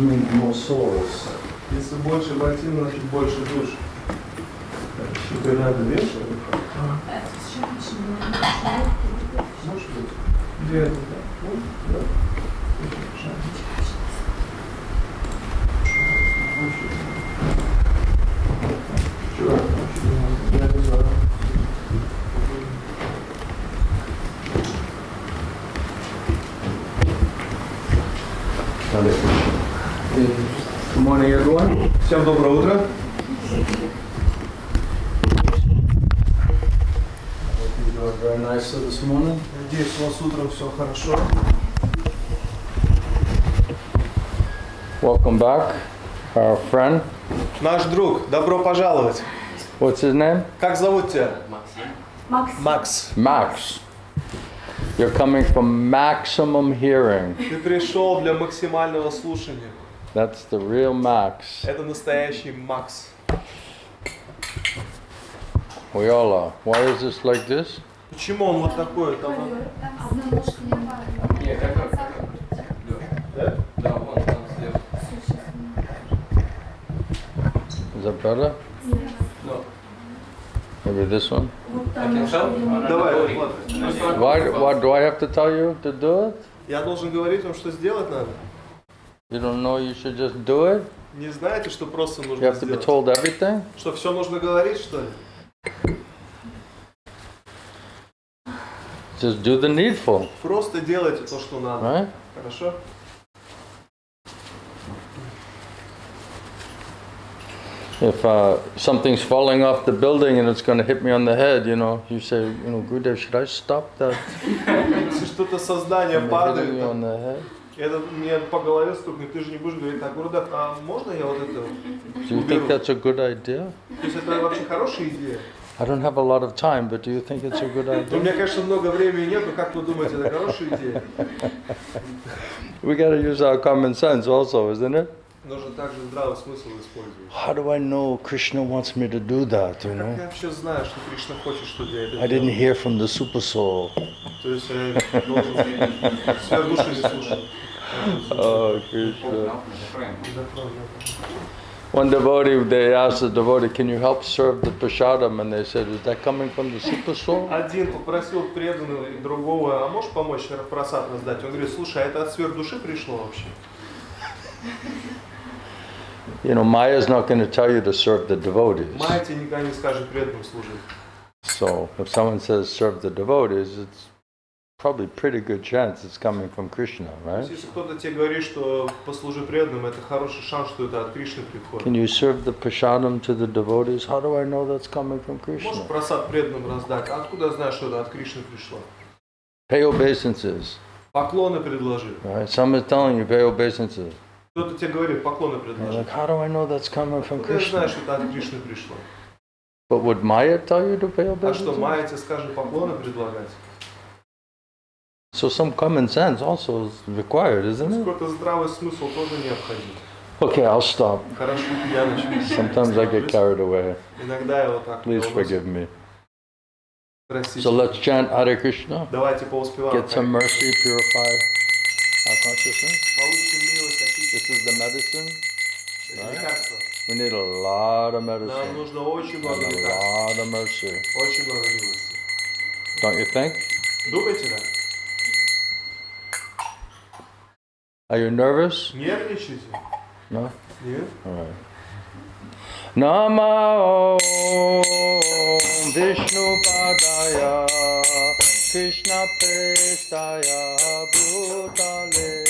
means more souls. Если больше ботин, значит больше душ. Теперь надо вешать. Может быть. Где это? Да. Чего? Я не знаю. Good morning, everyone. Всем доброе утро. You're doing very nicely this morning. Надеюсь, у вас утром все хорошо. Welcome back, our friend. Наш друг, добро пожаловать. What's his name? Как зовут тебя? Макс. Max. You're coming from maximum hearing. Ты пришел для максимального слушания. That's the real Max. Это настоящий Макс. We all are. Why is this like this? Почему он вот такой? Там... Да? Is that better? No. Maybe this one? Давай, ладно. Why do I have to tell you to do it? Я должен говорить вам, что сделать надо. You don't know you should just do it? Не знаете, что просто You нужно have to be сделать? told everything? Что все нужно говорить, что ли? Just do the needful, Просто делайте то, что надо. right? Хорошо? If something's falling off the building and it's going to hit me on the head, you say, Gurudev, should I stop that? Если что-то со здания From hitting падает, you on the head? это мне по голове стукнет, ты же не будешь говорить, так, Гурудев, а можно я вот это Do you think уберу? that's a good idea? То есть это вообще хорошая идея? I don't have a lot of time, but do you think it's a good У idea? меня, конечно, много времени нет, но как вы думаете, это хорошая идея? We got to use our common sense also, isn't it? Нужно также здравый смысл использовать. How do I know Krishna wants me to do that, Как я вообще знаю, что Кришна хочет, чтобы я это I didn't делал? hear from the super soul. То есть я должен сверхдуши слушать. Oh, Krishna. One devotee, they asked the devotee, can you help serve the prasadam? And they said, is that coming from the super soul? Один попросил преданного другого, а можешь помочь просад раздать? Он говорит, слушай, а это от сверхдуши пришло вообще? Maya is not going to tell you to serve the devotees. Майя тебе никогда не скажет преданным служить. So if someone says serve the devotees, it's probably pretty good chance it's coming from Krishna, То right? есть, если кто-то тебе говорит, что послужи преданным, это хороший шанс, что это от Кришны приходит. Can you serve the prasadam to the devotees? How do I know that's coming from Можешь Krishna? просад преданным раздать? А откуда знаешь, что это от Кришны пришло? Pay obeisances, Поклоны предложи. right? Someone is telling you pay obeisances. Кто-то тебе говорит, поклоны You're предложи. like, how do I know that's coming from Ты знаешь, Krishna? что это от Кришны пришло. But would Maya tell you to pay А что, obeisances? Майя тебе скажет поклоны предлагать? So some common sense also is required, isn't it? Какой-то здравый смысл тоже необходим. Okay, I'll stop. Хорошо, я начну. Sometimes I get carried away. Иногда я вот так. Please forgive me. Простите. So let's chant Hare Krishna. Давайте поуспеваем. Get some mercy, purify our consciousness. Получим милость, This очистим. is the medicine. Это лекарство. We need a lot of Нам medicine нужно очень and много a лекарств. lot of mercy. Очень много милости. Don't you think? Думаете, да? Are you nervous? Нервничаете? No? Нет? All right. Namo Vishnu Padaya Krishna Prestaya Bhutale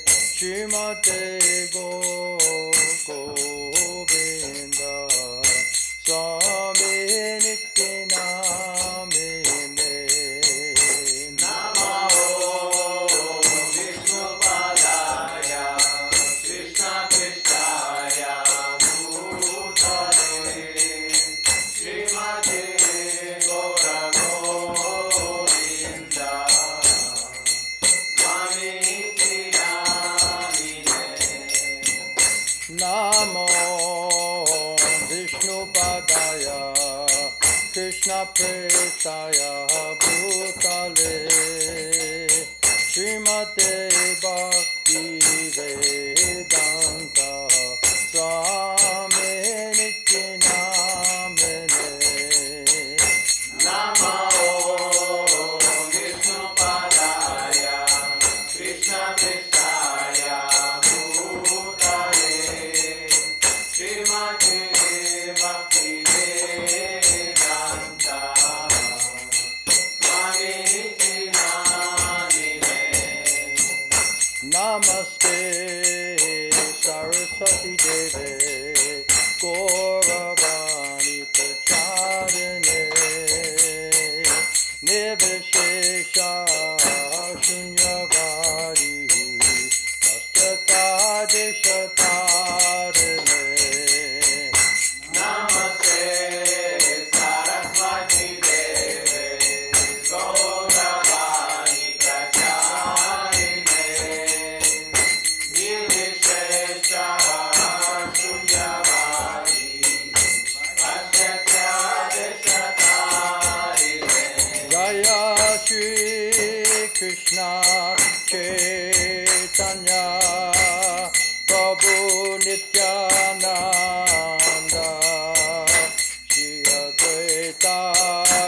Srimate Govinda Swami Nityanamine Namo Vishnu Padaya Krishna Prestaya Bhutale Srimate Govinda Swami Namo Vishnu Padaya Krishna Prestaya Bhutale Srimate Bhakti Saraswati Deve Gauravani Prachadane Nivishesha Shunyavadi Astakadishatarane Namaste Saraswati Deve Gauravani Pracharine Nirvishesha Shunyavadi Paschatyadesatarine Jaya Shri Krishna Chaitanya Prabhu Nityananda Shri Advaita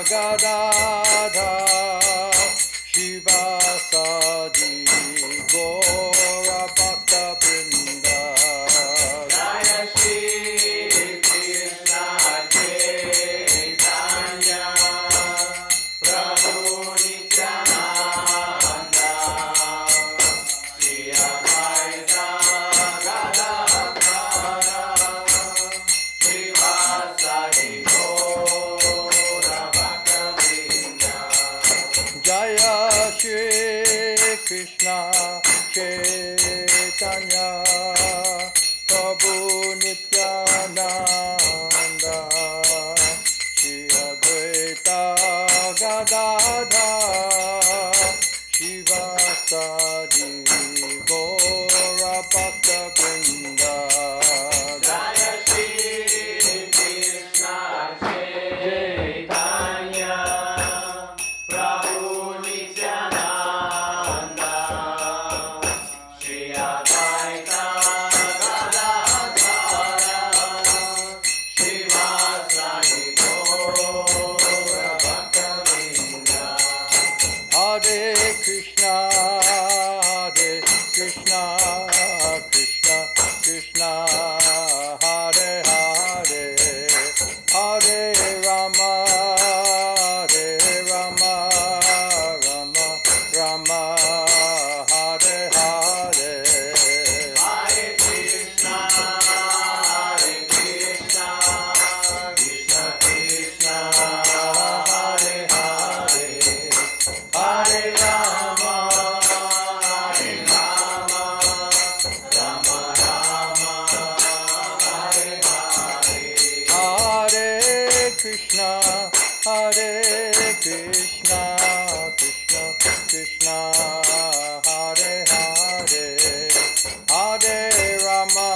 Gadadha Shivasadi Gaura Bhakta Vrinda Jaya Shri Krishna Chaitanya Prabhu Nityananda Shri Advaita Gadadhara Srivasadi Gaura Bhakta-vrinda Jaya Shri Krishna Chaitanya Prabhu Nityananda Shri Advaita Gadadha Shivasadi Gaura Bhakta Vrinda Jaya Shri Krishna Chaitanya Prabhu Nityananda Shri Advaita Gadadhara Srivasadi Gaura Bhakta-vrinda Hare Krishna, Krishna Krishna, Hare Hare, Hare Rama, Rama, Rama, Hare Hare. Hare Krishna, Krishna Krishna, Hare Hare, Hare Rama, Rama Rama, Hare Hare. Hare Krishna, Krishna Krishna, Hare Hare, Hare Rama,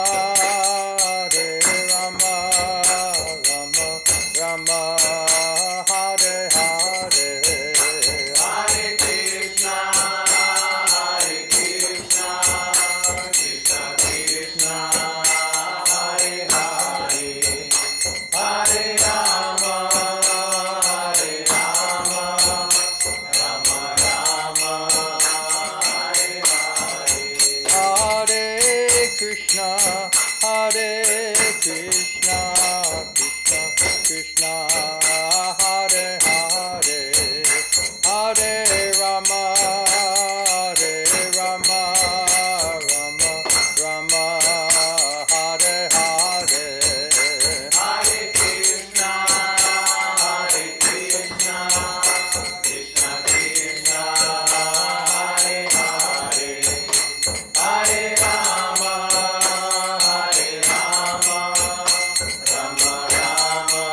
Rama, Rama, Hare Hare. Hare Krishna, Krishna Krishna, Hare Hare, Hare Rama, Rama Rama, Hare Hare. Hare Krishna, Krishna Krishna, Hare Hare, Hare Rama, Rama, Rama, Hare Hare. Hare Krishna, Krishna Krishna, Hare Hare, Hare Rama, Rama Rama,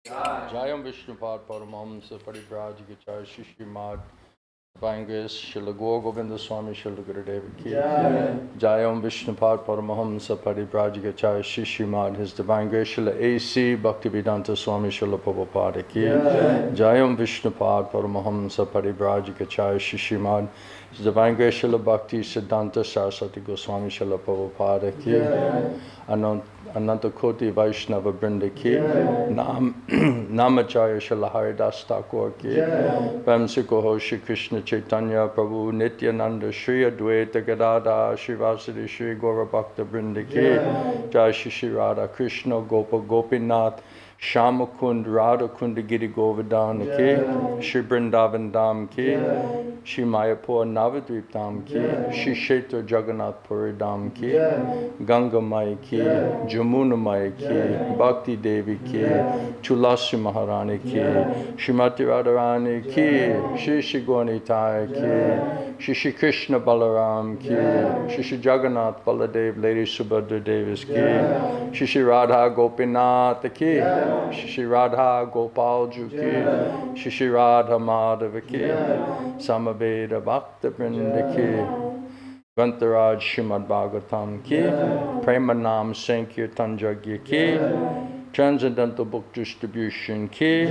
Jayam Vishnupad Paramahamsa Parivrajagacharya Shishimad Divine Grace Srila Gaur Govinda Swami Srila Gurudeva Ki Jayam Vishnupad Paramahamsa Parivrajagacharya Shishimad His Divine Grace Srila A.C. Bhaktivedanta Swami Srila Prabhupada Ki Jayam Vishnupad Paramahamsa Parivrajagacharya Shishimad His Divine Grace Srila Bhakti Siddhanta Saraswati Goswami Srila Prabhupada Ki Ananta Koti Vaishnava Brinda Ki Namacharya Srila Haridas Thakur Ki Vamsikoho Shri Krishna Chaitanya Prabhu Nityananda Shri Advaita Gadada Shri Vasudi Shri Gaura Bhakta Brinda Ki Jai Shri Radha Krishna Gopa Gopinath Shama Kund Radha Kunda Giri Govardhan Ki Shri Vrindavan Dham Ki Shri Mayapur Navadvip Dham Ki Shri Kshetra Jagannath Puri Dham Ki Ganga Mai Ki Jamuna Mai Ki Bhakti Devi Ki Tulasi Maharani Ki Shrimati Radharani Ki Shri Shri Gauranitai Ki Shri Shri Krishna Balaram Ki Shri Shri Jagannath Baladev Lady Subhadra Davis Ki Shri Shri Radha Gopinath Ki Shri Shri Radha Gopal Ju Ki Shri Shri Radha Madhava Ki Samaveda Bhakta Vrinda Ki Vantaraj Srimad Bhagavatam Ki Premanam Sankirtan Jagya Ki Transcendental Book Distribution Ki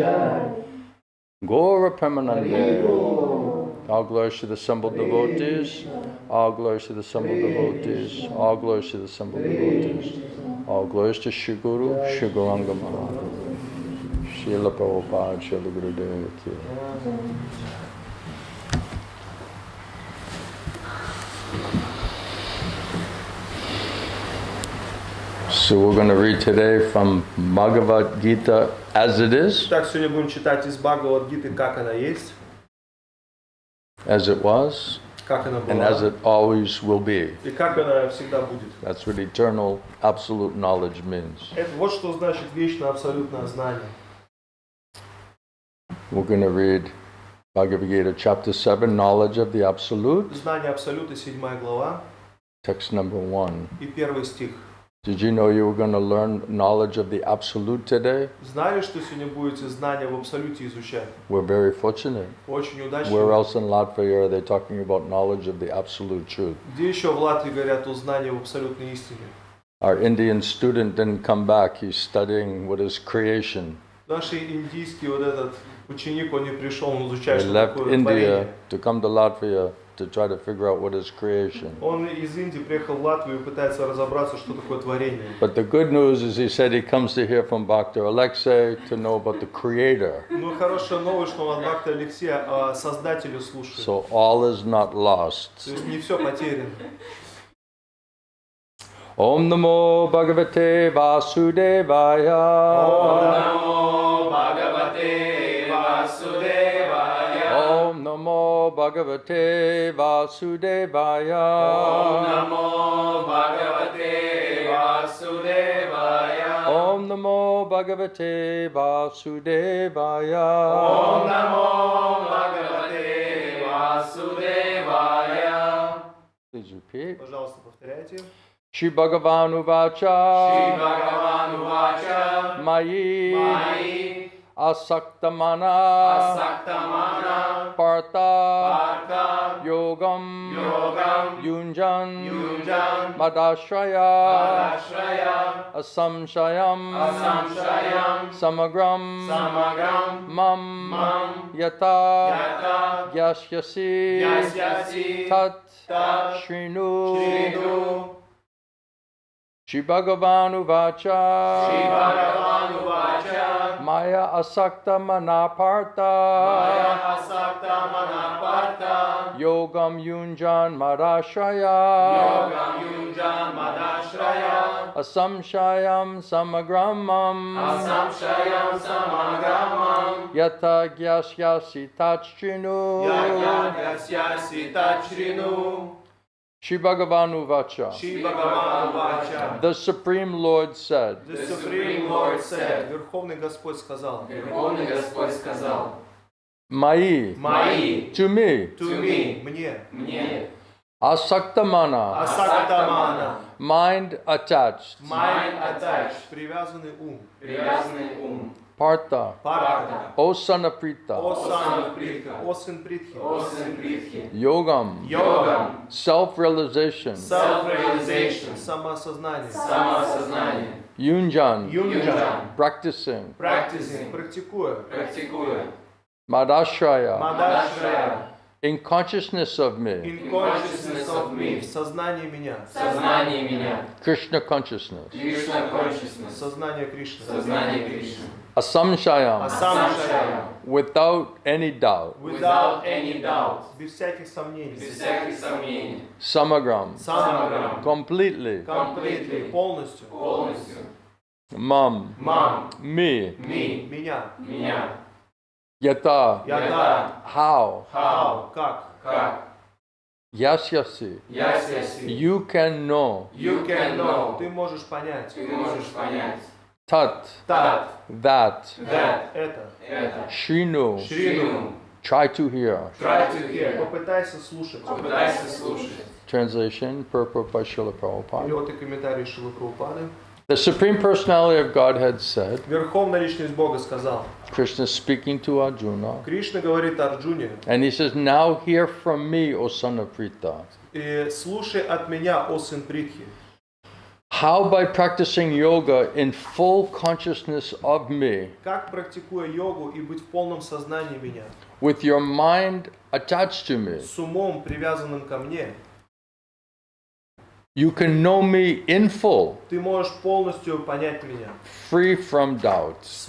Gaura Premanande. All glories to the assembled devotees. All glories to the assembled devotees. All glories to the assembled devotees. All glories to Shri Guru, Shri Gauranga Mahaprabhu, Srila Prabhupada, Srila Gurudeva Ki. So we're going to read today from Bhagavad Gita as it is, Так, сегодня будем читать из Бхагавад-гиты, как она есть, as it was, как она and as была, it always will be. и как она всегда будет. That's what eternal absolute knowledge means. Это вот что значит вечное абсолютное знание. We're going to read Bhagavad Gita chapter 7, knowledge of the absolute, Знание абсолюта, 7 глава, text number 1. и 1 стих. Did you know you were going to learn knowledge of the absolute today? Знали, что сегодня будете знания в абсолюте изучать? We're very fortunate. Очень Where удачно. else in Latvia are they talking about knowledge of the absolute truth? Где еще в Латвии говорят о знании в абсолютной истине? Our Indian student didn't come back. He's studying what is creation. Наш индийский вот этот ученик, он не пришел, он изучает, He что left такое India творение. to come to Latvia to try to figure out what is creation. Он из Индии приехал в Латвию и пытается разобраться, что такое творение. But the good news is he said he comes to hear from Bhakti Alexei to know about the Creator. Ну, хорошая новость, что он от Бхакти Алексея о Создателе слушает. So all is not lost. То есть не все потеряно. Om Namo Bhagavate Vasudevaya. Om Namo Bhagavate Vasudevaya. Om Namo Bhagavate Vasudevaya. Om Namo Bhagavate Vasudevaya. Om Namo Bhagavate Vasudevaya. Please repeat. Пожалуйста, повторяйте. Shri Bhagavan Uvacha. Shri Bhagavan Uvacha. Mayi. Mayi. Asaktamana. Asaktamana. Partha. Partha. Yogam. Yogam. Yunjan. Yunjan. Madashraya. Madashraya. Asamshayam. Asamshayam. Samagram. Samagram. Mam. Mam. Yata. Yata. Yasyasi. Yasyasi. Tat. Tat. Shrinu. Shrinu. Shri Bhagavan Uvacha. Shri Bhagavan Uvacha. Maya Asakta Manapartha. Maya Asakta Manapartha. Yogam Yunjan Madashraya. Yogam Yunjan Madashraya. Asamshayam Samagramam. Asamshayam Samagramam. Yata Gyasyasi Tachrinu. Yagyasyasi Tachrinu. Shri Bhagavan Uvacha. Shri Bhagavan Uvacha. The Supreme Lord said, The Supreme Lord said. Верховный Господь сказал. Верховный Господь сказал. Mai. Мои. To me. To me. Мне. Мне. Asaktamana. Асактамана. Mind attached. Mind attached. Привязанный ум. Привязанный ум. Partha. Парта. O son of Prita. О сын Притха. О сын Притхи. О сын Притхи. Yogam. Йогам. Self-realization. Self-realization. Самоосознание. Самоосознание. Yunjan. Юнджан. Practicing. Practicing. Практикуя. Практикуя. Madashraya. Мадашрая. In consciousness of me. In consciousness of me. В сознании меня. Сознание меня. Krishna consciousness. Кришна consciousness. Сознание Кришны. Сознание Кришны. Asamshayam. Асамшая. Without any doubt. Without any doubt. Без всяких сомнений. Без всяких сомнений. Samagram. Самограмм. Completely. Completely. Полностью. Полностью. Mam. Мам. Me. Me. Меня. Меня. Yata. Я. How. How. Как. Как. Yasyasi. Ясяси. You can know. You can know. Ты можешь понять. Ты можешь понять. Tat. That. That. That. Это. Это. Shrinu. Шрину. Try to hear. Try to hear. Попытайся слушать. Попытайся слушать. Translation, purport by Srila Prabhupada. Перевод и комментарий Шилы Прабхупады. The Supreme Personality of Godhead said, Верховная Личность Бога сказал. Krishna speaking to Arjuna, Кришна говорит Арджуне. and he says, now hear from me, O son of Prita. Слушай от меня, о сын Притхи. How by practicing yoga in full consciousness of me, Как, практикуя йогу и быть в полном сознании меня, with your mind attached to me, с умом, привязанным ко мне, you can know me in full, ты можешь полностью понять меня, free from doubts.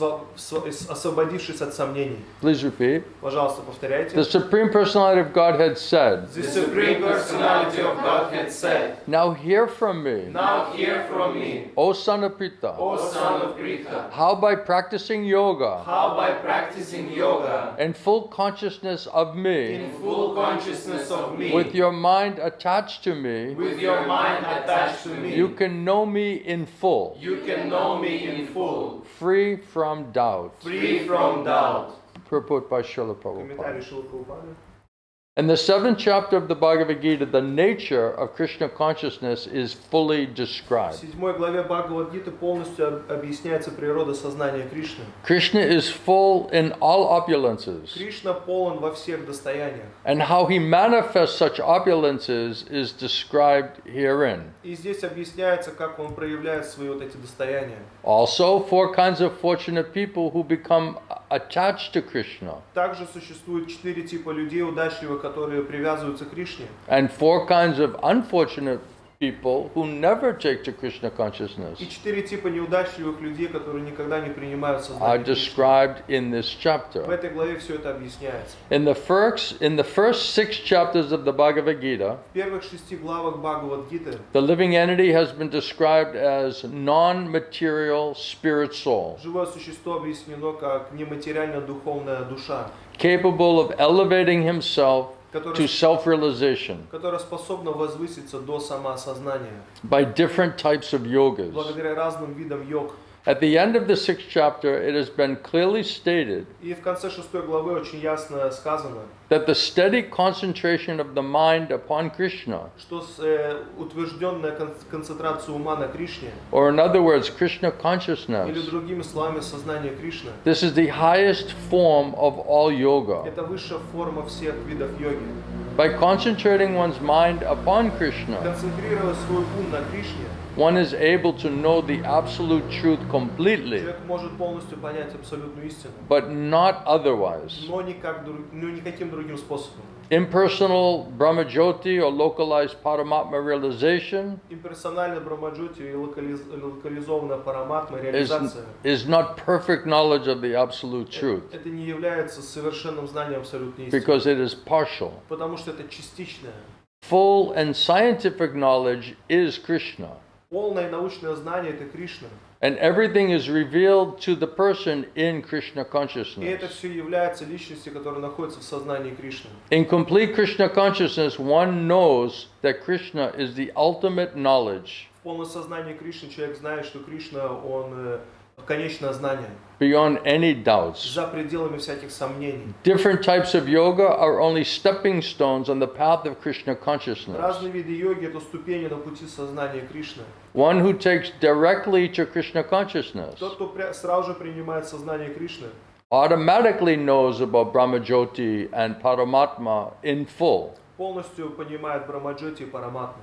освободившись от сомнений. Please repeat. Пожалуйста, повторяйте. The Supreme Personality of Godhead said, The Supreme Personality of Godhead said, now hear from me, now hear from me, O son of Prita, O son of Pritha, how by practicing yoga how by practicing yoga in full consciousness of me, in full consciousness of me, with your mind attached to me, with your mind attached to me, you can know me in full, you can know me in full, free from doubt. free from doubt. Purport by Srila Комментарий Prabhupada. Шилы Прабхупады. In the 7th chapter of the Bhagavad Gita, the nature of Krishna consciousness is fully В described. 7 главе Бхагавад-гиты полностью объясняется природа сознания Кришны. Krishna is full in all opulences, Кришна полон во всех достояниях. and how he manifests such opulences is described herein. И здесь объясняется, как он проявляет свои вот эти достояния. Also, 4 kinds of fortunate people who become attached to Krishna, Также существует 4 типа людей удачливых, которые привязываются к Кришне. and 4 kinds of unfortunate people who never take to Krishna consciousness И 4 типа неудачливых людей, которые никогда не принимают are сознание Кришны. described in this В chapter. этой главе все это объясняется. In the first 6 chapters of the Bhagavad Gita, В первых 6 главах Бхагавад-гиты the living entity has been described as non-material spirit soul, живое существо объяснено как нематериально-духовная душа, capable of elevating himself to self-realization которая способна возвыситься до самоосознания by different types of yogas. благодаря разным видам йог. At the end of the 6th chapter, it has been clearly stated И в конце 6 главы очень ясно сказано, that the steady concentration of the mind upon Krishna, что утвержденная концентрация ума на Кришне, or in other words, Krishna или consciousness, другими словами сознание Кришны, this is the highest form of all yoga. это высшая форма всех видов йоги. By concentrating one's mind upon Krishna, Концентрируя свой ум на Кришне, one is able to know the absolute truth completely, человек может полностью понять абсолютную истину, but not otherwise. но никаким другим способом. Impersonal Brahmajyoti or localized Paramatma realization Имперсональная Брамаджоти и локализованная параматма реализация is not perfect knowledge of the absolute truth, это не является совершенным знанием абсолютной истины, because it is partial. потому что это частичное. Full and scientific knowledge is Krishna, Полное научное знание это Кришна. and everything is revealed to the person in Krishna И это consciousness. все является личностью, которая находится в сознании Кришны. In complete Krishna consciousness, one knows that Krishna is the ultimate knowledge, В полном сознании Кришны человек знает, что Кришна, он конечное знание, beyond any doubts. за пределами всяких сомнений. Different types of yoga are only stepping stones on the path of Krishna consciousness. Разные виды йоги это ступени на пути сознания Кришны. One who takes directly to Krishna consciousness Тот, кто сразу же принимает сознание Кришны, automatically knows about Brahmajyoti and Paramatma in full. полностью понимает Брамаджоти и Параматму.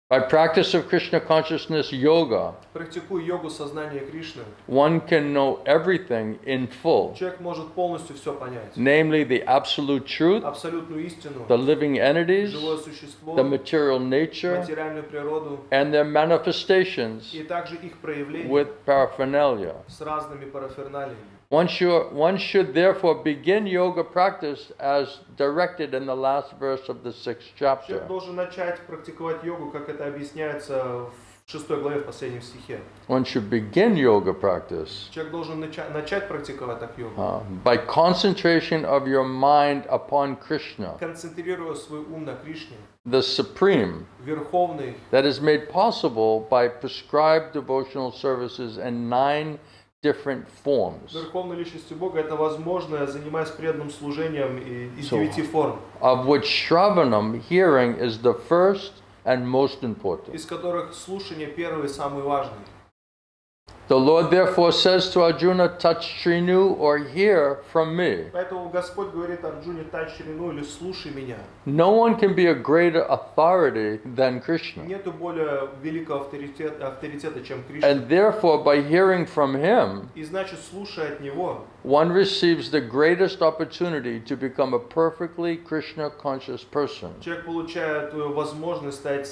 By practice of Krishna consciousness yoga, Практикуя йогу сознания Кришны, one can know everything in full, человек может полностью все понять. namely the absolute truth, Абсолютную истину, the living entities, живое существо, the material nature, материальную природу and their manifestations и также их проявления with paraphernalia. с разными параферналиями. One should therefore begin yoga practice as directed in the last verse of the 6th chapter. Человек должен начать практиковать йогу, как это объясняется в 6 главе, в последнем стихе. One should begin yoga practice Человек должен начать практиковать так йогу, by concentration of your mind upon Krishna, концентрируя свой ум на Кришне, the Supreme, Верховный, that is made possible by prescribed devotional services in 9 different forms, Верховной личностью Бога, это возможно, занимаясь преданным служением из 9 форм, of which Shravanam, hearing, is the first and most important. из которых слушание первый и самый важный. The Lord therefore says to Arjuna, touch Shrinu or hear from me. Поэтому Господь говорит Арджуне, тать ширину или слушай меня. No one can be a greater authority than Krishna. Нету более великого авторитета, чем Кришна. And therefore, by hearing from him, И значит, слушая от Него, one receives the greatest opportunity to become a perfectly Krishna conscious person. человек получает возможность стать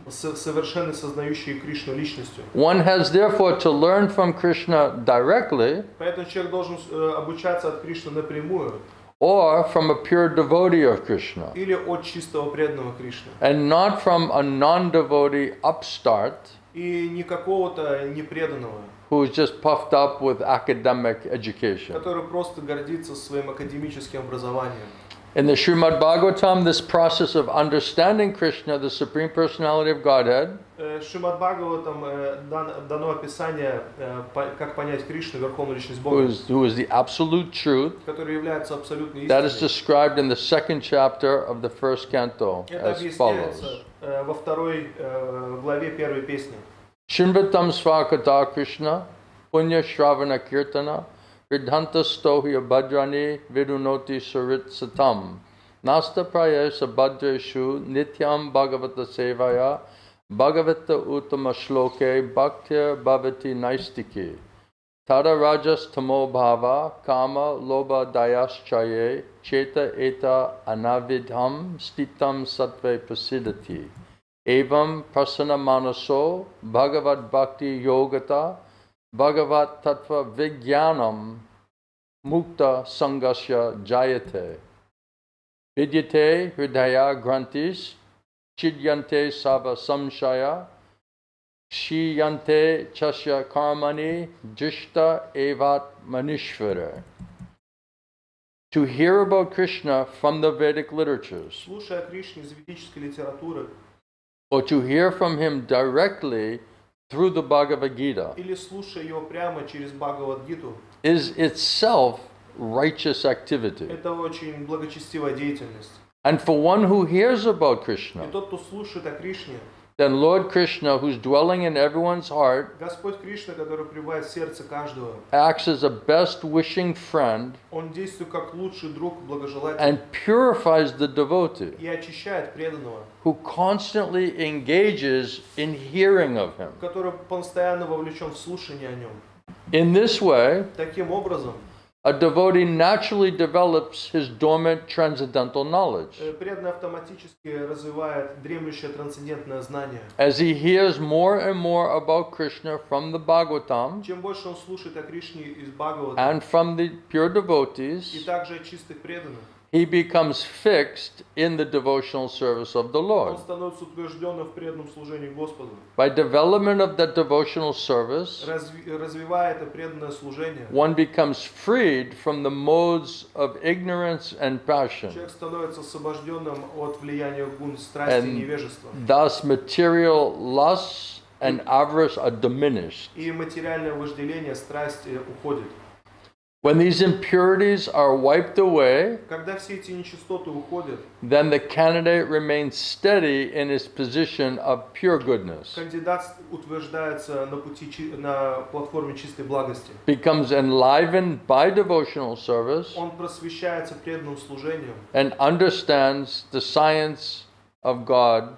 совершенно сознающей Кришну личностью. One has therefore to learn from Krishna directly Поэтому человек должен обучаться от Кришны напрямую or from a pure devotee of Krishna, или от чистого преданного Кришны. and not from a non-devotee upstart И не какого-то непреданного, who is just puffed up with academic education. который просто гордится своим академическим образованием. In the Srimad Bhagavatam, this process of understanding Krishna, the Supreme Personality of Godhead, В Шримад Бхагаватам дано описание, как понять Кришну, Верховную Личность Бога, who is the absolute truth, который является абсолютной that is истиной. described in the 2nd chapter of the 1st canto Это as follows. объясняется во второй главе первой песни. Shinvatam svakata Krishna, punya shravana kirtana, vidhanta stohya bhadrani vidunoti sarit satam, nasta prayesa bhadreshu nityam bhagavata sevaya, bhagavata uttama shloke bhaktir bhavati naistiki. Tada rajas tamo bhava kama loba dayaschaye cheta eta anavidham stitam sattve prasidati. Evam prasana manaso bhagavad bhakti yogata bhagavat tattva vijnanam mukta sangasya jayate. Vidyate hridaya grantis chidyante sava samshaya shiyante chasya karmani drishta evat manishvara. to hear about Krishna from the Vedic literatures, слушая о Кришне из ведической литературы, or to hear from him directly through the Bhagavad Gita, или слушая его прямо через Бхагавад-гиту, is itself righteous activity. это очень благочестивая деятельность. And for one who hears about И Krishna, тот, кто слушает о Кришне, then Lord Krishna, who's dwelling in everyone's heart, Господь Кришна, который пребывает в сердце каждого, acts as a best wishing friend Он действует как лучший друг, благожелатель, and purifies the devotee, и очищает преданного, who constantly engages in hearing of him. который постоянно вовлечен в слушание о нем. In this way, Таким образом, a devotee naturally develops his dormant transcendental knowledge. преданный автоматически развивает дремлющее трансцендентное знание. As he hears more and more about Krishna from the Bhagavatam Чем больше он слушает о Кришне из Бхагавата, and from the pure и devotees, также от чистых преданных, he becomes fixed in the devotional service of the Lord. он становится утвержденным в преданном служении Господу. By development of that devotional service, Развивая это преданное служение, one becomes freed from the modes of ignorance and passion. человек становится освобожденным от влияния гун страсти и And невежества. thus material lusts and avarice are diminished. И материальное вожделение, страсть уходит. When these impurities are wiped away, Когда все эти нечистоты уходят, then the candidate remains steady in his position of pure goodness, кандидат утверждается на пути, на платформе чистой благости. becomes enlivened by devotional service, Он просвещается преданным служением, and understands the science of God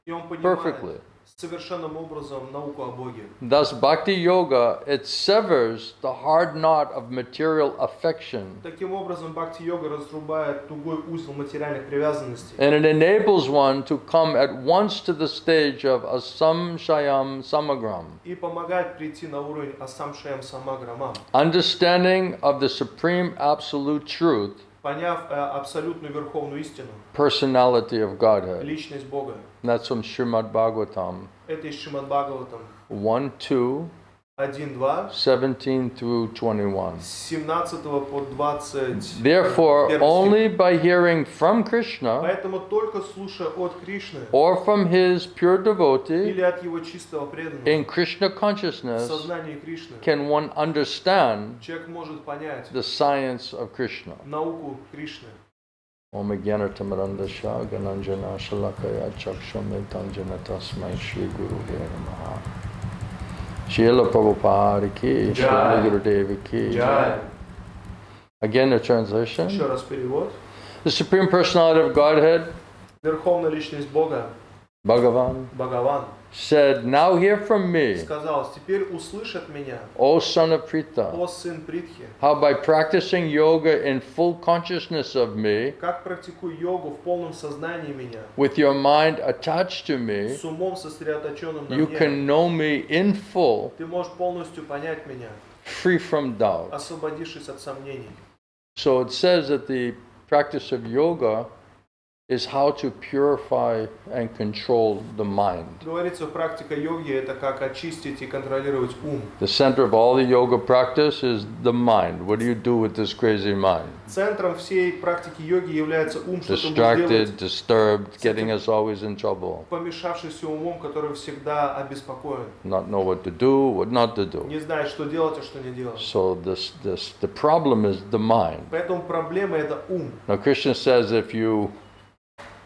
и он perfectly. понимает совершенным образом науку о Боге. Thus, Bhakti Yoga, it severs the hard knot of material affection, Таким образом, бхакти-йога разрубает тугой узел материальных привязанностей and it enables one to come at once to the stage of asamshayam samagram, и помогает прийти на уровень асамшаям самаграмам, understanding of the supreme absolute truth, поняв абсолютную верховную истину, personality of Godhead. личность Бога. And that's from Srimad Bhagavatam Это из Шримад Бхагаватам 1:2, 1.2, 17 through 21. с 17 по 20. Therefore, Первый стих. only by hearing from Krishna Поэтому только слушая от Кришны or from his pure devotee или от его чистого преданного in Krishna в consciousness сознании Кришны, can one understand человек может понять the science of Krishna. науку Кришны. Om Jnanatamarandasya Gananjana Shalakaya Chakshametanjana Tasmai Shri Guru Namaha. Srila Prabhupada ki, Jai. Srila Gurudev ki. Jai. Again, the translation. Еще раз перевод. The Supreme Personality of Godhead, Верховная личность Бога, Bhagavan, Бхагаван, said, "Now hear from me, сказал: теперь услышат меня, O son of Pritha, о сын Притхи, how by practicing yoga in full consciousness of me, как практикуй йогу в полном сознании меня, with your mind attached to me, с умом сосредоточенным на you мне, can know me in full, ты можешь полностью понять меня, free from doubt." освободившись от сомнений. So it says that the practice of yoga is how to purify and control the mind. Говорится, практика йоги — это как очистить и контролировать ум. The center of all the yoga practice is the mind. What do you do with this crazy mind? Центром всей практики йоги является ум, что ты будешь Distracted, делать, disturbed, getting us always in trouble. помешавшийся умом, который всегда обеспокоен, Not know what to do, what not to do. не знает, что делать, а что не делать. So the problem is the mind. Поэтому проблема — это ум. Now Krishna says if you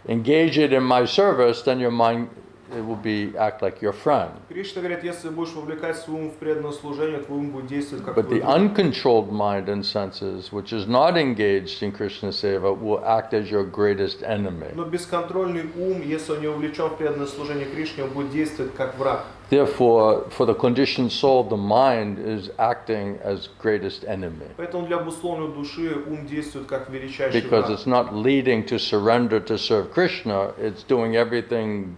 engage it in my service, then your mind, it will be act like your friend. Кришна говорит, если будешь вовлекать свой ум в преданное служение, твой ум будет действовать как But твой the друг. uncontrolled mind and senses, which is not engaged in Krishna Seva, will act as your greatest enemy. Но бесконтрольный ум, если он не увлечен в преданное служение Кришне, он будет действовать как враг. Therefore, for the conditioned soul, the mind is acting as greatest enemy. Поэтому для обусловленной души ум действует как величайший Because враг. it's not leading to surrender to serve Krishna, it's doing everything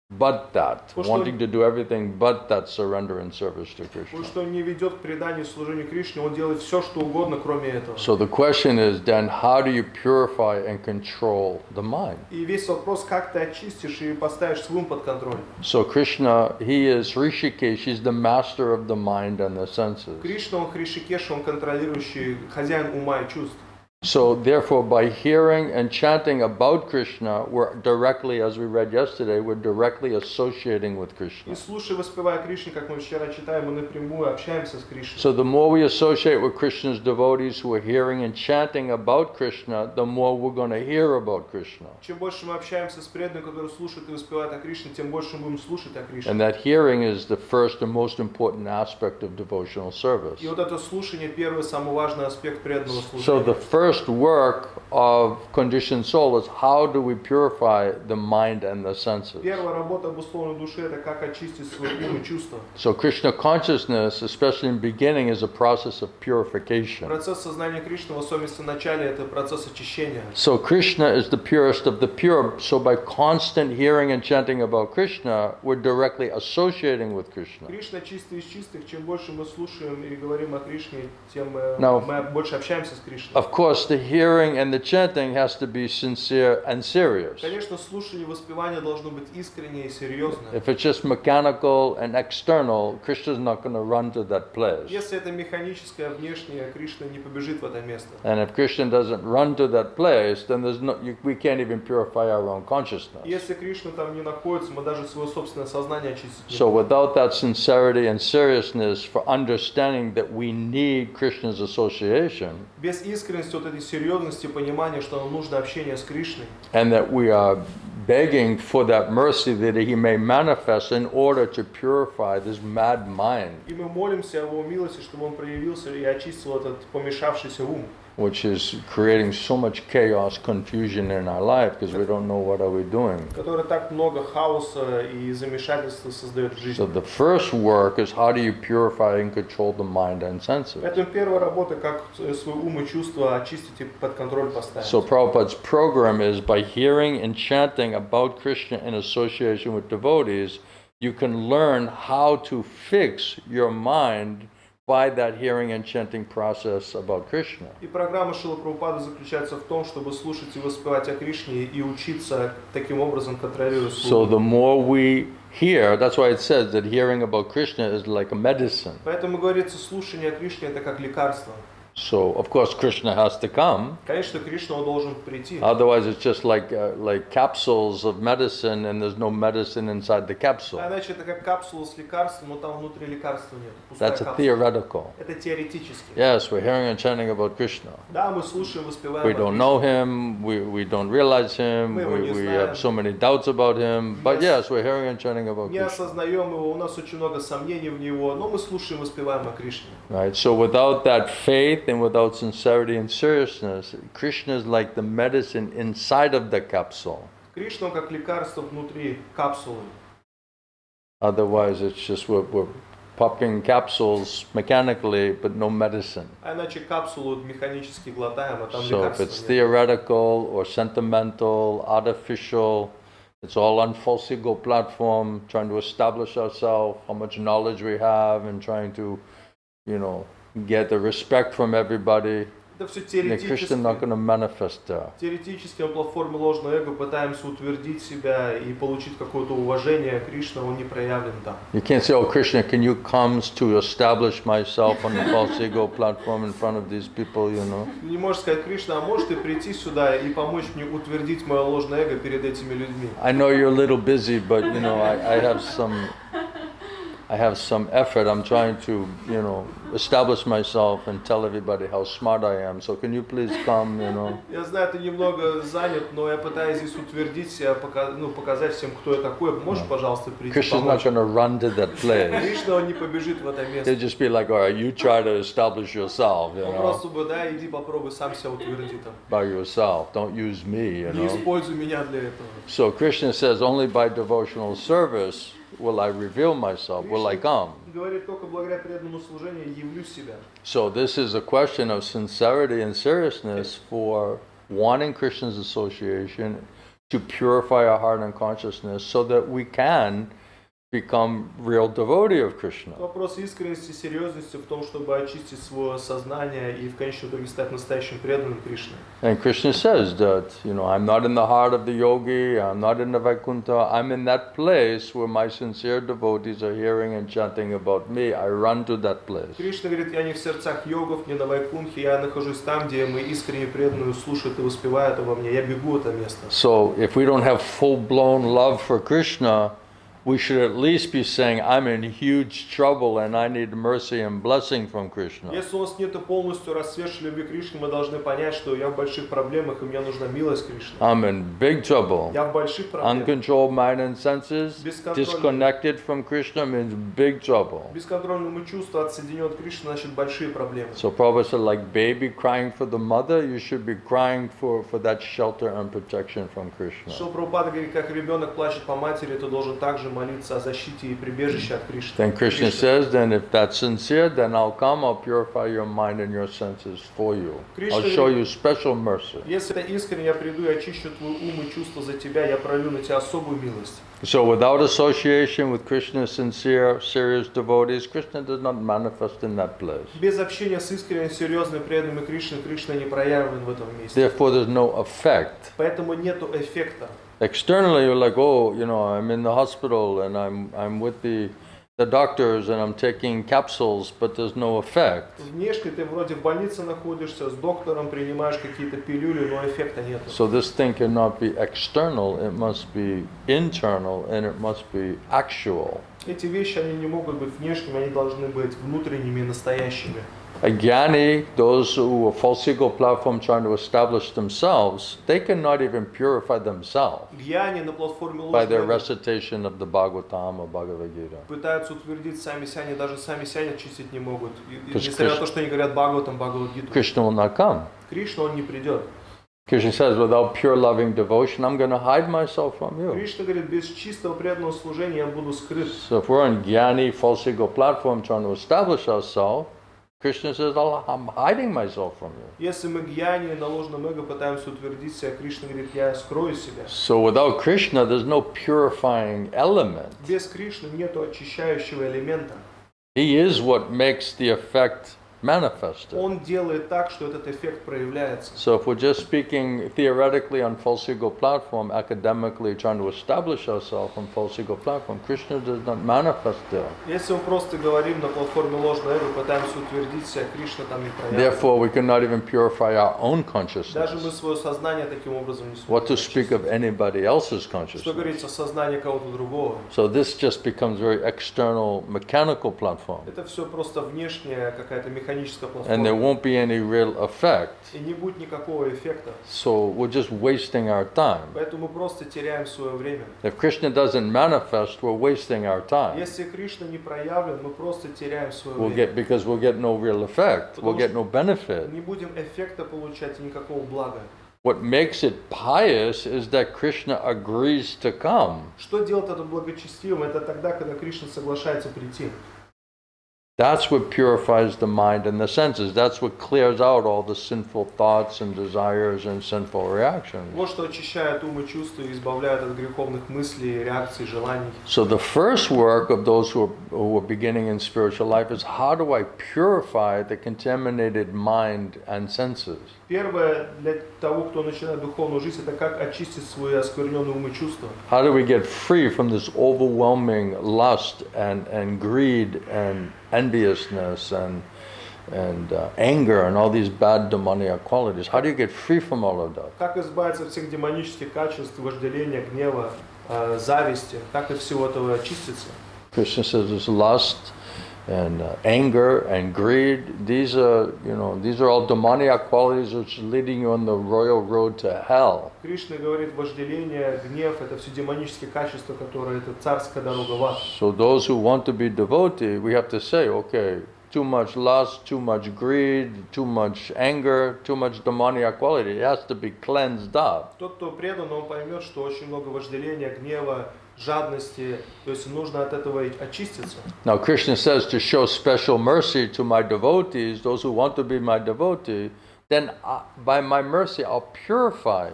but that, wanting to do everything but that surrender and service to Потому Krishna. что он не ведет к преданию и служению Кришне, он делает все, что угодно, кроме этого. So the question is then, how do you purify and control the mind? И весь вопрос, как ты очистишь и поставишь свой ум под контроль. So Krishna, he is Rishikesh, he's the master of the mind and the senses. Кришна, он Хришикеш, он контролирующий хозяин ума и чувств. So therefore, by hearing and chanting about Krishna, we're directly, as we read yesterday, we're directly associating with Krishna. И слушая, воспевая Кришне, как мы вчера читаем, мы напрямую общаемся с Кришной. So the more we associate with Krishna's devotees who are hearing and chanting about Krishna, the more we're going to hear about Krishna. Чем больше мы общаемся с преданными, которые слушают и воспевают о Кришне, тем больше мы будем слушать о Кришне. And that hearing is the first and most important aspect of devotional service. И вот это слушание первый, самый важный аспект преданного So слушания. the first work of conditioned soul is how do we purify the mind and the senses. Первая работа обусловленной души — это как очистить свой ум и чувства. So Krishna consciousness, especially in the beginning, is a process of purification. Процесс сознания Кришны, в особенности в начале, это процесс очищения. So Krishna is the purest of the pure. So by constant hearing and chanting about Krishna, we're directly associating with Krishna. Кришна чистый из чистых. Чем больше мы слушаем и говорим о Кришне, тем Now, мы больше общаемся с Кришной. Of course, the hearing and the chanting has to be sincere and serious. Конечно, слушание и воспевание должно быть искреннее и серьезное. If it's just mechanical and external, Krishna's not going to run to that place. Если это механическое, внешнее, Кришна не побежит в это место. And if Krishna doesn't run to that place, then we can't even purify our own consciousness. Если Кришна там не находится, мы даже свое собственное сознание очистить не So можем. without that sincerity and seriousness for understanding that we need Krishna's association, Без искренности, вот этой серьезности, понимания, что нам нужно общение с Кришной, and that we are begging for that mercy that he may manifest in order to purify this mad mind, и мы молимся о Его милости, чтобы Он проявился и очистил этот помешавшийся ум, which is creating so much chaos, confusion in our life because we don't know what are we doing. который так много хаоса и замешательства создает в So жизни. the first work is how do you purify and control the mind and senses. Поэтому первая работа, как свой ум и чувства очистить и под контроль поставить. So Prabhupada's program is by hearing and chanting about Krishna in association with devotees, you can learn how to fix your mind by that hearing and chanting process about Krishna. И программа Шрилы Прабхупады заключается в том, чтобы слушать и воспевать о Кришне и учиться таким образом контролировать свой So ум. the more we hear, that's why it says that hearing about Krishna is like a medicine. Поэтому говорится, слушание о Кришне — это как лекарство. So of course Krishna has to come. Конечно, Кришна он должен прийти. Otherwise, it's just like capsules of medicine, and there's no medicine inside the capsule. А иначе это как капсула с лекарством, но там внутри лекарства нет. Пустая That's a капсула. theoretical. Это теоретически. Yes, we're hearing and chanting about Krishna. Да, мы слушаем, воспеваем We о don't Кришне. know him. We don't realize him. Мы его не We знаем. have so many doubts about him. But yes, we're hearing and chanting about Не Krishna. осознаем его, у нас очень много сомнений в него, но мы слушаем, воспеваем о Кришне. Right. So without that faith and without sincerity and seriousness, Krishna is like the medicine inside of the capsule. Кришна он как лекарство внутри капсулы. Otherwise, it's just we're popping capsules mechanically, but no medicine. А иначе капсулу механически глотаем, а там So if лекарства it's нет. theoretical or sentimental, artificial, it's all on false ego platform, trying to establish ourselves, how much knowledge we have, and trying to, get the respect from everybody. Это все The Krishna not going to manifest there. теоретически на платформе ложного эго пытаемся утвердить себя и получить какое-то уважение. Кришна, он не проявлен там. You can't say, oh Krishna, can you come to establish myself on the false ego platform in front of these people, Ты не можешь сказать, Кришна, а можешь ты прийти сюда и помочь мне утвердить мое ложное эго перед этими людьми? I know you're a little busy, but I have some effort. I'm trying to, establish myself and tell everybody how smart I am. So can you please come, Я знаю, ты немного занят, но я пытаюсь здесь утвердить себя, показать всем, кто я такой. Можешь, пожалуйста, прийти Krishna's not помочь? going to run to that place. Кришна, он не побежит в это He'll место. just be like, all right, you try to establish yourself, Он просто бы, иди попробуй сам себя утверди там. by yourself. Don't use me, Не используй меня для этого. So Krishna says, only by devotional service will I reveal myself, will I come. Говорит, только благодаря преданному служению явлю себя. So this is a question of sincerity and seriousness for wanting Krishna's association to purify our heart and consciousness so that we can become real devotee of Krishna. Вопрос искренности и серьезности в том, чтобы очистить свое сознание и в конечном итоге стать настоящим преданным Кришне. And Krishna says that, I'm not in the heart of the yogi, I'm not in the Vaikuntha, I'm in that place where my sincere devotees are hearing and chanting about me. I run to that place. Кришна говорит, я не в сердцах йогов, не на Вайкунхе, я нахожусь там, где мы искренне преданные слушают и воспевают обо мне. Я бегу это место. So if we don't have full-blown love for Krishna, we should at least be saying, I'm in huge trouble and I need mercy and blessing from Krishna. Если у нас нет полностью расцветшей любви к Кришне, мы должны понять, что я в больших проблемах и мне нужна милость Кришны. I'm in big trouble. Я в больших проблемах. Uncontrolled mind and senses, disconnected from Krishna means big trouble. Бесконтрольные чувства отсоединены от Кришны, значит большие проблемы. So Prabhupada said, like baby crying for the mother, you should be crying for that shelter and protection from Krishna. Что Прабхупада говорит, как ребенок плачет по матери, ты должен также молиться о защите и прибежище от Кришны. Then Krishna says, then if that's sincere, then I'll come, I'll purify your mind and your senses for you. I'll show you special mercy. Если это искренне, я приду и очищу твой ум и чувства за тебя, я пролью на тебя особую милость. So without association with Krishna's sincere, serious devotees, Krishna does not manifest in that place. Без общения с искренне серьезными преданными Кришны, Кришна не проявлен в этом месте. Therefore, there's no effect. Поэтому нету эффекта. Externally, you're like, oh, I'm in the hospital and I'm with the doctors and I'm taking capsules, but there's no effect. Внешне ты вроде в больнице находишься, с доктором принимаешь какие-то пилюли, но эффекта нету. So this thing cannot be external, it must be internal and it must be actual. Эти вещи, они не могут быть внешними, они должны быть внутренними, настоящими. A jnani, those who are false ego platform trying to establish themselves, they cannot even purify themselves Гьяни на платформе by their ложного recitation of the Bhagavatam or Bhagavad Gita. пытаются утвердить сами себя, они даже сами себя очистить не могут. И Because несмотря на то, что они говорят Бхагаватам, Бхагавад-гиту. Krishna will not come. Кришна, он не придет. Krishna says, without pure loving devotion, I'm going to hide myself from you. Кришна говорит, без чистого преданного служения я буду скрыт. So if we're on jnani, false ego platform trying to establish ourselves, Krishna says, I'm hiding myself from you. Если мы гьяни на ложном эго пытаемся утвердить себя, Кришна говорит, я скрою себя. So without Krishna, there's no purifying element. Без Кришны нету очищающего элемента. He is what makes the effect manifested. Он делает так, что этот эффект проявляется. So if we're just speaking theoretically on false ego platform, academically trying to establish ourselves on false ego platform, Krishna does not manifest there. Если мы просто говорим на платформе ложного эго, пытаемся утвердить себя, Кришна там не проявляется. Therefore, we cannot even purify our own Даже мы consciousness. свое сознание таким образом не What сможем to speak of anybody else's Что consciousness? говорить о сознании кого-то другого? So this just becomes very external, mechanical platform. Это все просто внешняя какая-то механическая And there платформа. won't be any real effect. И не будет никакого эффекта. So we're just wasting our time. Поэтому мы просто теряем свое время. If Krishna doesn't manifest, we're wasting our time. Если Кришна не проявлен, мы просто теряем свое We'll время. because we'll get no real effect. We'll get no benefit. Не будем эффекта получать и никакого блага. What makes it pious is that Krishna agrees to come. Что делает это благочестивым? Это тогда, когда Кришна соглашается прийти. That's what purifies the mind and the senses. That's what clears out all the sinful thoughts and desires and sinful reactions. Вот что очищает ум и чувства и избавляет от греховных мыслей, реакций, желаний. So the first work of those who are beginning in spiritual life is how do I purify the contaminated mind and senses? Первое для того, кто начинает духовную жизнь, это как очистить свои оскверненные ум и чувства. How do we get free from this overwhelming lust and greed and enviousness and anger and all these bad demoniac qualities? How do you get free from all of that? Как избавиться от всех демонических качеств, вожделения, гнева, зависти? Как от всего этого очиститься? Krishna says there's lust and anger and greed. These are all demoniac qualities which are leading you on the royal road to hell. Кришна говорит, вожделение, гнев – это все демонические качества, которые это царская дорога в ад. So those who want to be devotee, we have to say, okay, too much lust, too much greed, too much anger, too much demoniac quality. It has to be cleansed up. Тот, кто предан, он поймет, что очень много вожделения, гнева, жадности, то есть нужно от этого очиститься. Now Krishna says to show special mercy to my devotees, those who want to be my devotee, then by my mercy I'll purify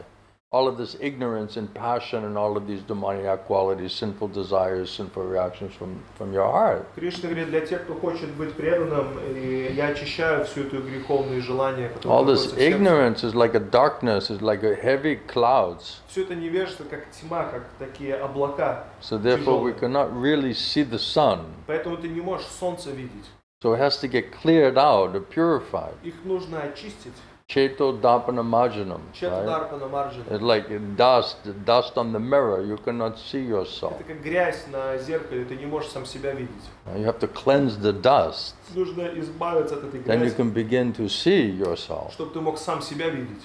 all of this ignorance and passion and all of these demoniac qualities, sinful desires, sinful reactions from your heart. Кришна говорит, для тех, кто хочет быть преданным, я очищаю всю эту греховные желания, которые All this находятся в сердце. ignorance is like a darkness, is like a heavy clouds. Все это невежество, как тьма, как такие облака. So therefore we тяжелые. cannot really see the sun. Поэтому ты не можешь солнце видеть. So it has to get cleared out or purified. Их нужно очистить. Cheto dapana marjanam. Четарпана марджина. It's like dust on the mirror. You cannot see yourself. Это как грязь на зеркале, ты не можешь сам себя видеть. You have to cleanse the dust. Нужно избавиться от этой Then you грязи, can begin to see yourself. чтобы ты мог сам себя видеть.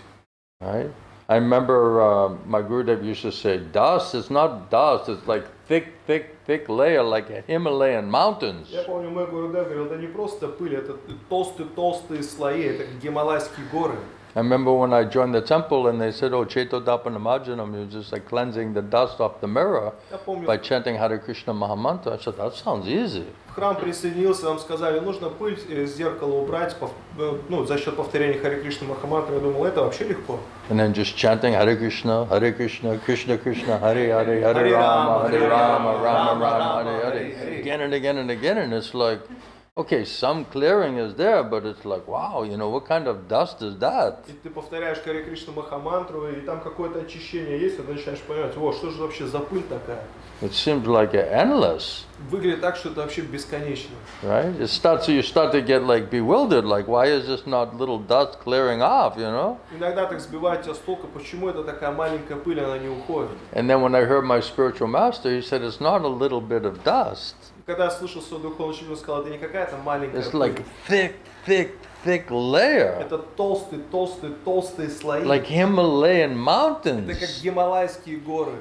Right? I remember my Gurudev used to say, dust is not dust. It's like thick layer, like Himalayan mountains. Я помню, мой Гурудев говорил, это не просто пыль, это толстые слои, это как Гималайские горы. I remember when I joined the temple and they said, oh, Cheto Dapana Marjanam, you're just like cleansing the dust off the mirror Я помню, by chanting Hare Krishna Mahamantra. I said, that sounds easy. в храм присоединился, нам сказали, нужно пыль с зеркала убрать, за счет повторения Харе Кришна Махамантры. Я думал, это вообще легко. And then just chanting Hare Krishna, Krishna Krishna, Hare Hare, Hare Rama, Rama Rama, Hare Hare. Again and again and again, and it's like, okay, some clearing is there, but it's like, wow, what kind of dust is that? И ты повторяешь Харе Кришна Махамантру, и там какое-то очищение есть, и ты начинаешь понимать, что же вообще за пыль такая? It seems like endless, Выглядит так, что это вообще бесконечно. right? You start to get like bewildered, like why is this not little dust clearing off, Иногда так сбивает тебя с толку, почему это такая маленькая пыль, она не уходит. And then when I heard my spiritual master, he said, it's not a little bit of dust. И когда я слышал своего духовного учителя, он сказал, это не какая-то маленькая It's пыль. like thick layer, Это толстые слои. like Himalayan Это mountains. как Гималайские горы.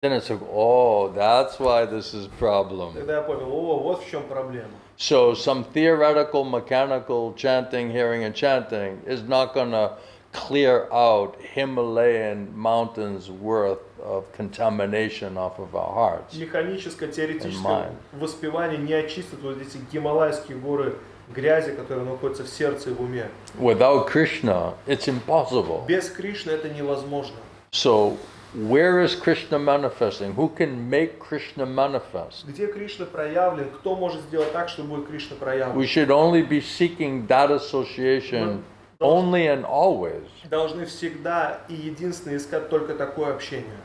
Then it's like, oh, that's why this is problem. Тогда я понял, вот в чем проблема. So some theoretical, mechanical chanting, hearing and chanting is not going to clear out Himalayan mountains worth of contamination off of our hearts. Механическое, And теоретическое mind. воспевание не очистит вот эти Гималайские горы грязи, которые находятся в сердце и в уме. Without Krishna, it's impossible. Без Кришны это невозможно. So where is Krishna manifesting? Who can make Krishna manifest? Где Кришна проявлен? Кто может сделать так, чтобы будет Кришна проявлен? We should only be seeking that association only and always. Должны всегда и единственно искать только такое общение.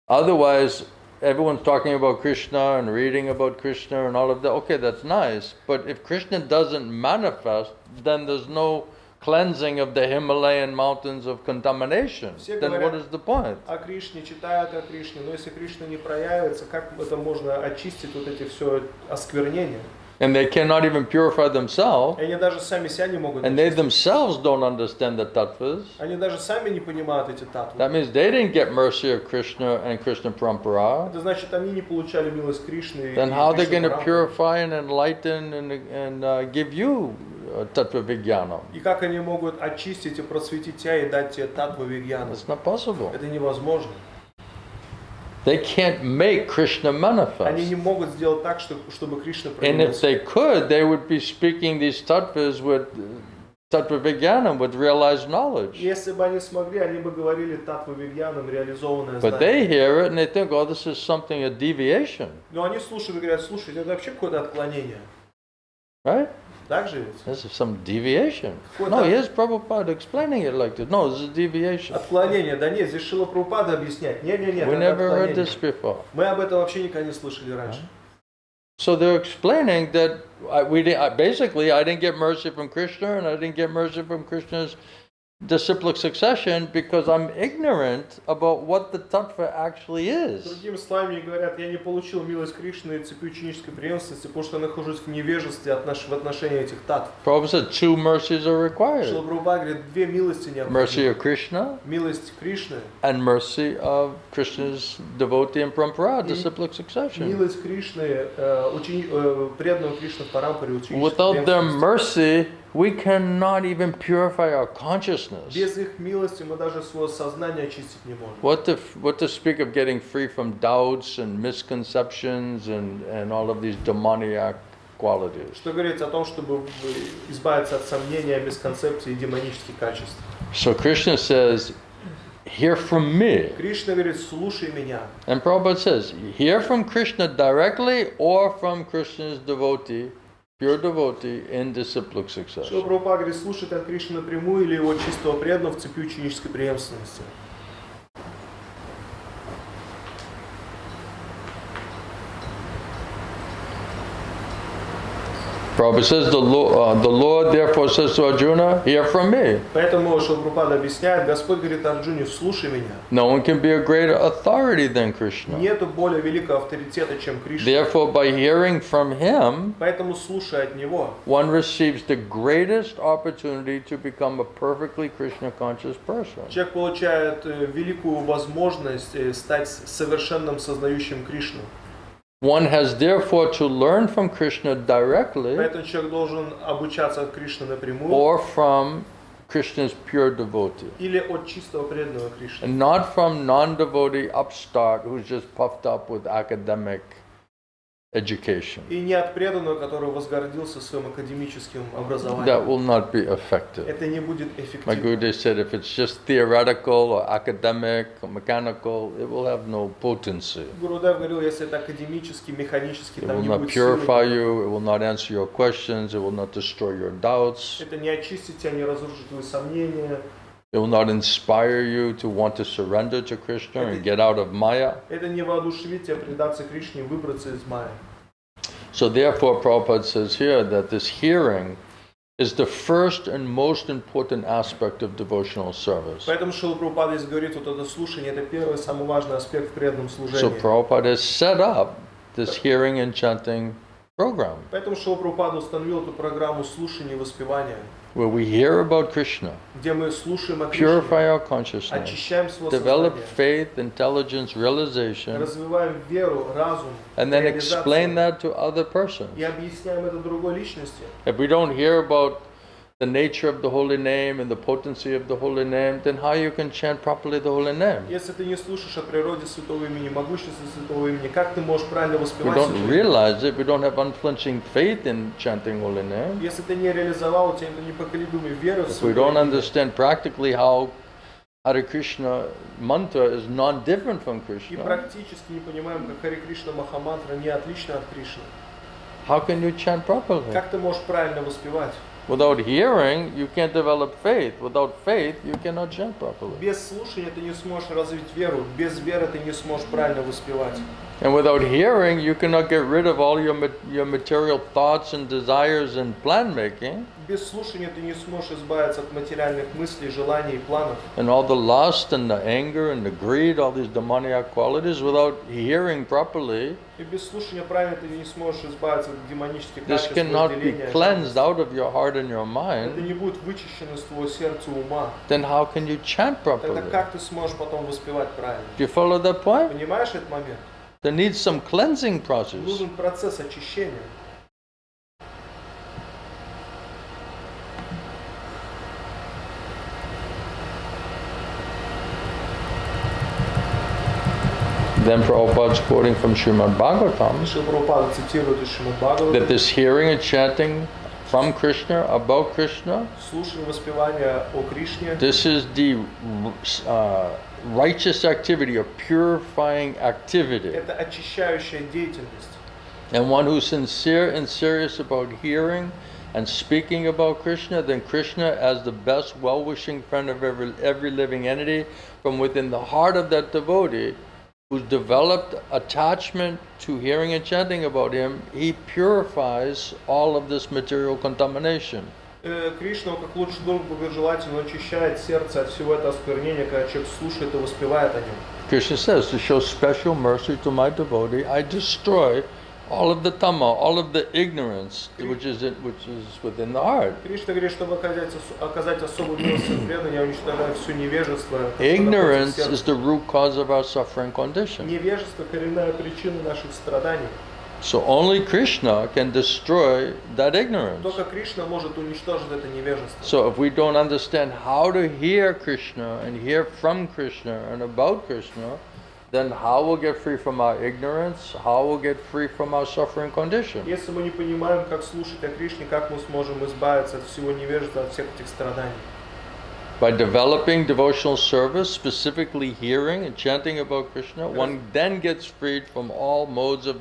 Otherwise, everyone's talking about Krishna and reading about Krishna and all of that. Okay, that's nice. But if Krishna doesn't manifest, then there's no cleansing of the Himalayan mountains of contamination. Then what is the point? О Кришне читают о Кришне, но если Кришна не проявится, как это можно очистить вот эти все осквернения? And they cannot even purify themselves. И они даже сами себя не могут And they очистить. themselves don't understand the tattvas. Они даже сами не понимают эти татвы. That means they didn't get mercy of Krishna and Krishna Parampara. Это значит, они не получали милость Кришны. Then how are they going to Кришны-парампары. purify and enlighten and give you tattva vijnanam? И как они могут очистить и просветить тебя и дать тебе татву вигьяна? It's not possible. Это невозможно. They can't make Krishna Они manifest. не могут сделать так, чтобы Кришна And if проявился. they could, they would be speaking these tattvas with tattva vijnanam, with realized knowledge. Если бы они смогли, они бы говорили татву вигьяном, реализованное But they знание. hear it and they think, oh, this is something, a deviation. Но они слушают и говорят, слушай, это вообще какое-то отклонение. Right? Так же ведь? This is some deviation. What No, the- here's Prabhupada explaining it like this. No, this is deviation. Отклонение. Да нет, здесь Шрила Прабхупада объясняет. Нет, We это never heard отклонение. this before. Мы об этом вообще никогда не слышали раньше. So they're explaining that basically I didn't get mercy from Krishna and I didn't get mercy from Krishna's disciplic succession because I'm ignorant about what the tattva actually is. Другими словами говорят, я не получил милость Кришны и цепи ученической преемственности, потому что я нахожусь в невежестве в отношении этих татв. Prabhupada said 2 mercies are Шрила required. Прабхупада говорит, 2 милости Mercy необходимы. of Krishna Милость Кришны, and mercy of Krishna's devotee and parampara, disciplic succession. милость Кришны, преданного Кришны в парампаре ученической Without their преемственности. mercy, we cannot even purify our consciousness. Без их милости мы даже свое сознание очистить не можем. What to speak of getting free from doubts and misconceptions and all of these demoniac qualities. Что говорить о том, чтобы избавиться от сомнения, бесконцепции и демонических качеств. So Krishna says, hear from me. Кришна говорит, слушай меня. And Prabhupada says, hear from Krishna directly or from Krishna's devotee, pure devotee in disciplic Шрила succession. Прабхупада говорит, слушать от Кришны напрямую или его чистого преданного в цепи ученической преемственности. Prabhupada says, the Lord therefore says to Arjuna, hear from me. Поэтому Шрила Прабхупада объясняет, Господь говорит Арджуне, слушай меня. No one can be a greater authority than Krishna. Нету более великого авторитета, чем Кришна. Therefore, by hearing from him, Поэтому слушай от него. one receives the greatest opportunity to become a perfectly Krishna conscious person. Человек получает великую возможность стать совершенным сознающим Кришну. One has therefore to learn from Krishna directly Поэтому человек должен обучаться от Кришны напрямую or from Krishna's pure devotee, или от чистого преданного Кришны. and not from non-devotee upstart who's just puffed up with academic education. И не от преданного, который возгордился своим академическим That образованием. will not be effective. Это не будет My эффективно. Guru said if it's just theoretical or academic or mechanical, it will have no potency. Гурудев говорил, если это академически, механически, It там will не not будет purify силы. you, it will not answer your questions, it will not destroy your doubts, Это не очистит тебя, не разрушит твои сомнения. it will not inspire you to want to surrender to Krishna and get out of Maya. Это не воодушевит тебя предаться Кришне и выбраться из Майи. So therefore, Prabhupada says here that this hearing is the first and most important aspect of devotional service. Поэтому Шрила Прабхупада здесь говорит, вот это слушание, это первый, самый важный аспект в преданном So служении. Prabhupada has set up this hearing and chanting program Поэтому Шрила Прабхупада установил эту программу слушания и воспевания, where we hear about Krishna, где мы слушаем о Кришне, purify our consciousness, очищаем свое develop сознание, faith, intelligence, realization, развиваем веру, разум, and then реализацию, explain that to other persons. и объясняем это другой личности. If we don't hear about the nature of the holy name and the potency of the holy name, then how you can chant properly the holy name? Если ты не слушаешь о природе святого имени, могуществе святого имени, как ты можешь правильно We воспевать don't святое имя? realize it, we don't have unflinching faith in chanting holy name. Если ты не реализовал, у тебя нет непоколебимой веры в If we святое don't имя, understand practically how Hare Krishna mantra is non-different from и Krishna, практически не понимаем, как Харе Кришна Махамантра не отлична от Кришны, how can you chant properly? как ты можешь правильно воспевать? Without hearing, you can't develop faith. Without faith, you cannot chant properly. Без слушания ты не сможешь развить веру, без веры ты не сможешь правильно воспевать. And without hearing, you cannot get rid of all your material thoughts and desires and plan making, Без слушания ты не сможешь избавиться от материальных мыслей, желаний и планов. and all the lust and the anger and the greed, all these demoniac qualities. Without hearing properly, И без слушания правильно ты не сможешь избавиться от демонических this качеств, cannot be вожделения, cleansed жадности. out of your heart and your Это mind. не будет вычищено из твоего сердца и ума. Then how can you chant Тогда properly? как ты сможешь потом воспевать правильно? Do you follow that point? Понимаешь этот момент? There needs some cleansing process. Нужен процесс очищения. Then Prabhupada's quoting from Srimad Bhagavatam Шрила Прабхупада цитирует из Шримад Бхагавата, that this hearing and chanting from Krishna, about Krishna, слушание воспевания о Кришне, this is the righteous activity or purifying activity. это очищающая деятельность. And one who's sincere and serious about hearing and speaking about Krishna, then Krishna, as the best well-wishing friend of every living entity, from within the heart of that devotee, who's developed attachment to hearing and chanting about him, he purifies all of this material contamination. Кришна, как лучший друг благожелательно, очищает сердце от всего этого осквернения, когда человек слушает и воспевает о нем. Krishna says, to show special mercy to my devotee, I destroy all of the tama, all of the ignorance which is within the heart. Кришна говорит, чтобы оказать особую милость преданным, я уничтожаю все невежество. Ignorance is the root cause of our suffering condition. Невежество – коренная причина наших страданий. So only Krishna can destroy that ignorance. Только Кришна может уничтожить это невежество. So if we don't understand how to hear Krishna and hear from Krishna and about Krishna, then how we'll get free from our ignorance, how we'll get free from our suffering condition. Если мы не понимаем, как слушать о Кришне, как мы сможем избавиться от всего невежества, от всех этих страданий? By developing devotional service, specifically hearing and chanting about Krishna, one then gets freed from all modes of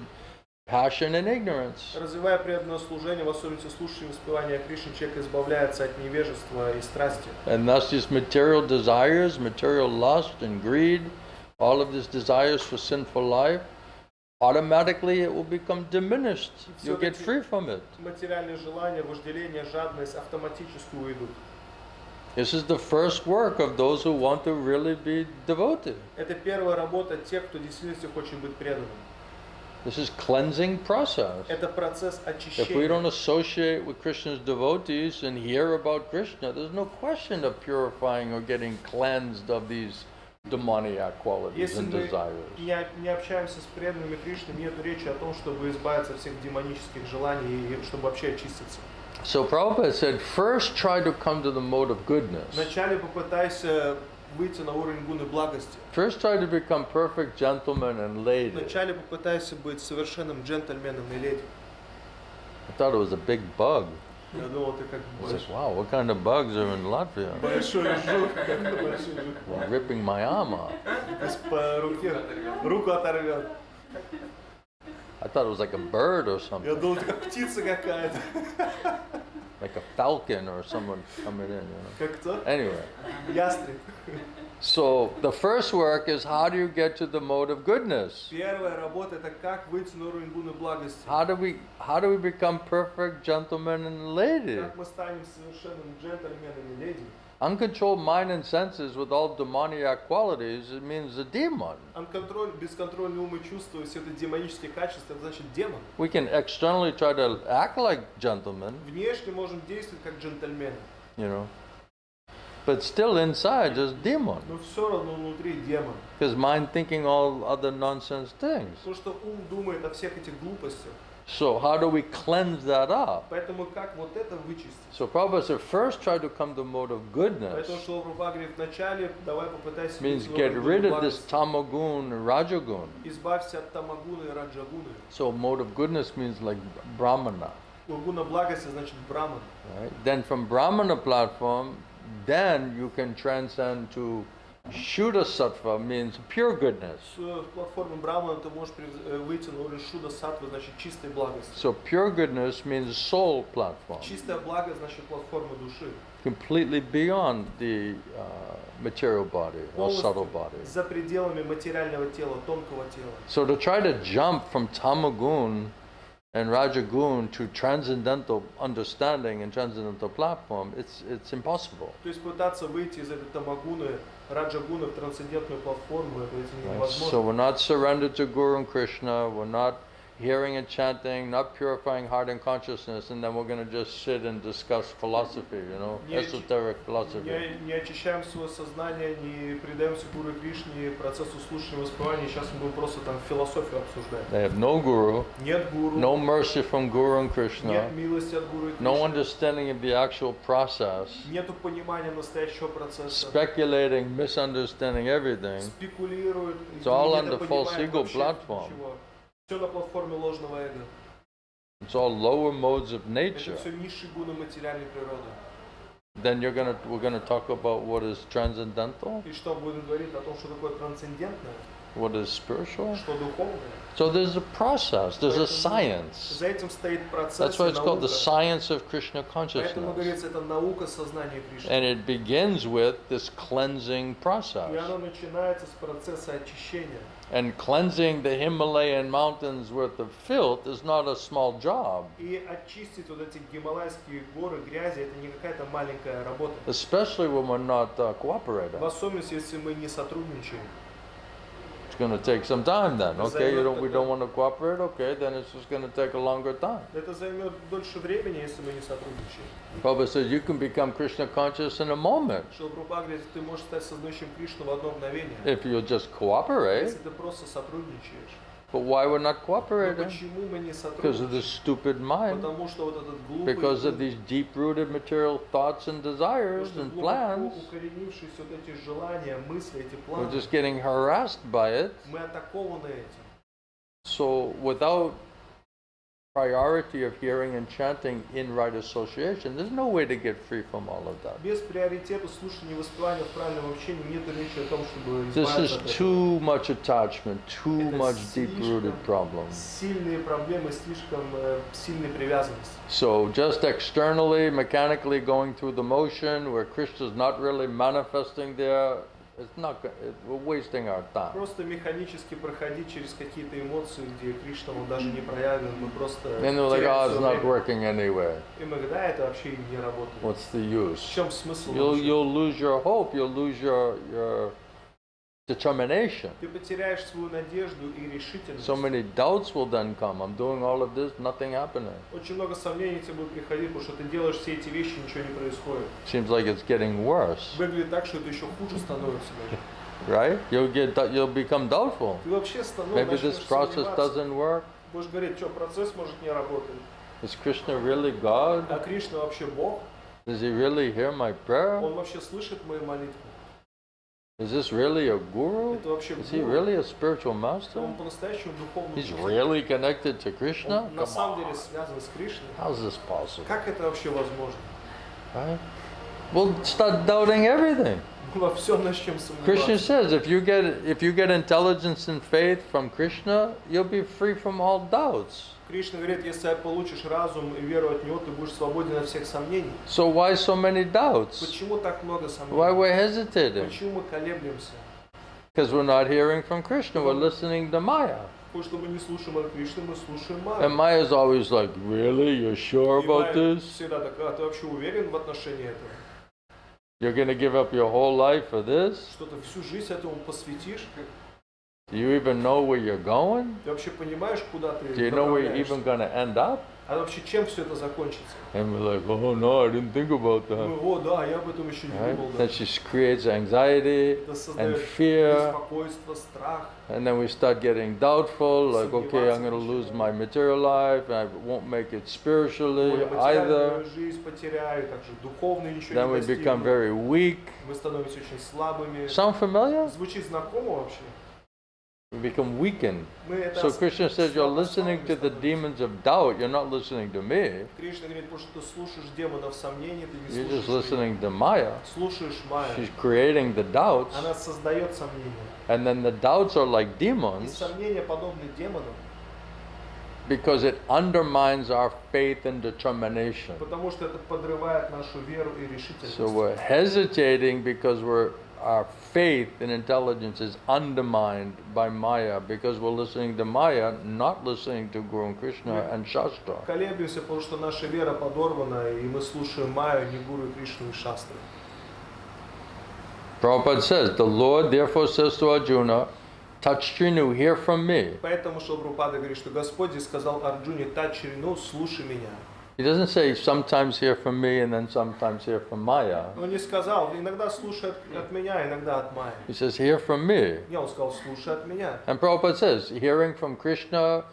passion and ignorance. Развивая преданное служение, в особенности слушанием воспевания Кришны, человек избавляется от невежества и страсти. And thus these material desires, material lust and greed, all of these desires for sinful life, automatically it will become diminished. You'll get free from it. Материальные желания, вожделение, жадность автоматически уйдут. This is the first work of those who want to really be devoted. Это первая работа тех, кто действительно хочет быть преданным. This is cleansing process. Это процесс If we очищения. don't associate with Krishna's devotees and hear about Krishna, there's no question of purifying or getting cleansed of these demoniac qualities Если and мы desires. не общаемся с преданными Кришны, нет речи о том, чтобы избавиться от всех демонических желаний и чтобы вообще очиститься. So Prabhupada said, first try to come to the mode of goodness. Вначале попытайся выйти на уровень гуны благости. First try to become perfect gentlemen and ladies. Вначале попытайся быть совершенным джентльменом и леди. I thought it was a big bug. Я думал, ты как I was like, wow, what kind of bugs are in Latvia? большой жук, как большой жук. Ripping my arm off. По руке руку оторвет. I thought it was like a bird or Я something. думал, ты как птица какая-то. Like a falcon or someone coming in, Как кто? Anyway, Ястреб. so the first work is how do you get to the mode of goodness? Первая работа это как выйти на уровень гуны благости. How do we become perfect gentlemen and ladies? Как мы станем совершенным джентльменом и леди. Uncontrolled mind and senses with all demoniac qualities, it means a demon. Бесконтрольный ум и чувства, все это демонические качества, это значит демон. We can externally try to act like gentlemen, Внешне можем действовать как джентльмены, but still inside just demon. но все равно внутри демон. Because mind thinking all other nonsense things. Потому что ум думает о всех этих глупостях. So how do we cleanse that up? Поэтому как вот это вычистить? So Prabhupada said, first try to come to the mode of goodness. Поэтому Шрила Прабхупада говорит, вначале давай попытайся Means выйти на get уровень rid гуны of this благости. tamagun and rajagun. Избавься от тамагуны и раджагуны. So mode of goodness means like brahmana. Гуна благости значит браман. Right? Then from brahmana platform, then you can transcend to Shuddha sattva, means pure goodness. С платформы брамана ты можешь выйти на уровень шуда саттвы, значит чистой благости. So pure goodness means soul platform, Чистая благо значит платформа души. completely beyond the material body or subtle body. За пределами материального тела, тонкого тела. So to try to jump from tamagun and rajagun to transcendental understanding and transcendental platform, it's impossible. То есть пытаться выйти из этой тамагуны, раджагуны в трансцендентную платформу, это Right? невозможно. So we're not surrendered to Guru and Krishna, we're not hearing and chanting, not purifying heart and consciousness, and then we're going to just sit and discuss philosophy, esoteric philosophy. Не очищаем свое сознание, не предаемся Гуру и Кришне, процессу слушания и воспевания, сейчас мы будем просто там философию обсуждать. They have no Guru, Нет Гуру, no mercy from Guru and нет Krishna, милости от Гуру и no Кришны, understanding of the actual process, нету понимания настоящего процесса, speculating, misunderstanding everything. спекулируют, It's all on the недопонимают false ego вообще platform. ничего. Все на платформе ложного эго. It's all lower modes of Это nature. все низшие гуны материальной природы. Then we're gonna talk about what is transcendental, И что будем говорить о том, что такое трансцендентное, what is spiritual. что духовное. So there's a process, there's a science. За этим стоит процесс That's и why it's called the наука. science of Krishna Поэтому consciousness. говорится, это наука сознания Кришны. And it begins with this cleansing И process. оно начинается с процесса очищения. And cleansing the Himalayan mountains worth of filth is not a small job, И очистить вот эти гималайские горы грязи, это не какая-то маленькая работа. especially when we're not В cooperating. особенности, если мы не сотрудничаем. It's going to take some time then. Okay, we don't want to cooperate. Okay, then it's just going to take a longer time. Это займет дольше времени, если мы не сотрудничаем. Prabhupada says you can become Krishna conscious in a moment Шрила Прабхупада говорит, ты можешь стать сознающим Кришну в одно мгновение, if you just cooperate. если ты просто сотрудничаешь. But why we're not Но cooperating? почему мы не Because of this сотрудничаем? stupid mind. Потому что вот этот глупый, Because of these deep-rooted material thoughts and desires and plans. укоренившиеся вот эти желания, мысли, эти We're планы, just getting harassed by it. мы атакованы этим. So without priority of hearing and chanting in right association, there's no way to get free from all of that. Без приоритета слушания и воспевания в правильном общении нет речи о том, чтобы This избавиться is от этого. too much attachment, too Это much слишком deep-rooted problem. Сильные проблемы, слишком сильные привязанности. So just externally, mechanically going through the motion where Krishna is not really manifesting there, it's not. We're wasting our time. Просто механически проходить через какие-то эмоции, где Кришна он даже не проявлен, мы просто And they're like, теряем oh, всё it's not время. working anyway. И мы говорим, да, это вообще не работает. What's the В use? чем смысл? You'll lose your hope. You'll lose your determination. Ты потеряешь свою надежду и решительность. So many doubts will then come. I'm doing all of this, nothing happening. Очень много сомнений тебе будет приходить, потому что ты делаешь все эти вещи, ничего не происходит. Seems like it's getting worse, Выглядит так, что это еще хуже становится даже. right? You'll become doubtful. Ты вообще Maybe this начнешь process сомневаться. doesn't work. Будешь говорить, что процесс может не работать. Is Krishna really God? А Кришна вообще Бог? Does he really hear my prayer? Он вообще слышит мои молитвы? Is this really a guru? Это вообще Is he гуру? really a spiritual master? Он по-настоящему духовный. He's учитель. really connected to Krishna? Он на Come самом on. деле связан с Кришной. How's this possible? Как это вообще возможно? Right? We'll start doubting everything. Мы во всем начнем Krishna сомневаться. says if you get intelligence and faith from Krishna, you'll be free from all doubts. Кришна говорит, если получишь разум и веру от него, ты будешь свободен от всех сомнений. So why so many doubts? Почему так много Why сомнений? we're hesitating? Почему мы колеблемся? Because we're not hearing from Krishna, we're listening to Maya. Потому что мы не слушаем от Кришны, мы слушаем And Майю. Maya's always like, really? You're sure И about Майя this? всегда такая, ты вообще уверен в отношении этого? You're going to give up your whole life for this? Что ты всю жизнь этому посвятишь? Do you even know where you're going? Ты вообще понимаешь, куда ты Do you know where you're направляешься? even going to end up? А вообще чем все это закончится? And we're like, oh no, I didn't think about Мы, that. о, да, я об этом еще не Right? думал. That Да. just creates anxiety Это and создает fear. беспокойство, страх. And then we start getting doubtful, like, okay, I'm going to lose my material life, and I won't make it Ой, spiritually я материальную either. жизнь потеряю, также духовно ничего Then не we достигну. become very weak. Мы становимся очень слабыми. Sound familiar? Звучит знакомо вообще? We become weakened. Мы это So Krishna says, you're listening to the становимся. demons of doubt, you're not listening to me. Кришна говорит, потому что ты слушаешь демонов сомнений, ты не You're just слушаешь listening to Maya. меня. Слушаешь Майю. She's creating the doubts, Она создает сомнения. and then the doubts are like И demons сомнения подобны демонам, because it undermines our faith and determination. потому что это подрывает нашу веру и решительность. So we're hesitating because our faith and intelligence is undermined by Maya because we're listening to Maya, not listening to Guru and Krishna and Shastra. Колеблемся, потому что наша вера подорвана, и мы слушаем Майю, не Гуру, Кришну и Шастры. Prabhupada says, the Lord therefore says to Arjuna, Tachrinu, hear from me. Поэтому Шилпрапада говорит, что Господь здесь сказал Арджуне, Тачрину, слушай меня. He doesn't say sometimes hear from me and then sometimes hear from Maya. Он не сказал, иногда слушай от меня, иногда от Майи. He says, hear from me. Не, он сказал, слушай от меня. And Prabhupada says, hearing from Krishna,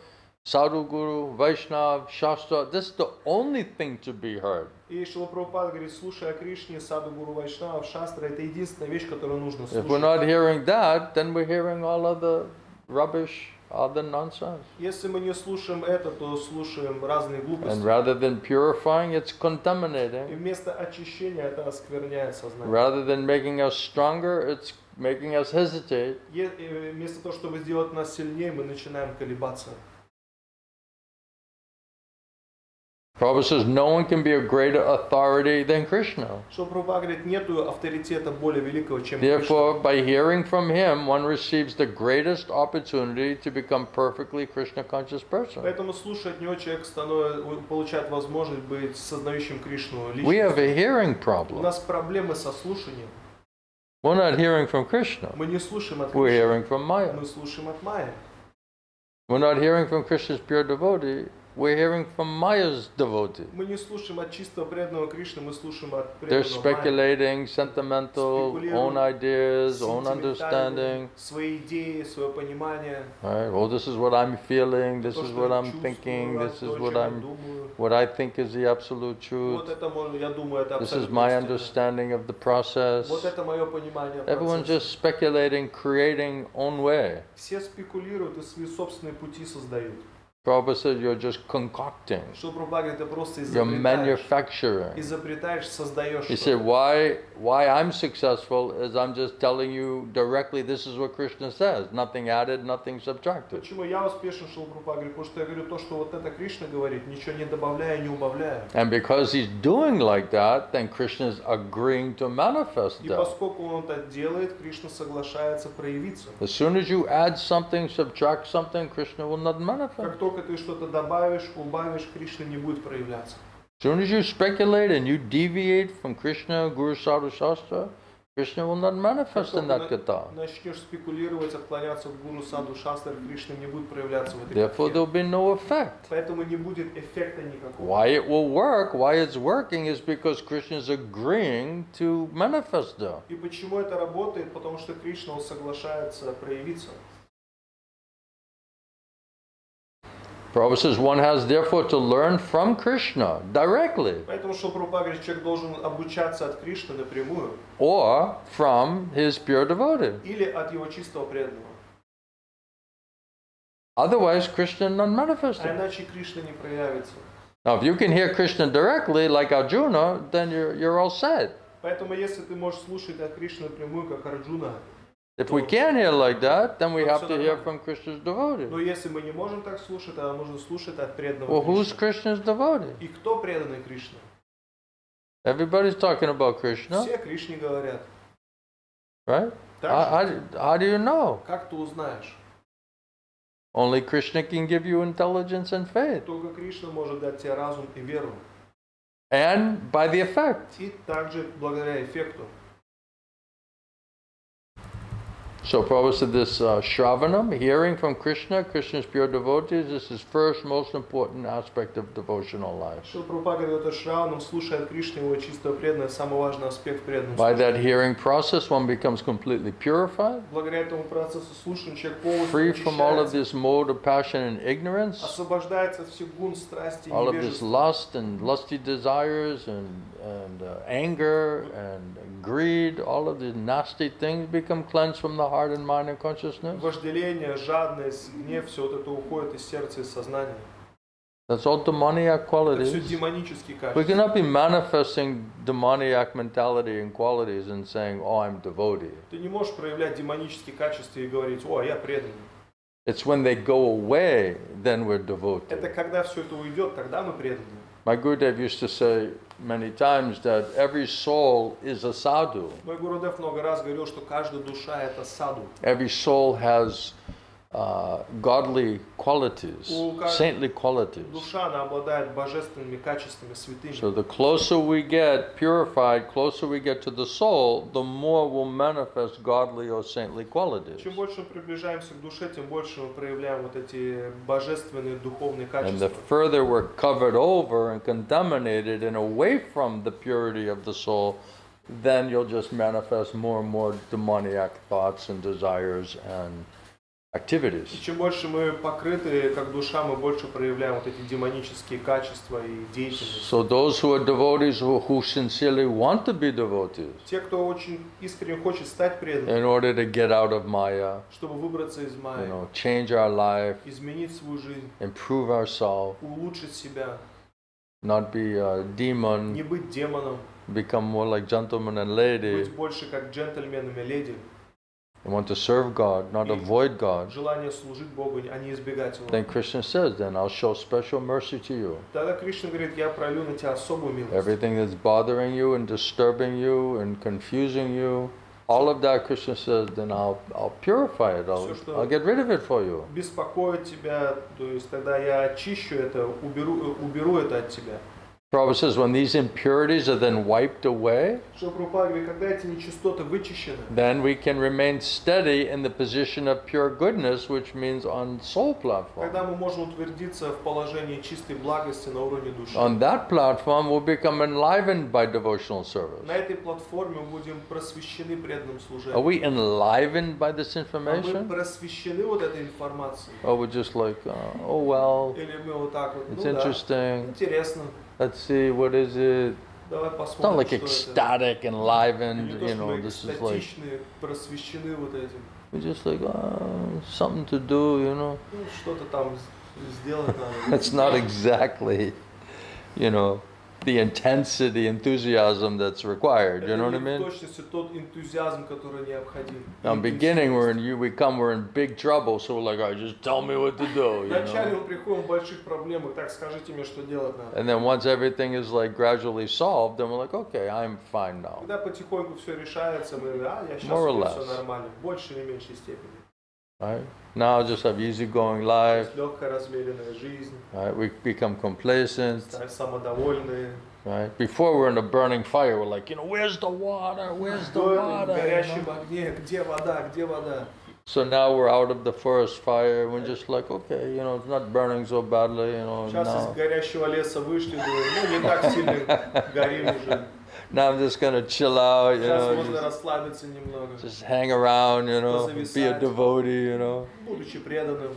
Sadhu Guru, Vaishnav, Shastra, this is the only thing to be heard. И Шилпрапада говорит, слушай о Кришне, Саду Гуру Вайшнава, Шастра, это единственная вещь, которую нужно If we're слушать. not hearing that, then we're hearing all other rubbish, other nonsense. Если мы не слушаем это, то слушаем разные And глупости. rather than purifying, it's И contaminating. вместо очищения это оскверняет сознание. Rather than making us stronger, it's making us hesitate. Вместо того, чтобы сделать нас сильнее, мы начинаем колебаться. Prabhupada says no one can be a greater authority than Krishna. Что Прабхупада говорит, нету авторитета более великого, чем Кришна. Therefore, by hearing from him, one receives the greatest opportunity to become perfectly Krishna conscious person. Поэтому, слушая от него, человек получает возможность быть сознающим Кришну We have личностью. a hearing У problem. нас проблемы со слушанием. We're not hearing from Krishna. Мы не слушаем от We're Кришны, hearing from Maya. мы слушаем от Майи. We're not hearing from Krishna's pure devotee. We're hearing from Maya's devotee. Мы не слушаем от чистого преданного Кришны, мы слушаем от They're преданного Майи. speculating, sentimental, own ideas, own understanding. Свои идеи, свое понимание. Right? Well, this is what I'm feeling. This То, is что what я I'm чувствую, thinking. то, This is о what чем я I'm, думаю. what I think is the absolute Вот truth. это, я думаю, это This is абсолютно my истина. understanding of the process. Вот это мое понимание Everyone's процесса. just speculating, creating own way. Все спекулируют и свои собственные пути создают. Prabhupada said you're just concocting. Что Прабхупада говорит, ты просто You're manufacturing. изобретаешь, создаешь He что-то. said, why I'm successful is I'm just telling you directly this is what Krishna says. Nothing added, nothing subtracted. Почему я успешен, что Прабхупада говорит? Потому что я говорю то, что вот это Кришна говорит, ничего не добавляя, не убавляя. And because he's doing like that, then Krishna is agreeing to manifest И that. поскольку он это делает, Кришна соглашается проявиться. As soon as you add something, subtract something, Krishna will not Как manifest. только ты что-то добавишь, убавишь, Кришна не будет проявляться. As soon as you speculate and you deviate from Krishna, Guru, Sadhu, Shastra, Krishna will not manifest in that katha. Начнешь спекулировать, отклоняться от гуру, саду, шастры, Кришна не будет проявляться в этой Therefore, катхе. there will be no effect. Поэтому не будет эффекта никакого. Why it will work, why it's working, is because Krishna is agreeing to manifest there. И почему это работает? Потому что Кришна он соглашается проявиться. Prabhupada says one has therefore to learn from Krishna directly Поэтому, что Прабхупада говорит, человек должен обучаться от Кришны напрямую or from his pure devotee. или от его чистого преданного. Otherwise, Krishna is not А manifested. иначе Кришна не проявится. Now, if you can hear Krishna directly, like Arjuna, then you're all set. Поэтому, если ты можешь слушать от Кришны напрямую, как Арджуна, If we can't hear like that, then we have to hear from Krishna's devotee. но если мы не можем так слушать, тогда нужно слушать от преданного Well, who's Кришны. Krishna's devotee? И кто преданный Кришне? Everybody's talking about Krishna, Все Кришне говорят. right? Так же, How do you know? как ты узнаешь? Only Krishna can give you intelligence and faith. Только Кришна может дать тебе разум и веру. And by the effect. И также благодаря эффекту. So Prabhupada said this Shravanam, hearing from Krishna, Krishna's pure devotees, this is first most important aspect of devotional life. Что Прабхупада говорит, это Шраванам, слушая от Кришны его чистого преданного, самый важный аспект преданного. By that hearing process, one becomes completely purified, Благодаря этому процессу слушания человек полностью free from all of очищается, this mode of passion and ignorance, освобождается от всех гун, страсти и all of this невежества. lust and lusty desires and anger and greed, all of these nasty things become cleansed from the heart and mind and consciousness. Вожделение, жадность, гнев, все вот это уходит из сердца и сознания. That's all demoniac Это все qualities. демонические We качества. cannot be manifesting demoniac mentality and qualities and saying, oh, I'm devotee. Ты не можешь проявлять демонические качества и говорить, о, я преданный. It's when they go away, then we're devotee. Это когда все это уйдет, тогда мы преданные. My Gurudev used to say many times that every soul is a sadhu. Мой Гурудев много раз говорил, что каждая душа это саду. Every soul has godly qualities, saintly qualities. Душа, она обладает божественными качествами, святыми. So the closer we get purified, closer we get to the soul, the more we'll manifest godly or saintly qualities. Чем больше мы приближаемся к душе, тем больше мы проявляем вот эти божественные духовные And the качества. further we're covered over and contaminated and away from the purity of the soul, then you'll just manifest more and more demoniac thoughts and desires and И activities. чем больше мы покрыты, как душа, мы больше проявляем вот эти демонические качества и деятельность. So those who are devotees who sincerely want to be devotees Те, кто очень искренне хочет стать преданным, in order to get out of Maya, чтобы выбраться из майи, change our life, изменить свою жизнь, improve ourselves, улучшить себя, not be a demon, не быть демоном, become more like gentlemen and ladies. быть больше как джентльменами, леди, They want to serve God, not avoid God. желание служить Богу, а не избегать Его. Then Krishna says, then I'll show special mercy to you. Тогда Кришна говорит, я пролью на тебя особую милость. Everything that's bothering you and disturbing you and confusing you, all of that, Krishna says, then I'll purify it. I'll get rid of it for you. Беспокоит тебя, то есть тогда я очищу это, уберу это от тебя. Prabhupada says, when these impurities are then wiped away, Что Прабхупада говорит, когда эти нечистоты вычищены, then we can remain steady in the position of pure goodness, which means on soul platform. тогда мы можем утвердиться в положении чистой благости на уровне души. On that platform, we'll become enlivened by devotional service. На этой платформе мы будем просвещены преданным Are служением. we enlivened by this А мы information? просвещены вот этой информацией. Or we're just like, oh well, Или мы вот так вот, it's ну да, interesting. интересно, Let's see, what is it? давай It's not посмотрим, like что это. ecstatic, И не enlivened, то, что мы this is like, экстатичны, просвещены вот этим. we're just like, something to do, Ну, что-то там Сделать надо. It's not exactly, the intensity, enthusiasm that's required. You know what I Это не в mean? точности тот энтузиазм, который необходим. Now, beginning, we're in big trouble, so we're like, all right, just tell me what to do. Вначале мы приходим в больших проблемах, так скажите мне, что делать надо. And then once everything is like gradually solved, then we're like, okay, I'm fine now. Когда потихоньку все решается, мы я сейчас More or все less. нормально, в большей или меньшей степени. Right? Now I just have easygoing life. Легкая, размеренная жизнь, Right? We become complacent. самодовольные. Right? Before we're in a burning fire, we're like, where's the water? Where's the В water? горящем огне, где вода, где вода? So now we're out of the first fire. We're just like, okay, it's not burning so badly. Сейчас из Now, горящего леса вышли, думаю, не так сильно горим уже. now I'm just gonna chill out. Сейчас можно расслабиться немного, Just hang around. Be a devotee. будучи преданным.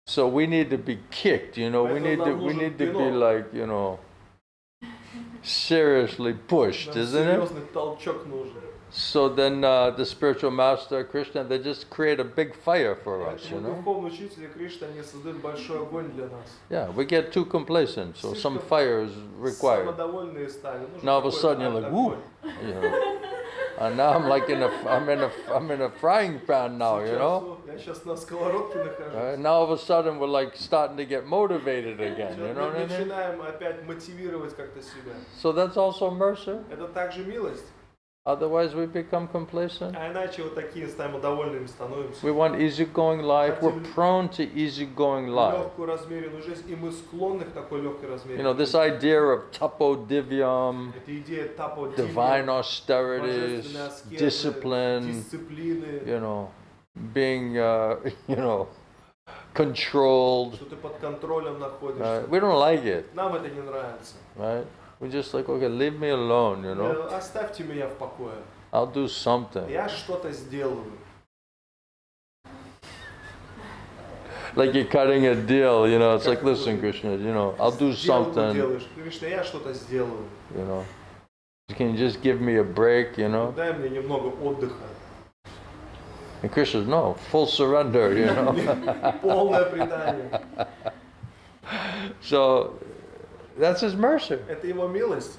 So we need to be kicked. We need to be like, seriously pushed, Нам isn't it? серьезный толчок нужен. So then the spiritual master, Krishna, they just create a big fire for us, Поэтому духовные учители Кришны, они создают большой огонь для нас. Yeah, we get too complacent, so some fire is required. Самодовольные стали. Нужен Now all of a какой-то sudden you're like, woo, огонь. And now I'm like I'm in a frying pan now, Я сейчас на сковородке нахожусь. Right? Now all of a sudden we're like starting to get motivated again, you know what I Мы mean? начинаем опять мотивировать как-то себя. So that's also mercy. Это также милость. Otherwise we become complacent. А иначе вот такие самодовольными становимся. We want easygoing life. We're prone to easygoing life. Легкую размеренную жизнь, и мы склонны к такой легкой размеренной This idea of tapodivyam, Это идея divine austerities, божественной аскезы, discipline, дисциплины, being, controlled. что ты под контролем находишься. We don't like it, Нам это не нравится. right? We're just like, okay, leave me alone, Оставьте меня в покое. I'll do something. Я что-то сделаю. Like you're cutting a deal, it's like, listen, Krishna, I'll do something, Делаешь. Кришна, я что-то сделаю. Can you just give me a break, Дай мне немного отдыха. And Krishna's, no, full surrender, Полное предание. So, that's his mercy. Это его милость.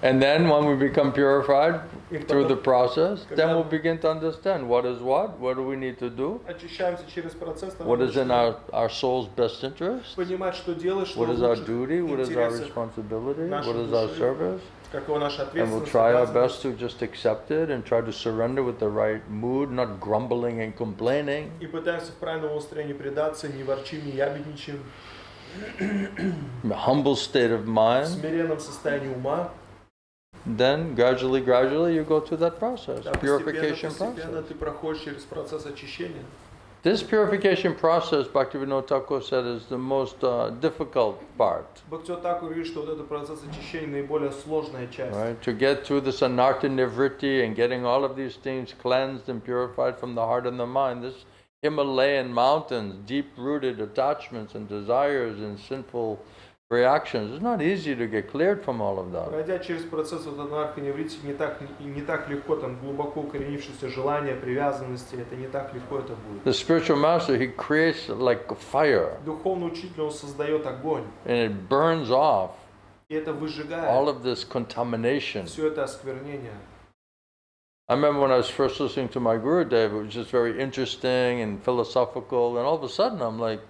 And then when we become purified И through the потом process, then когда we'll begin to understand what is what do we need to do, очищаемся через процесс, what is in our soul's best interest, понимать, что делаешь, что what is our лучше, duty, what is our интересах responsibility, нашей what is our души, service. какова наша And we'll ответственность, try our обязанность. best to just accept it and try to surrender with the right mood, not grumbling and complaining. И пытаемся в правильном настроении предаться, не ворчим, не ябедничаем, A humble state of в mind. смиренном состоянии ума. Then gradually you go through that process, Да, purification постепенно process. ты проходишь через процесс очищения. This purification process, Bhaktivinoda Thakur said, is the most difficult part. Бхактивinoda Thakura говорит, что вот этот процесс очищения наиболее сложная часть. Right? To get through this anartha nivritti and getting all of these things cleansed and purified from the heart and the mind, this Himalayan mountains, deep-rooted attachments and desires and sinful reactions, it's not easy to get cleared from all of that. Пройдя через процесс вот анархоневритики, не так легко, там глубоко укоренившиеся желания, привязанности, это не так легко это будет. The spiritual master, he creates like a fire, Духовный учитель, он создает огонь, and it burns off и это all выжигает of this contamination. все это осквернение. I remember when I was first listening to my Guru Dev, it was just very interesting and philosophical, and all of a sudden I'm like,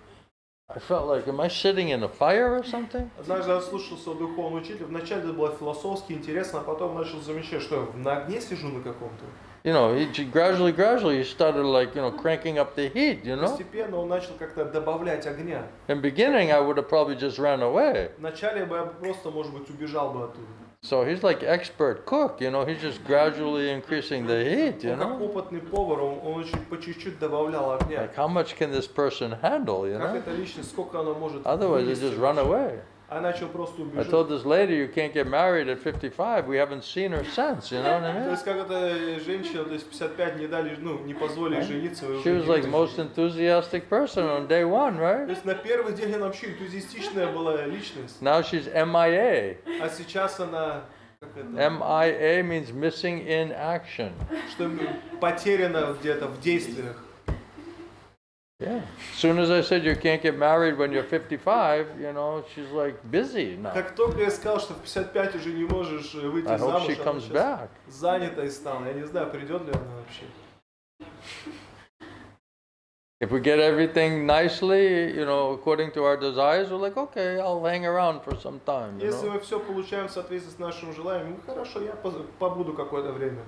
I felt like, am I sitting in a fire or something? Однажды я слушался духовного учителя, вначале это было философски интересно, а потом начал замечать, что я на огне сижу на каком-то. He gradually he started like, cranking up the heat, Постепенно он начал как-то добавлять огня. In beginning, I would have probably just ran away. Вначале бы я просто, может быть, убежал бы оттуда. So he's like expert cook, he's just gradually increasing the heat, Он как опытный повар, он очень по чуть-чуть добавлял огня. Like how much can this person handle, Как эта личность, сколько она может Otherwise, they вынести just run away. А начал просто I убежать. told this lady, you can't get married at 55. We haven't seen her since, you know what I То mean? есть как эта женщина, то есть 55 не дали, не позволили жениться. вы She уже was не like видите. most enthusiastic person on day one, То right? есть на первый день она вообще энтузиастичная была личность. Now she's MIA. А сейчас она... MIA means missing in action. Что потеряно где-то в действиях. Yeah. As soon as I said you can't get married when you're 55, she's like busy now. Как только я сказал, что в 55 уже не можешь выйти I hope замуж, she она comes сейчас back. занятой стала. Я не знаю, придет ли она вообще. If we get everything nicely, according to our desires, we're like, okay, I'll hang around for some time. Если мы все получаем в соответствии с нашим желанием, ну хорошо, я побуду какое-то время.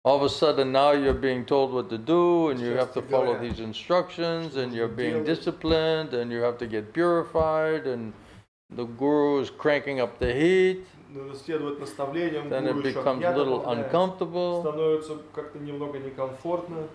All of a sudden now you're being told what to do and you have to follow these instructions and you're being disciplined and you have to get purified and the guru is cranking up the heat. Следует наставлениям, Then it becomes a little uncomfortable. Становится как-то немного некомфортно.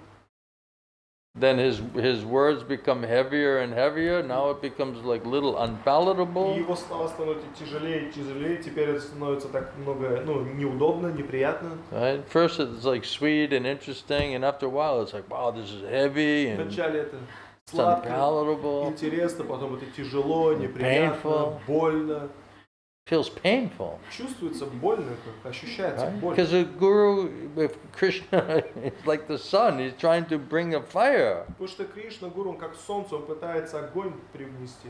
Then his words become heavier and heavier. Now it becomes like little unpalatable. И его слова становятся тяжелее и тяжелее. Теперь это становится так много, неудобно, неприятно. Right? First it's like sweet and interesting, and after a while it's like, wow, this is heavy and Вначале это it's сладко, unpalatable. интересно, потом это тяжело, неприятно, Painful. больно. Feels painful. Чувствуется больно, как ощущается боль. Because the guru, if Krishna is like the sun, he's trying to bring a fire. Потому что Кришна, гуру, он как солнце, он пытается огонь привнести.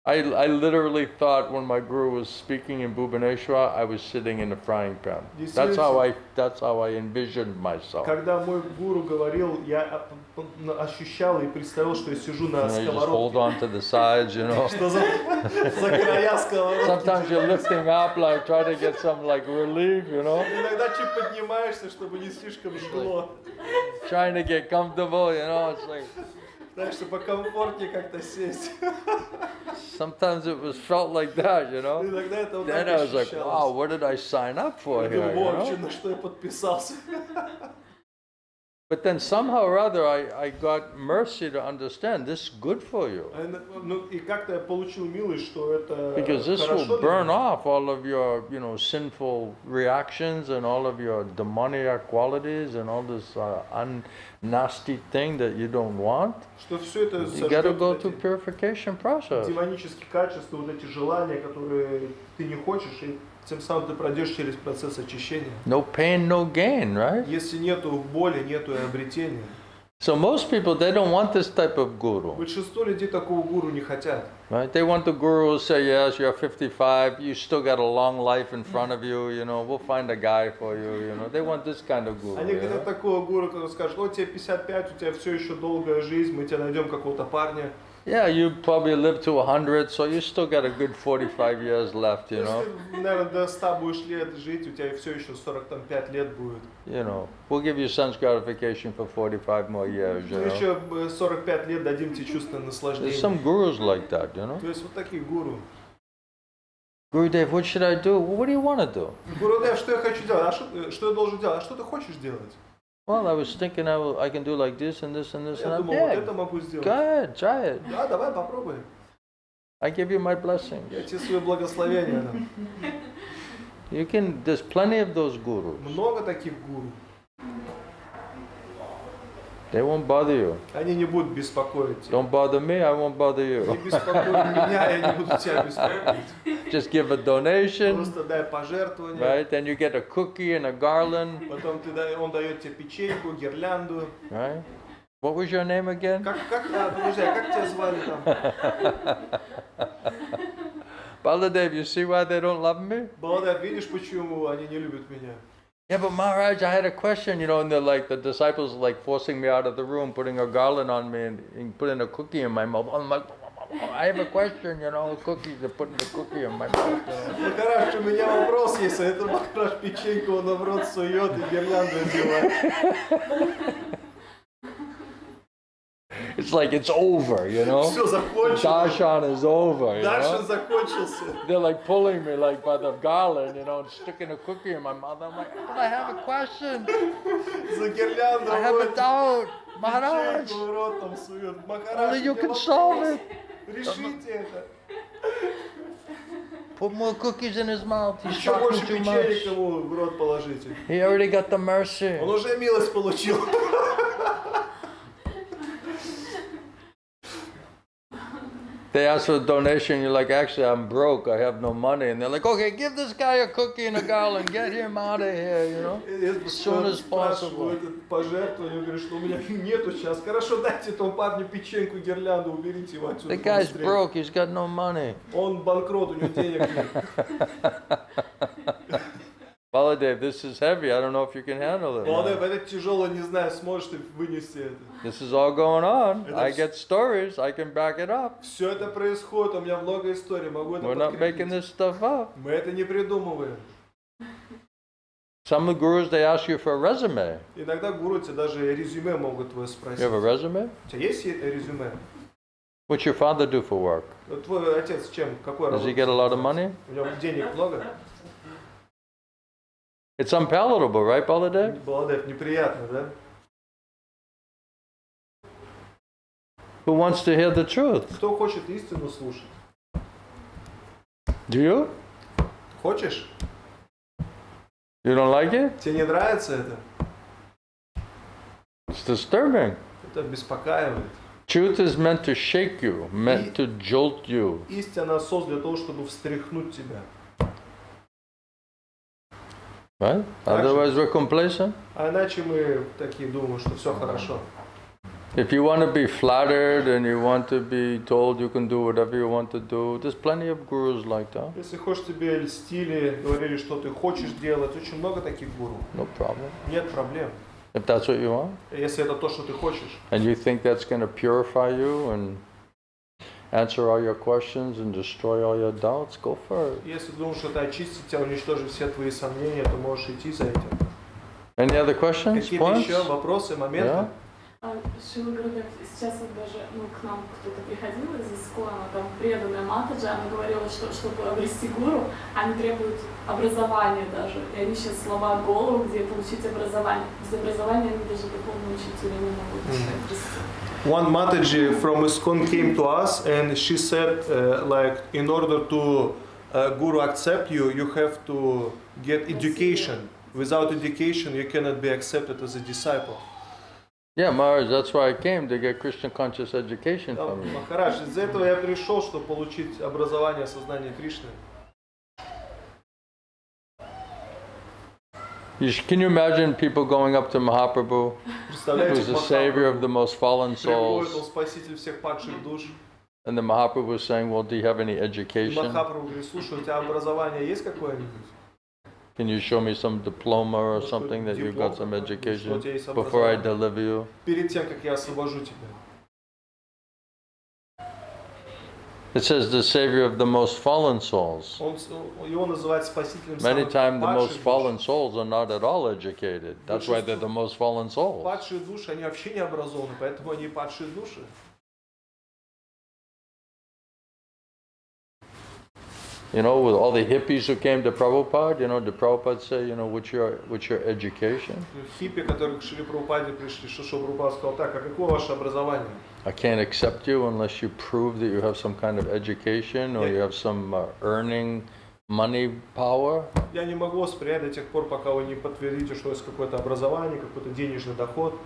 I literally thought when my guru was speaking in Bhubaneswar, I was sitting in a frying pan. That's how I envisioned myself. Когда мой гуру говорил, я ощущал и представил, что я сижу на You just hold сковородке. on to the sides, Что за края сковородки. Sometimes you're lifting up, like try to get some like relief, Иногда чуть поднимаешься, чтобы не слишком жгло. Trying to get comfortable, it's like. Так что покомфортнее как-то сесть. Sometimes it was felt like that, Иногда это вот так Then I was like, ощущалось. wow, what did I sign up for Я here? думаю, вообще, на что я подписался. But then somehow or other, I got mercy to understand this is good for you. Ну и как-то я получил милость, что это Because this хорошо will для burn меня. off all of your, sinful reactions and all of your demoniac qualities and all this nasty thing that you don't want. Что все это You got to сожжет go вот through эти purification process. демонические качества, вот эти желания, которые ты не хочешь, и тем самым ты пройдешь через процесс очищения. No pain, no gain, right? Если нету боли, нету и обретения. So most people, they don't want this type of guru. Большинство людей такого гуру не хотят. Right? They want the guru to say, yes, you're 55, you still got a long life in front of you, we'll find a guy for you, They want this kind of guru. Они хотят такого гуру, который скажет, тебе 55, у тебя все еще долгая жизнь, мы тебе найдем какого-то парня. Yeah, you probably live to 100, so you still got a good 45 years left, То есть ты, наверное, до 100 будешь лет жить, у тебя все еще 45 лет будет. We'll give you sense gratification for 45 more years, Ну еще 45 лет дадим тебе чувство There's наслаждения. some gurus like that, То есть вот такие гуру. Gurudev, what should I do? Well, what do you want to do? Гурудев, что я хочу делать? Что я должен делать? А что ты хочешь делать? Well, I was thinking I can do like this and this and this, Я and думал, вот это могу Go сделать. ahead, try it. Да, давай попробуем. I give you my blessing. Я тебе свое благословение дам. There's plenty of those gurus. Много таких гуру. They won't bother you. Они не будут беспокоить тебя. Don't bother me, I won't bother Не you. беспокой меня, я не буду тебя беспокоить. Just give a donation, Просто дай пожертвование. right? Then you get a cookie and a garland, Потом он дает тебе печеньку, гирлянду. right? What was your name again? Подожди, а как тебя звали там? Baladev, you see why they don't love me? Баладев, видишь, почему они не любят меня? Yeah, but Maharaj, I had a question, and the disciples forcing me out of the room, putting a garland on me and putting a cookie in my mouth. I'm like, I have a question, cookies, they're putting the cookie in my mouth. Махараш, у меня вопрос есть, а это Махараш печеньку он в рот сует и гирлянду одевает. It's like it's over, Все закончилось. Darshan is over, Дальше закончился. They're pulling me by the garland, and sticking a cookie in my mouth. I'm like, but I have a question. За гирлянду I have a вот doubt. Maharaj, печеньку в рот там сует. only Махараш, you у меня can вопрос. solve it. Решите это. Put more cookies in his mouth. He's Еще talking больше too печенек much. ему в рот положите. He already got the mercy. Он уже милость получил. Right? 'Cause, They ask for a donation, you're like, actually, I'm broke, I have no money. And they're like, okay, give this guy a cookie and a garland, get him out of here, you know, as soon as possible. Пожертвование, он говорит, что у меня нету сейчас. Хорошо, дайте этому парню печеньку, гирлянду, уберите его отсюда. The guy's broke, he's got no money. Он банкрот, у него денег нет. Baladev, this is heavy, I don't know if you can handle it. Баладев, это тяжело, не знаю, сможешь ты вынести это. This is all going on. I get stories, I can back it up. Все это происходит, у меня много историй, могу это We're not making подкрепить. this stuff up. Мы это не придумываем. Some of the gurus, they ask you for a resume. Иногда гуру тебе даже резюме могут твое You спросить. have a resume? У тебя есть резюме? What's your father do for work? Вот твой отец чем? Какой Does he get a lot of money? У него денег много? It's unpalatable, right, Baladev? Баладев, неприятно, да? Who wants to hear the truth? Кто хочет истину слушать? Do you? Хочешь? You don't like it? Тебе не нравится это? It's disturbing. Это беспокаивает. Truth is meant to shake you, meant to jolt you. Истина создана для того, чтобы встряхнуть тебя. Right? Otherwise we're complacent. А иначе мы такие думаем, что все хорошо. If you want to be flattered and you want to be told you can do whatever you want to do, there's plenty of gurus like that. Если хочешь, тебе льстили, говорили, что ты хочешь делать, очень много таких гуру. No problem. Нет проблем. If that's what you want, Если это то, что ты хочешь, and you think that's going to purify you and answer all your questions and destroy all your doubts, go for it. если думаешь, что это очистит тебя, уничтожит все твои сомнения, то можешь идти за этим. Any other questions, Какие-то points? еще вопросы, моменты? Yeah? Шила Гурудев, сейчас вот даже к нам кто-то приходил из Искона, там преданная Матаджи, она говорила, что чтобы обрести гуру, они требуют образования даже. И они сейчас слова голову, где получить образование. Без образования они даже духовного учителя не могут обрести. One Mataji from ISKCON came to us and she said, like, in order to guru accept you, you have to get education. Without education, you cannot be accepted as a disciple. Yeah, Maharaj, that's why I came, to get Krishna conscious education from you. Махарадж, из-за этого я пришел, чтобы получить образование сознания Кришны. Can you imagine people going up to Mahaprabhu, Представляете, who's the savior of the most fallen приходит, он souls, спаситель всех падших душ. and the Mahaprabhu was saying, well, do you have any И education? Махапрабху говорит, слушай, у тебя образование есть какое-нибудь? Can you show me some diploma or something that you got some education before I deliver you? Перед тем, как я освобожу тебя. It says the savior of the most fallen souls. Его называют спасителем Many самых times the most падших fallen душ. souls are not at all educated. That's why they're the most fallen souls. Падшие души, они вообще не образованы, поэтому они падшие души. You know, with all the hippies who came to Prabhupada, you know, did Prabhupada say, you know, what's your education? Хиппи, которые к Шри Прабхупаде пришли, что Прабхупада сказал, так, а какое ваше образование? I can't accept you unless you prove that you have some kind of education or you have some earning money power. Я не могу воспринять до тех пор, пока вы не подтвердите, что есть какое-то образование, какой-то денежный доход.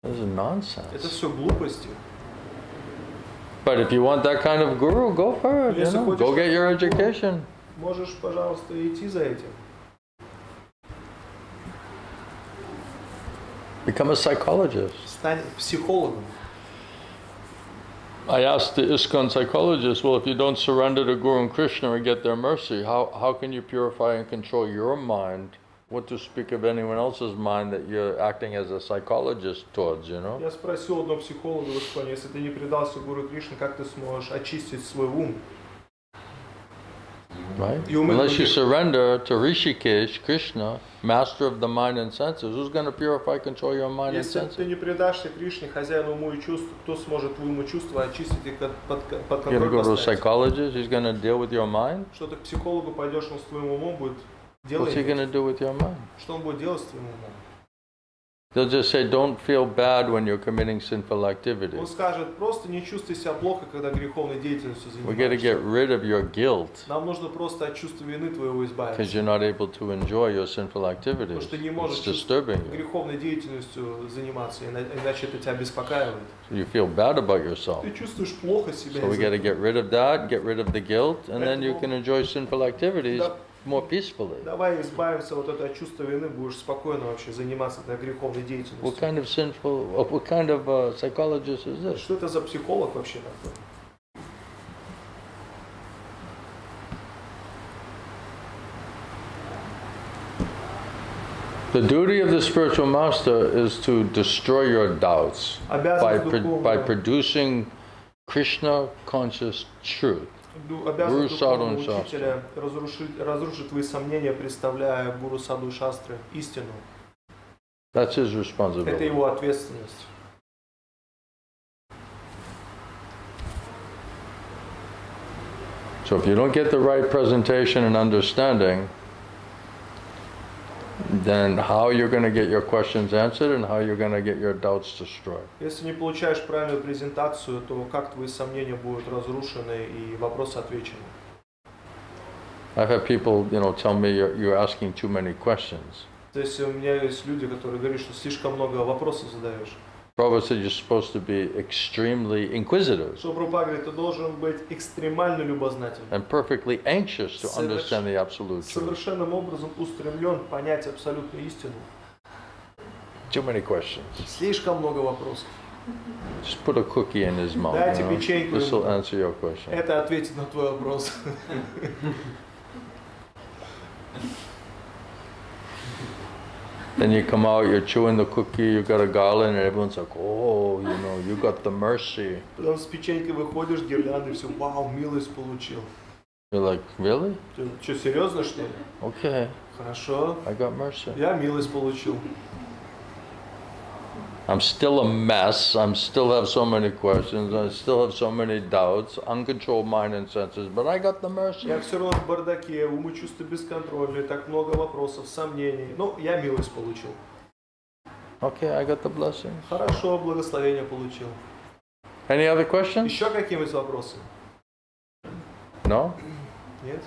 This is nonsense. Это все глупости. But if you want that kind of guru, go for it. You know, go get your education. Можешь, пожалуйста, идти за этим. Become a psychologist. Стань психологом. I asked the ISKCON psychologist, well, if you don't surrender to Guru and Krishna or get their mercy, how can you purify and control your mind? What to speak of anyone else's mind that you're acting as a psychologist towards, you know? Я спросил одного психолога в Исконе, если ты не предался Гуру Кришне, как ты сможешь очистить свой ум? Right? Unless you surrender to Rishikesh, Krishna, master of the mind and senses, who's going to purify, control your mind and Если senses? ты не предашься Кришне, хозяину уму и чувств, кто сможет твои умы и чувства очистить и под You're контроль going to go to a поставить? psychologist, he's going to deal with your mind? Что ты к психологу пойдешь, он с твоим умом будет What's he делать? going to do with your mind? Что он будет делать с твоим умом? They'll just say, don't feel bad when you're committing sinful Он activities. скажет, просто не чувствуй себя плохо, когда греховной деятельностью We got to get занимаешься. rid of your guilt Нам нужно просто от чувства вины твоего because избавиться. you're not able to enjoy your sinful Потому activities. что ты не можешь It's disturbing you. греховной деятельностью заниматься, иначе это тебя беспокаивает. You feel bad about yourself. Ты чувствуешь плохо себя So we из-за got to этого. get rid of that, get rid of the guilt, and then you can enjoy sinful activities more peacefully. Давай избавимся вот от чувства вины, будешь спокойно вообще заниматься этой греховной What деятельностью. kind of what kind of psychologist is this? Что это за психолог вообще такой? The duty of the spiritual master is to destroy your doubts by, Обязанность by духовного, producing Krishna conscious truth. обязанность духовного Гуру Саду учителя разрушить твои сомнения, представляя гуру саду шастры истину. That's his Это responsibility. его ответственность. So if you don't get the right presentation and understanding, then how you're going to get your questions answered and how you're going to get your doubts destroyed. Если не получаешь правильную презентацию, то как твои сомнения будут разрушены и вопросы отвечены? I've had people, tell me you're asking too many questions. То есть у меня есть люди, которые говорят, что слишком много вопросов задаешь. Prabhupada said you're supposed to be extremely inquisitive Что Прабхупада говорит, ты должен быть экстремально любознательным. and perfectly anxious to understand the absolute truth. Совершенным образом устремлен понять абсолютную истину. Too many questions. Слишком много вопросов. Just put a cookie in his mouth. Дайте печеньку This will ему. answer your question. Это ответит на твой вопрос. Then you come out, you're chewing the cookie, you got a garland, and everyone's like, oh, you got the mercy. Потом с печенькой выходишь, гирлянды, все, вау, милость получил. You're like, really? Ты что, серьезно, что ли? Okay, Хорошо. I got mercy. Я милость получил. I'm still a mess. I still have so many questions. I still have so many doubts, uncontrolled mind and senses, but I got the mercy. Я все равно в бардаке, ум и чувства бесконтрольные, так много вопросов, сомнений. Ну, я милость получил. Okay, I got the blessing. Хорошо, благословение получил. Any other questions? Еще какие-нибудь вопросы? No? Нет?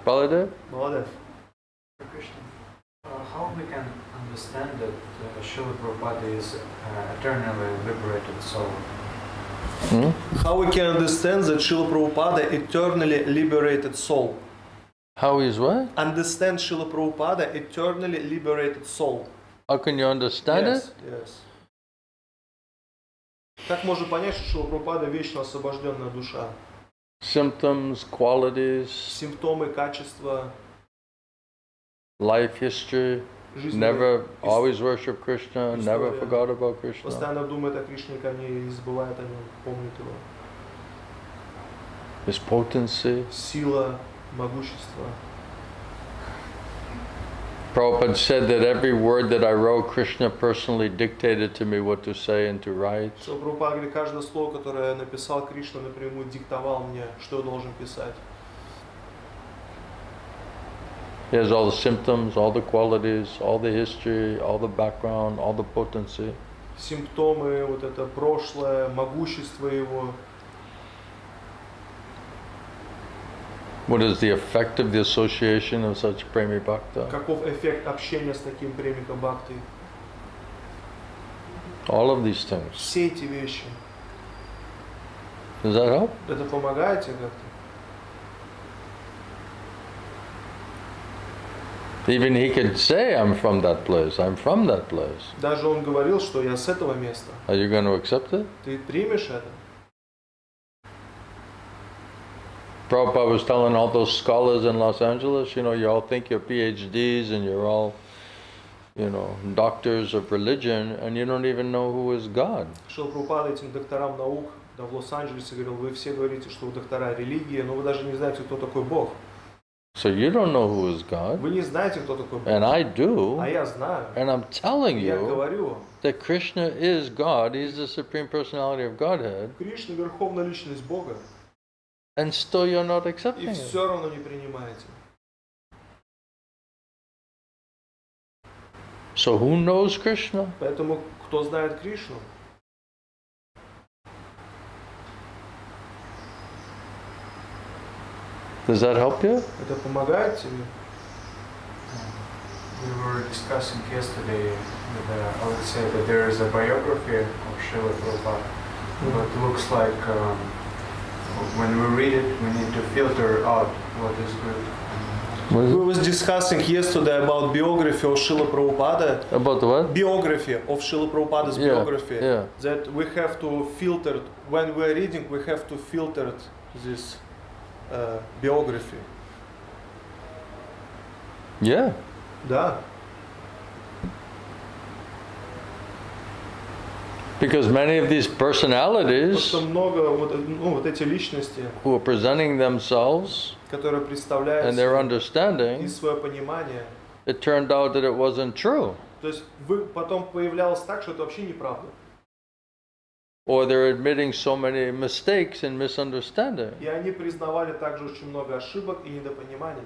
Baladev? Молодец. Krishna, how we can understand that Srila Prabhupada is eternally liberated soul? Hmm? How we can understand that Srila Prabhupada eternally liberated soul? How is what? Understand Srila Prabhupada eternally liberated soul. How can you understand Yes, it? yes. Как можно понять, что Шрила Прабхупада вечно освобожденная душа? Symptoms, qualities, Симптомы, качества, life history. жизнь. Never always worship Krishna, never История. forgot about Krishna. Постоянно думает о Кришне, не забывает о нем, помнит его. His potency. Сила, могущество. Prabhupada said that every word that I wrote, Krishna personally dictated to me what to say and to write. Шрила Прабхупада говорит, каждое слово, которое я написал, Кришна напрямую диктовал мне, что я должен писать. He has all the symptoms, all the qualities, all the history, all the background, all the potency. Симптомы, вот это прошлое, могущество его. What is the effect of the association of such premi bhakta? Каков эффект общения с таким премиком бхакти? All of these things. Все эти вещи. Does that help? Это помогает тебе как-то? Even he could say, I'm from that place, I'm from that place. Даже он говорил, что я с этого места. Are you going to accept it? Ты примешь это? Prabhupada was telling all those scholars in Los Angeles, you all think you're PhDs and you're all, doctors of religion, and you don't even know who is God. Шрила Прабхупада этим докторам наук в Лос-Анджелесе говорил, вы все говорите, что вы доктора религии, но вы даже не знаете, кто такой Бог. So you don't know who is God, Вы не знаете, кто такой Бог. and I do, А я знаю. and I'm telling Я you говорю, that Krishna is God, He's the Supreme Personality of Godhead, Кришна верховная личность Бога, and still you're not и accepting it. все равно не принимаете. So who knows Krishna? Поэтому кто знает Кришну? Does that help you? Это помогает тебе? We were discussing yesterday that I would say that there is a biography of Srila Prabhupada, but looks like when we read it, we need to filter out what is good. We was discussing yesterday about biography of Srila Prabhupada. About what? Biography of Srila Prabhupada's biography. Yeah. That we have to filter, when we are reading, we have to filter this biography. Yeah. Да. Because many of these personalities Просто много вот эти личности, who are presenting themselves которые представляют and their и understanding, свое понимание. it turned out that it wasn't true. То есть потом появлялось так, что это вообще неправда. Or they're admitting so many mistakes and misunderstanding. И они признавали также очень много ошибок и недопониманий.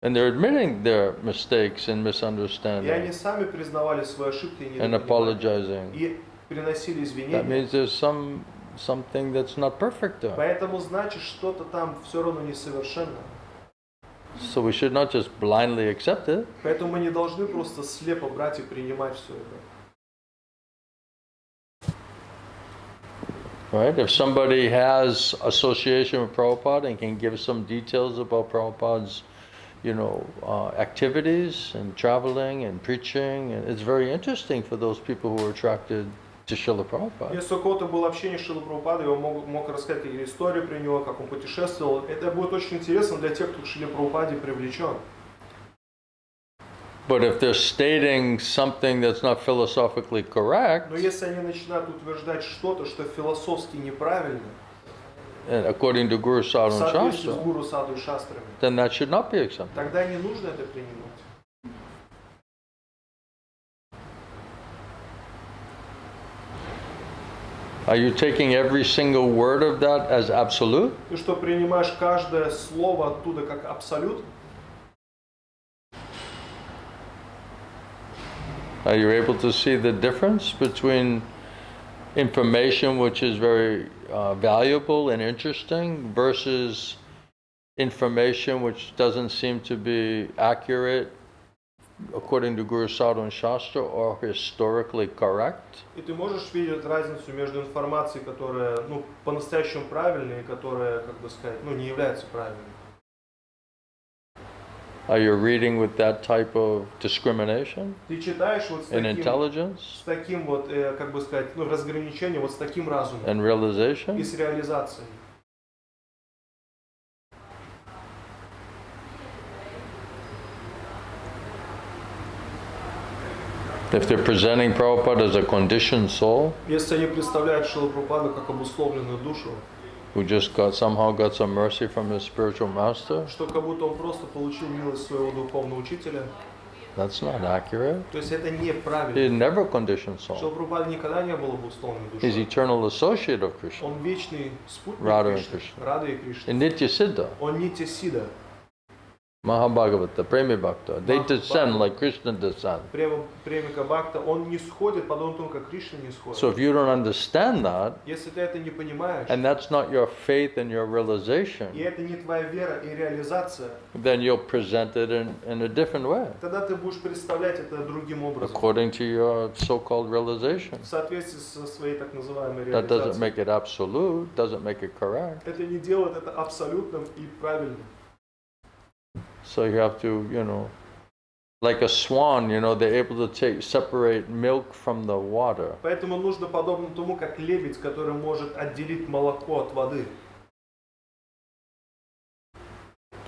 And they're admitting their mistakes and И они misunderstanding сами признавали свои ошибки и and недопонимания. apologizing. И приносили That извинения. means there's something that's not perfect there. Поэтому значит, что-то там все равно несовершенно. So we should not just blindly accept it. Поэтому мы не должны просто слепо брать и принимать все это. Right? If somebody has association with Prabhupada and can give some details about Prabhupada's, activities and traveling and preaching, and it's very interesting for those people who are attracted to Srila Prabhupada. Если у кого-то было общение с Шрилой Прабхупадой, он мог рассказать какие-то истории про него, как он путешествовал. Это будет очень интересно для тех, кто к Шриле Прабхупаде привлечен. But if they're stating something that's not philosophically correct, Но если они начинают утверждать что-то, что философски неправильно, and according to Guru в Sadhu and соответствии с Shastra, Гуру Саду и Шастрами, then that should not be accepted. тогда не нужно это принимать. Are you taking every single word of that as absolute? Ты что, принимаешь каждое слово оттуда как абсолют? Are you able to see the difference between information which is very valuable and interesting versus information which doesn't seem to be accurate according to Guru Sadhu and Shastra or historically correct? И ты можешь видеть разницу между информацией, которая, по-настоящему правильная и которая, не является правильной. Are you reading with that type of discrimination Ты читаешь вот and intelligence с таким вот, разграничением, вот с таким разумом and и realization? с реализацией. If they're presenting Prabhupada as a conditioned soul Если они представляют Шрилу Прабхупаду как обусловленную душу, who just somehow got some mercy from his spiritual master, что как будто он просто получил милость своего духовного учителя, that's not accurate. то есть это неправильно. He's never conditioned Шрила soul. Прабхупада никогда не был обусловленной He's душой. eternal associate of Krishna. Он вечный спутник Рада и Кришны, Кришна. Рады и Кришны. In Nitya Siddha, Он Нитья Сида. Mahabhagavata, Premi Bhakta, they descend like Krishna descends. Премика Бхакта, он не сходит, подобно тому, как Кришна не сходит. So if you don't understand that, Если ты это не понимаешь, and that's not your faith and your и realization, это не твоя вера и реализация, then you'll present it in a different way, тогда ты будешь представлять это другим образом, according to your so-called realization. в соответствии со своей так называемой That doesn't реализацией. make it absolute, doesn't make it correct. Это не делает это абсолютным и правильным. So you have to, like a swan, they're able to separate milk from the water. Поэтому нужно подобно тому, как лебедь, который может отделить молоко от воды.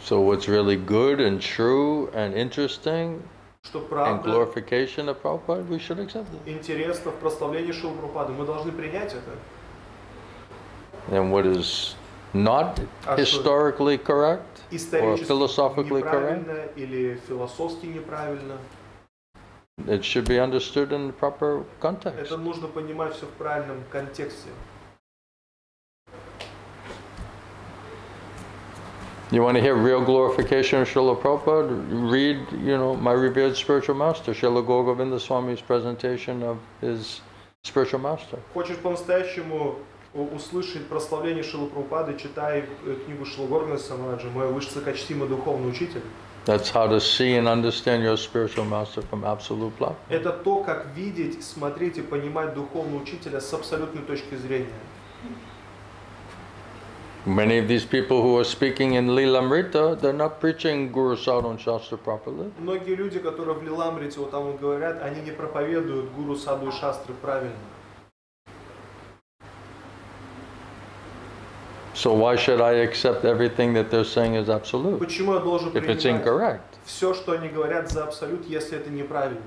So what's really good and true and interesting Что and правда, glorification of Prabhupada, we should accept it. интересно в прославлении Шрилы Прабхупады. Мы должны принять это. And what is not А что historically correct or исторически philosophically correct, неправильно или философски неправильно, it should be understood in the proper context. это нужно понимать все в правильном контексте. You want to hear real glorification of Srila Prabhupada? Read, my revered spiritual master, Srila Govinda Swami's presentation of his spiritual master. Хочешь по-настоящему услышать прославление Шрилы Прабхупады, читай книгу Шрила Горгана Самараджа, мой высокочтимый духовный учитель. That's how to see and understand your spiritual master from absolute love. Это то, как видеть, смотреть и понимать духовного учителя с абсолютной точки зрения. Many of these people who are speaking in Lilamrita, they're not preaching Guru Sadhana Shastra properly. Многие люди, которые в Лиламрите вот там говорят, они не проповедуют Гуру Саду и Шастры правильно. So why should I accept everything that they're saying as absolute Почему я должен if it's принимать incorrect? все, что они говорят, за абсолют, если это неправильно?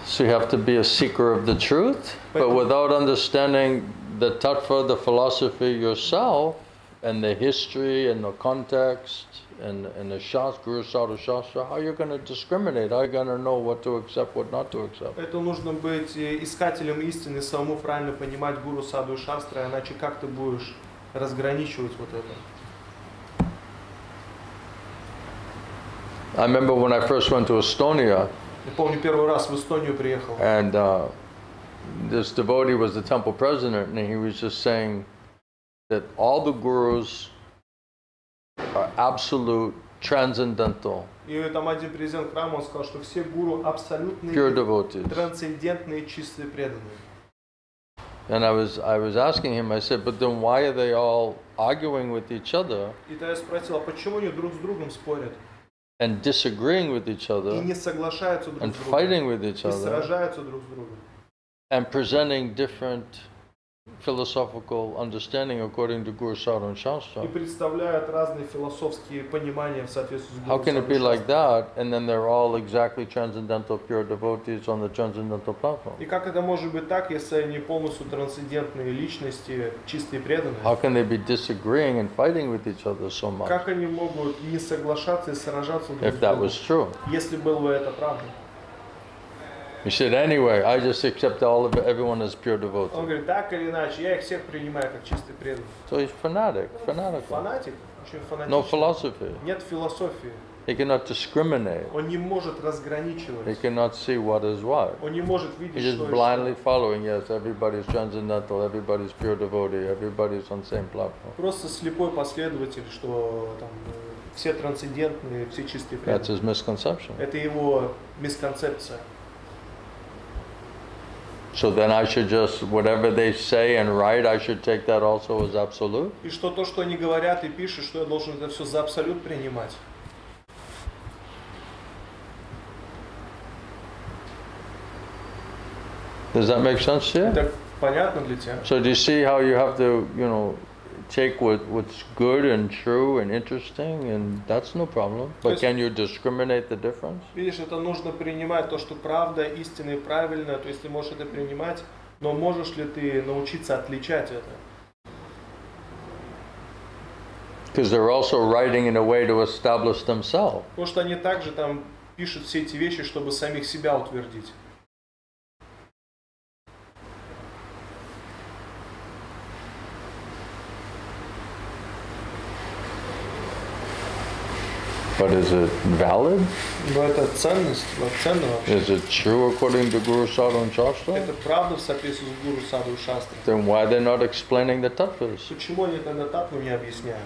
So you have to be a seeker of the truth, but without understanding the tattva, the philosophy yourself, and the history and the context and the Shastra, Guru Sadhu Shastra, how are you going to discriminate? How are you going to know what to accept, what not to accept? Это нужно быть искателем истины, самому правильно понимать Гуру Саду и Шастры, иначе как ты будешь разграничивать вот это? I remember when I first went to Estonia, Я помню, первый раз в Эстонию приехал. and this devotee was the temple president, and he was just saying that all the gurus are absolute, transcendental, И там один президент храма, он сказал, что все гуру абсолютные, pure devotees. трансцендентные, чистые, преданные. And I was asking him, I said, but then why are they all arguing with each other И тогда я спросил, а почему они друг с другом спорят? and disagreeing with each И other не соглашаются друг and с другом, fighting with each и other сражаются друг с другом. and presenting different philosophical understanding according to Guru Sadhana И Shastra? представляют разные философские понимания в соответствии с How Гуру can it Саду be и like Шастрой. that and then they're all exactly transcendental pure devotees on the transcendental platform? И как это может быть так, если они полностью трансцендентные личности, чистые, преданные? How can they be disagreeing and fighting with each other so much Как они могут не соглашаться и сражаться друг с if that другом, was true? если было бы это правда? He said, anyway, I just accept everyone as pure Он devotee. говорит, так или иначе, я их всех принимаю как чистые, преданные. So he's fanatical. Фанатик, очень No фанатичный. philosophy. Нет философии. He cannot discriminate. Он не может He разграничивать. cannot see what is what. Он не может He's видеть, что just и blindly что. following, yes, everybody's transcendental, everybody's pure devotee, everybody's on the same platform. Просто слепой последователь, что там все трансцендентные, все чистые, That's преданные. his misconception. Это его мисконцепция. So then I should just, whatever they say and write, I should take that also as absolute? И что то, что они говорят и пишут, что я должен это все за абсолют принимать. Does that make sense to you? Это понятно для тебя? So do you see how you have to, take what's good and true and interesting, and that's no problem. But Yes. can you discriminate the difference? Видишь, это нужно принимать то, что правда, истинно и правильно. То есть ты можешь это принимать, но можешь ли ты научиться отличать это? Because they're also writing in a way to establish themselves. Потому что они также там пишут все эти вещи, чтобы самих себя утвердить. But is it valid? Но это ценность, ценно вообще. Is it true according to Guru Sadhana Shastra? Это правда в соответствии с Гуру Саду и Шастрой. Then why they're not explaining the tattvas? Почему они тогда татву не объясняют?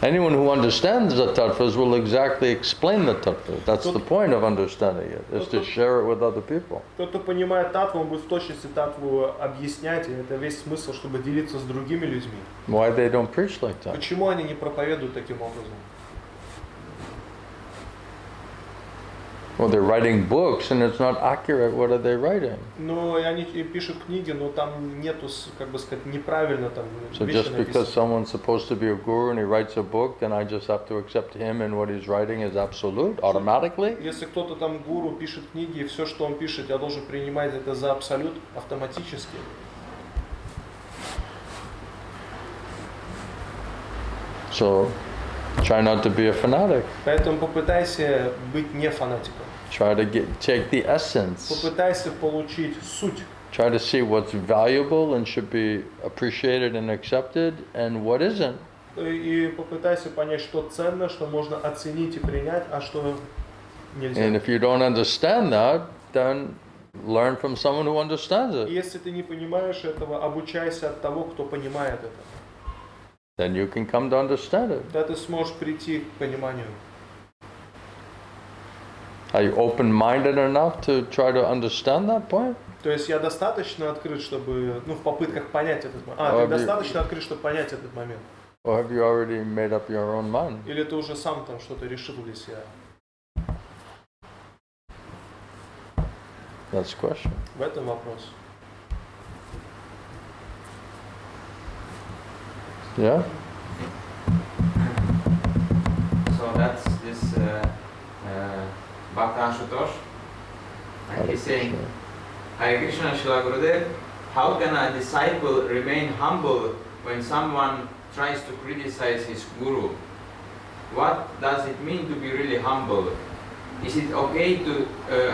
Anyone who understands the tattvas will exactly explain the tattvas. That's the point of understanding it, is to share it with other people. Тот, кто понимает татву, он будет в точности татву объяснять, и это весь смысл, чтобы делиться с другими людьми. Why they don't preach like that? Почему они не проповедуют таким образом? Well, they're writing books and it's not accurate. What are they writing? Ну, и они и пишут книги, но там нету, как бы сказать, неправильно там So вещи just because написаны. someone's supposed to be a guru and he writes a book, then I just have to accept him and what he's writing is absolute automatically? Если кто-то там гуру пишет книги, и все, что он пишет, я должен принимать это за абсолют автоматически. So Try not to be a fanatic. Поэтому попытайся быть не фанатиком. Try to take the essence. Попытайся получить суть. Try to see what's valuable and should be appreciated and accepted, and what isn't. И попытайся понять, что ценно, что можно оценить и принять, а что нельзя. And if you don't understand that, then learn from someone who understands it. Если ты не понимаешь этого, обучайся от того, кто понимает это. Then you can come to understand it. Тогда ты сможешь прийти к пониманию. Are you open-minded enough to try to understand that point? То есть я достаточно открыт, чтобы, в попытках понять этот момент. Ты достаточно открыт, чтобы понять этот момент. Or have you already made up your own mind? Или ты уже сам там что-то решил для себя? That's the question. В этом вопрос. Yeah? So that's this Bhakta Ashutosh. And he's saying, Hare Krishna Shila Gurudev, how can a disciple remain humble when someone tries to criticize his guru? What does it mean to be really humble? Is it okay to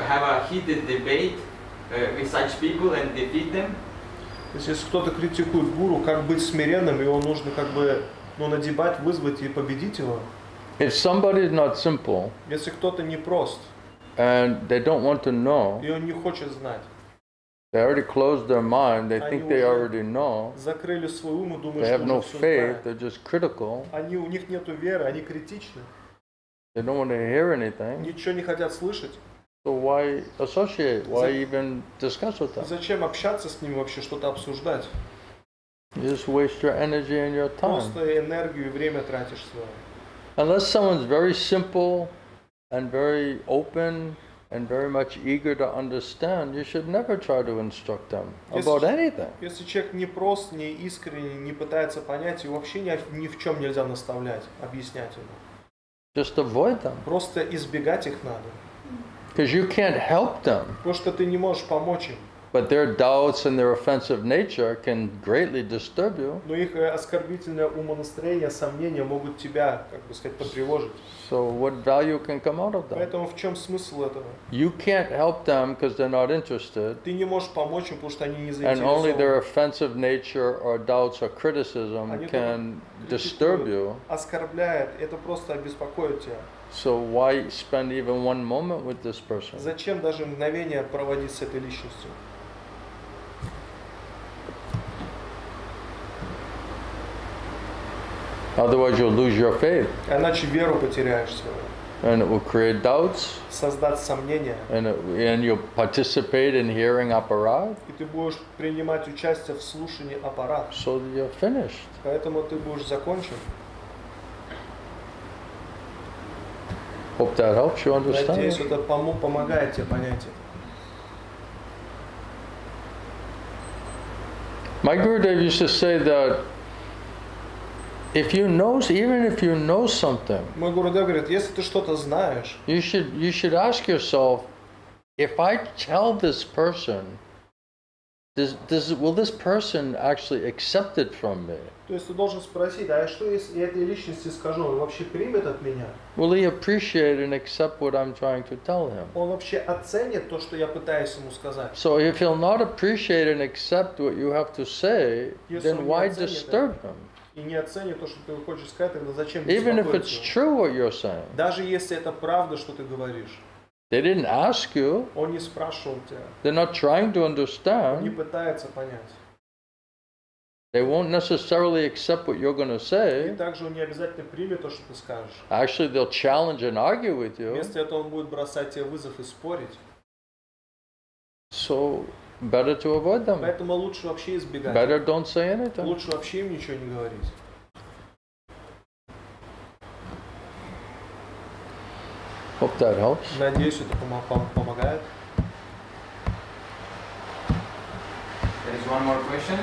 have a heated debate with such people and defeat them? То есть если кто-то критикует гуру, как быть смиренным, его нужно на дебат вызвать и победить его. If somebody is not simple, Если кто-то не прост, and they don't want to know, и он не хочет знать, they already closed their mind, they think they already know, закрыли свой ум и думают, they что have no уже все faith, знают. they're just critical, У них нету веры, они критичны, they don't want to hear anything, ничего не хотят слышать. so why associate, why even discuss with them? Зачем общаться с ними вообще, что-то обсуждать? You just waste your energy and your time. Просто энергию и время тратишь свое. Unless someone's very simple and very open and very much eager to understand, you should never try to instruct them about anything. Если человек не прост, не искренне, не пытается понять, его вообще ни в чем нельзя наставлять, объяснять ему. Just avoid them. Просто избегать их надо. Because you can't help them. Потому что ты не можешь помочь им. But their doubts and their offensive nature can greatly disturb you. Но их оскорбительное умонастроение, сомнения могут тебя, потревожить. So what value can come out of that? Поэтому в чем смысл этого? You can't help them because they're not interested. Ты не можешь помочь им, потому что они не And only their заинтересованы. offensive nature or doubts or criticism can disturb you. Оскорбляет, это просто обеспокоит тебя. So why spend even one moment with this person? Зачем даже мгновение проводить с этой личностью? Otherwise you'll lose your faith. Иначе веру потеряешь свою. And it will create doubts. Создать сомнения. And you'll participate in hearing apparat. И ты будешь принимать участие в слушании аппарата. So that you're finished. Поэтому ты будешь закончен. Hope that helps you understand. Надеюсь, это помогает тебе понять это. My Gurudev used to say that even if you know something, Мой Гурудев говорит, если ты что-то знаешь, you should ask yourself, if I tell this person, will this person actually accept it from me? то есть ты должен спросить, а что если я этой личности скажу, он вообще примет от меня? Will he appreciate and accept what I'm trying to tell him? Он вообще оценит то, что я пытаюсь ему сказать? So if he'll not appreciate and accept what you have to say, Если then он why не оценит disturb это, him? и не оценит то, что ты хочешь сказать, тогда зачем Even if беспокоить it's его? true what you're saying. Даже если это правда, что ты говоришь, They didn't ask you. он не спрашивал тебя, They're not trying to он не understand. пытается понять. They won't necessarily accept what you're going to И say. также он не обязательно примет то, что ты скажешь. Actually, they'll challenge and argue with you. Вместо этого он будет бросать тебе вызов и спорить. So better to avoid them. Поэтому лучше вообще избегать. Better don't say anything. Лучше вообще им ничего не говорить. Hope that helps. Надеюсь, это помогает. There is one more question.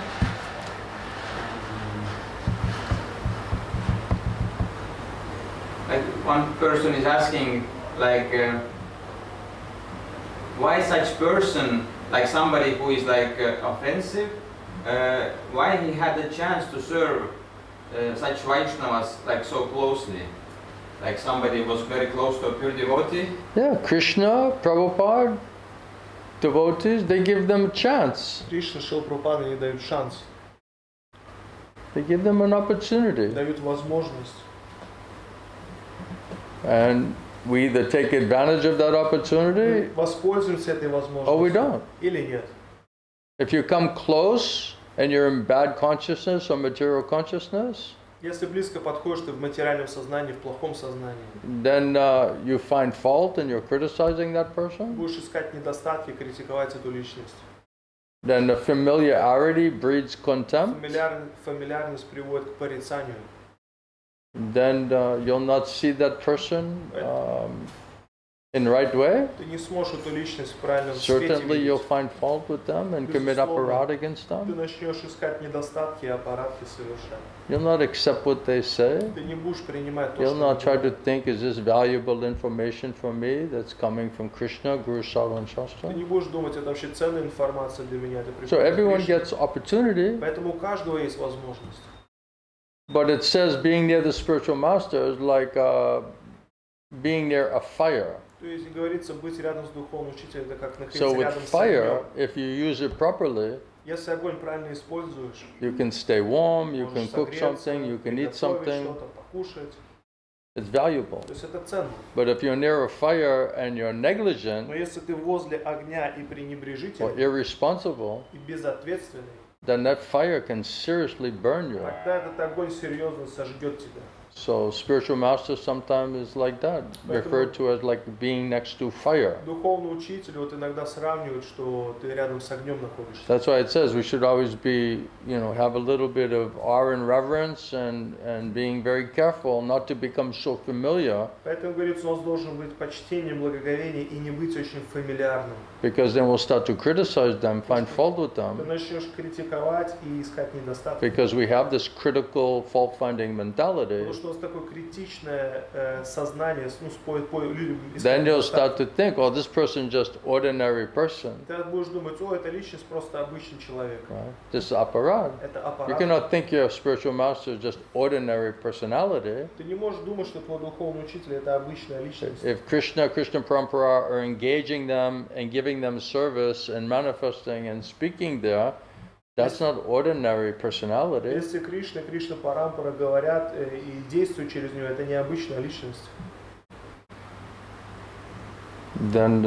Like one person is asking, why such person, like somebody who is offensive, why he had the chance to serve such Vaishnavas so closely? like somebody was very close to a pure devotee. Yeah, Krishna, Prabhupada, devotees, they give them a chance. Кришна, Шрила Прабхупада не дают шанс, They give them an opportunity. дают возможность. And we either take advantage of that opportunity Мы воспользуемся этой возможностью or we don't. или нет. If you come close and you're in bad consciousness or material consciousness, Если близко подходишь ты в материальном сознании, в плохом сознании, then you find fault and you're criticizing that person, будешь искать недостатки, критиковать эту личность. then the familiarity breeds contempt, Фамильярность приводит к порицанию. then you'll not see that person in the right way. Ты не сможешь эту личность в правильном свете Certainly you'll видеть. find fault with them and commit aparat against Ты them. начнешь искать недостатки и аппаратки совершать. You'll not accept what they say. Ты не будешь принимать то, You'll что not они try to говорят. think, is this valuable information for me that's coming from Krishna, Guru, Sadhu and Ты Shastra? не будешь думать, это вообще ценная информация для меня. Это So приходит от everyone Кришны. gets opportunity, Поэтому у каждого есть возможность. but it says being near the spiritual master is like being near a fire. То есть говорится, быть рядом с духовным учителем, это как находиться So with рядом с fire, огнем. if you use it properly, Если огонь правильно используешь, you can stay warm, you can можешь cook согреться, something, you can eat приготовить something. что-то, покушать. It's valuable. То есть это ценно. But if you're near a fire and you're negligent Но если ты возле огня и or пренебрежительный, irresponsible, и безответственный, then that fire can seriously burn you. тогда этот огонь серьезно сожгет тебя. So spiritual master sometimes is like that, referred to as like being next to fire. Духовный учитель вот иногда сравнивают, что ты рядом с огнем находишься. That's why it says we should always be, have a little bit of awe and reverence and being very careful not to become so familiar, Поэтому, говорится, у нас должен быть почтение, благоговение и не быть очень фамильярным. because then we'll start to criticize them, find fault with Ты them, начнешь критиковать и искать недостатки. because we have this critical fault-finding mentality. Потому что у нас такое критичное сознание, людям искать Then you'll недостатки. start to think, oh, this person just ordinary person, Ты будешь думать, о, эта личность просто обычный человек. right? This apparat. Это You аппарат. cannot think your spiritual master is just ordinary personality. Ты не можешь думать, что твой духовный учитель это обычная личность. If Krishna Parampara are engaging them and giving them service and manifesting and speaking there, that's not ordinary personality. Если Кришна Парампара говорят и действуют через него, это необычная личность. Then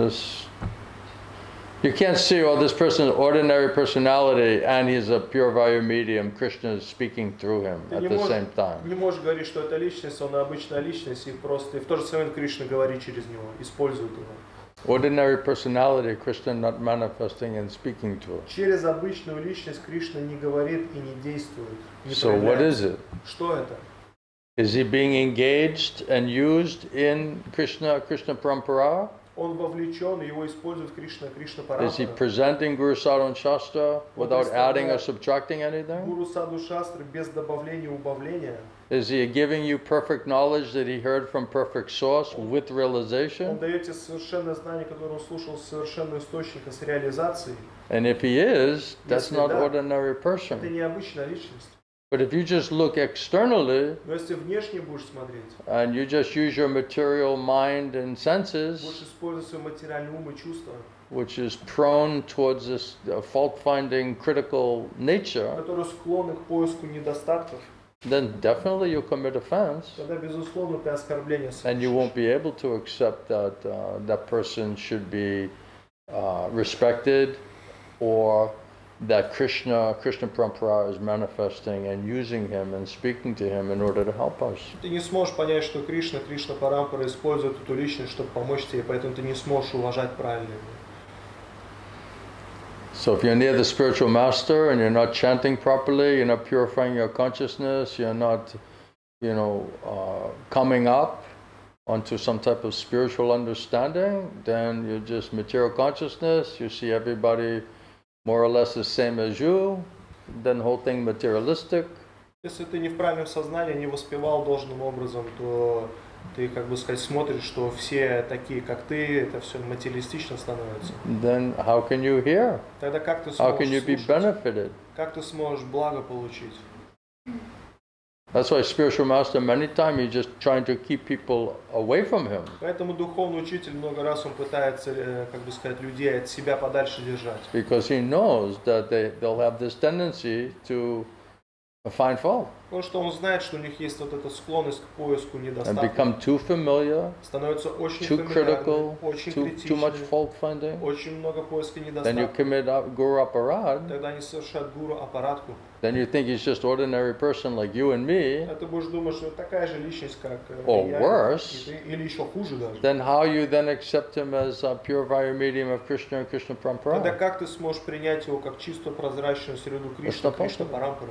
you can't see, oh, this person is ordinary personality and he's a pure value medium. Krishna is speaking through him Ты at не the можешь, same time. не можешь говорить, что это личность, он обычная личность, и просто и в то же самое Кришна говорит через него, использует его. Ordinary personality, Krishna not manifesting and speaking to. Через обычную личность Кришна не говорит и не действует. Не So what проявляется. is it? Что это? Is he being engaged and used in Krishna Parampara? Он вовлечен, его использует Кришна Is he Парампара. presenting Guru Sadhu and Shastra without adding or subtracting anything? Гуру Саду Шастры без добавления и убавления. Is he giving you perfect knowledge that he heard from perfect source with Он realization? дает тебе совершенное знание, которое он слушал с совершенного источника, с реализацией. And if he is, that's Если not да, ordinary Это person. необычная личность. But if you just look externally Но если внешне будешь смотреть, and you just use your material mind and будешь senses, использовать свой материальный ум и чувства, which is prone towards this fault-finding critical nature, которые склонны к поиску недостатков, then definitely you'll commit offense. тогда, безусловно, ты оскорбление And you совершишь. won't be able to accept that that person should be respected, or that Krishna Parampara is manifesting and using him and speaking to him in order to help us. Ты не сможешь понять, что Кришна Парампара использует эту личность, чтобы помочь тебе, поэтому ты не сможешь уважать правильно его. So if you're near the spiritual master and you're not chanting properly, you're not purifying your consciousness, you're not, coming up onto some type of spiritual understanding, then you're just material consciousness, you see everybody more or less the same as you, then the whole thing materialistic. Если ты не в правильном сознании, не воспевал должным образом, то ты, как бы сказать, смотришь, что все такие, как ты, это все материалистично становится. Then how can you hear? Тогда как ты How can you сможешь be слушать? benefited? Как ты сможешь благо получить? That's why spiritual master many times he's just trying to keep people away from him. Поэтому духовный учитель много раз он пытается, как бы сказать, людей от себя подальше держать. Because he knows that they'll have this tendency to find fault Потому что он знает, что у них есть вот эта склонность к поиску and недостатков. become too familiar, Становится очень too critical, фамильярны, очень too much критичны, fault finding. очень много поиска Then you недостатков. commit guru aparad. Тогда они совершают гуру аппаратку. Then you think he's just ordinary person like you and me. А ты будешь думать, что такая же личность, как Or я, worse. и ты, или еще хуже даже. Then how you then accept him as a pure via medium of Krishna and Krishna Тогда Parampara? как ты сможешь принять его как чистую прозрачную среду Кришны, not Кришна possible. Парампара?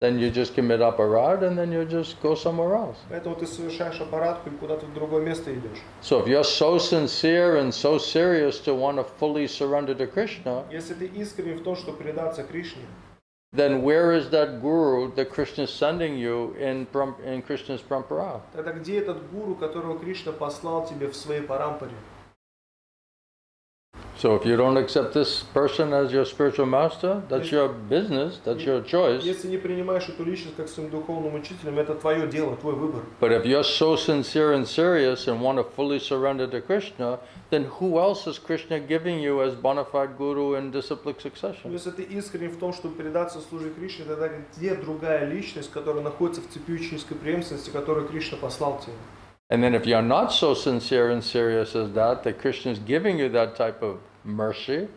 Then you just commit aparad and then you just go somewhere else. Поэтому ты совершаешь аппаратку и куда-то в другое место идешь. So if you're so sincere and so serious to want to fully surrender to Krishna, Если ты искренен в том, что предаться Кришне, then where is that guru that Krishna is sending you in Krishna's Parampara? тогда где этот гуру, которого Кришна послал тебе в своей парампаре? So if you don't accept this person as your spiritual master, that's your business, that's your choice. Если не принимаешь эту личность как своим духовным учителем, это твое дело, твой выбор. But if you're so sincere and serious and want to fully surrender to Krishna, then who else is Krishna giving you as bona fide guru in disciplic Но succession? если ты искренен в том, чтобы предаться служить Кришне, тогда где другая личность, которая находится в цепи ученической преемственности, которую Кришна послал тебе? And then if you're not so sincere and serious as that Krishna is giving you that type of mercy,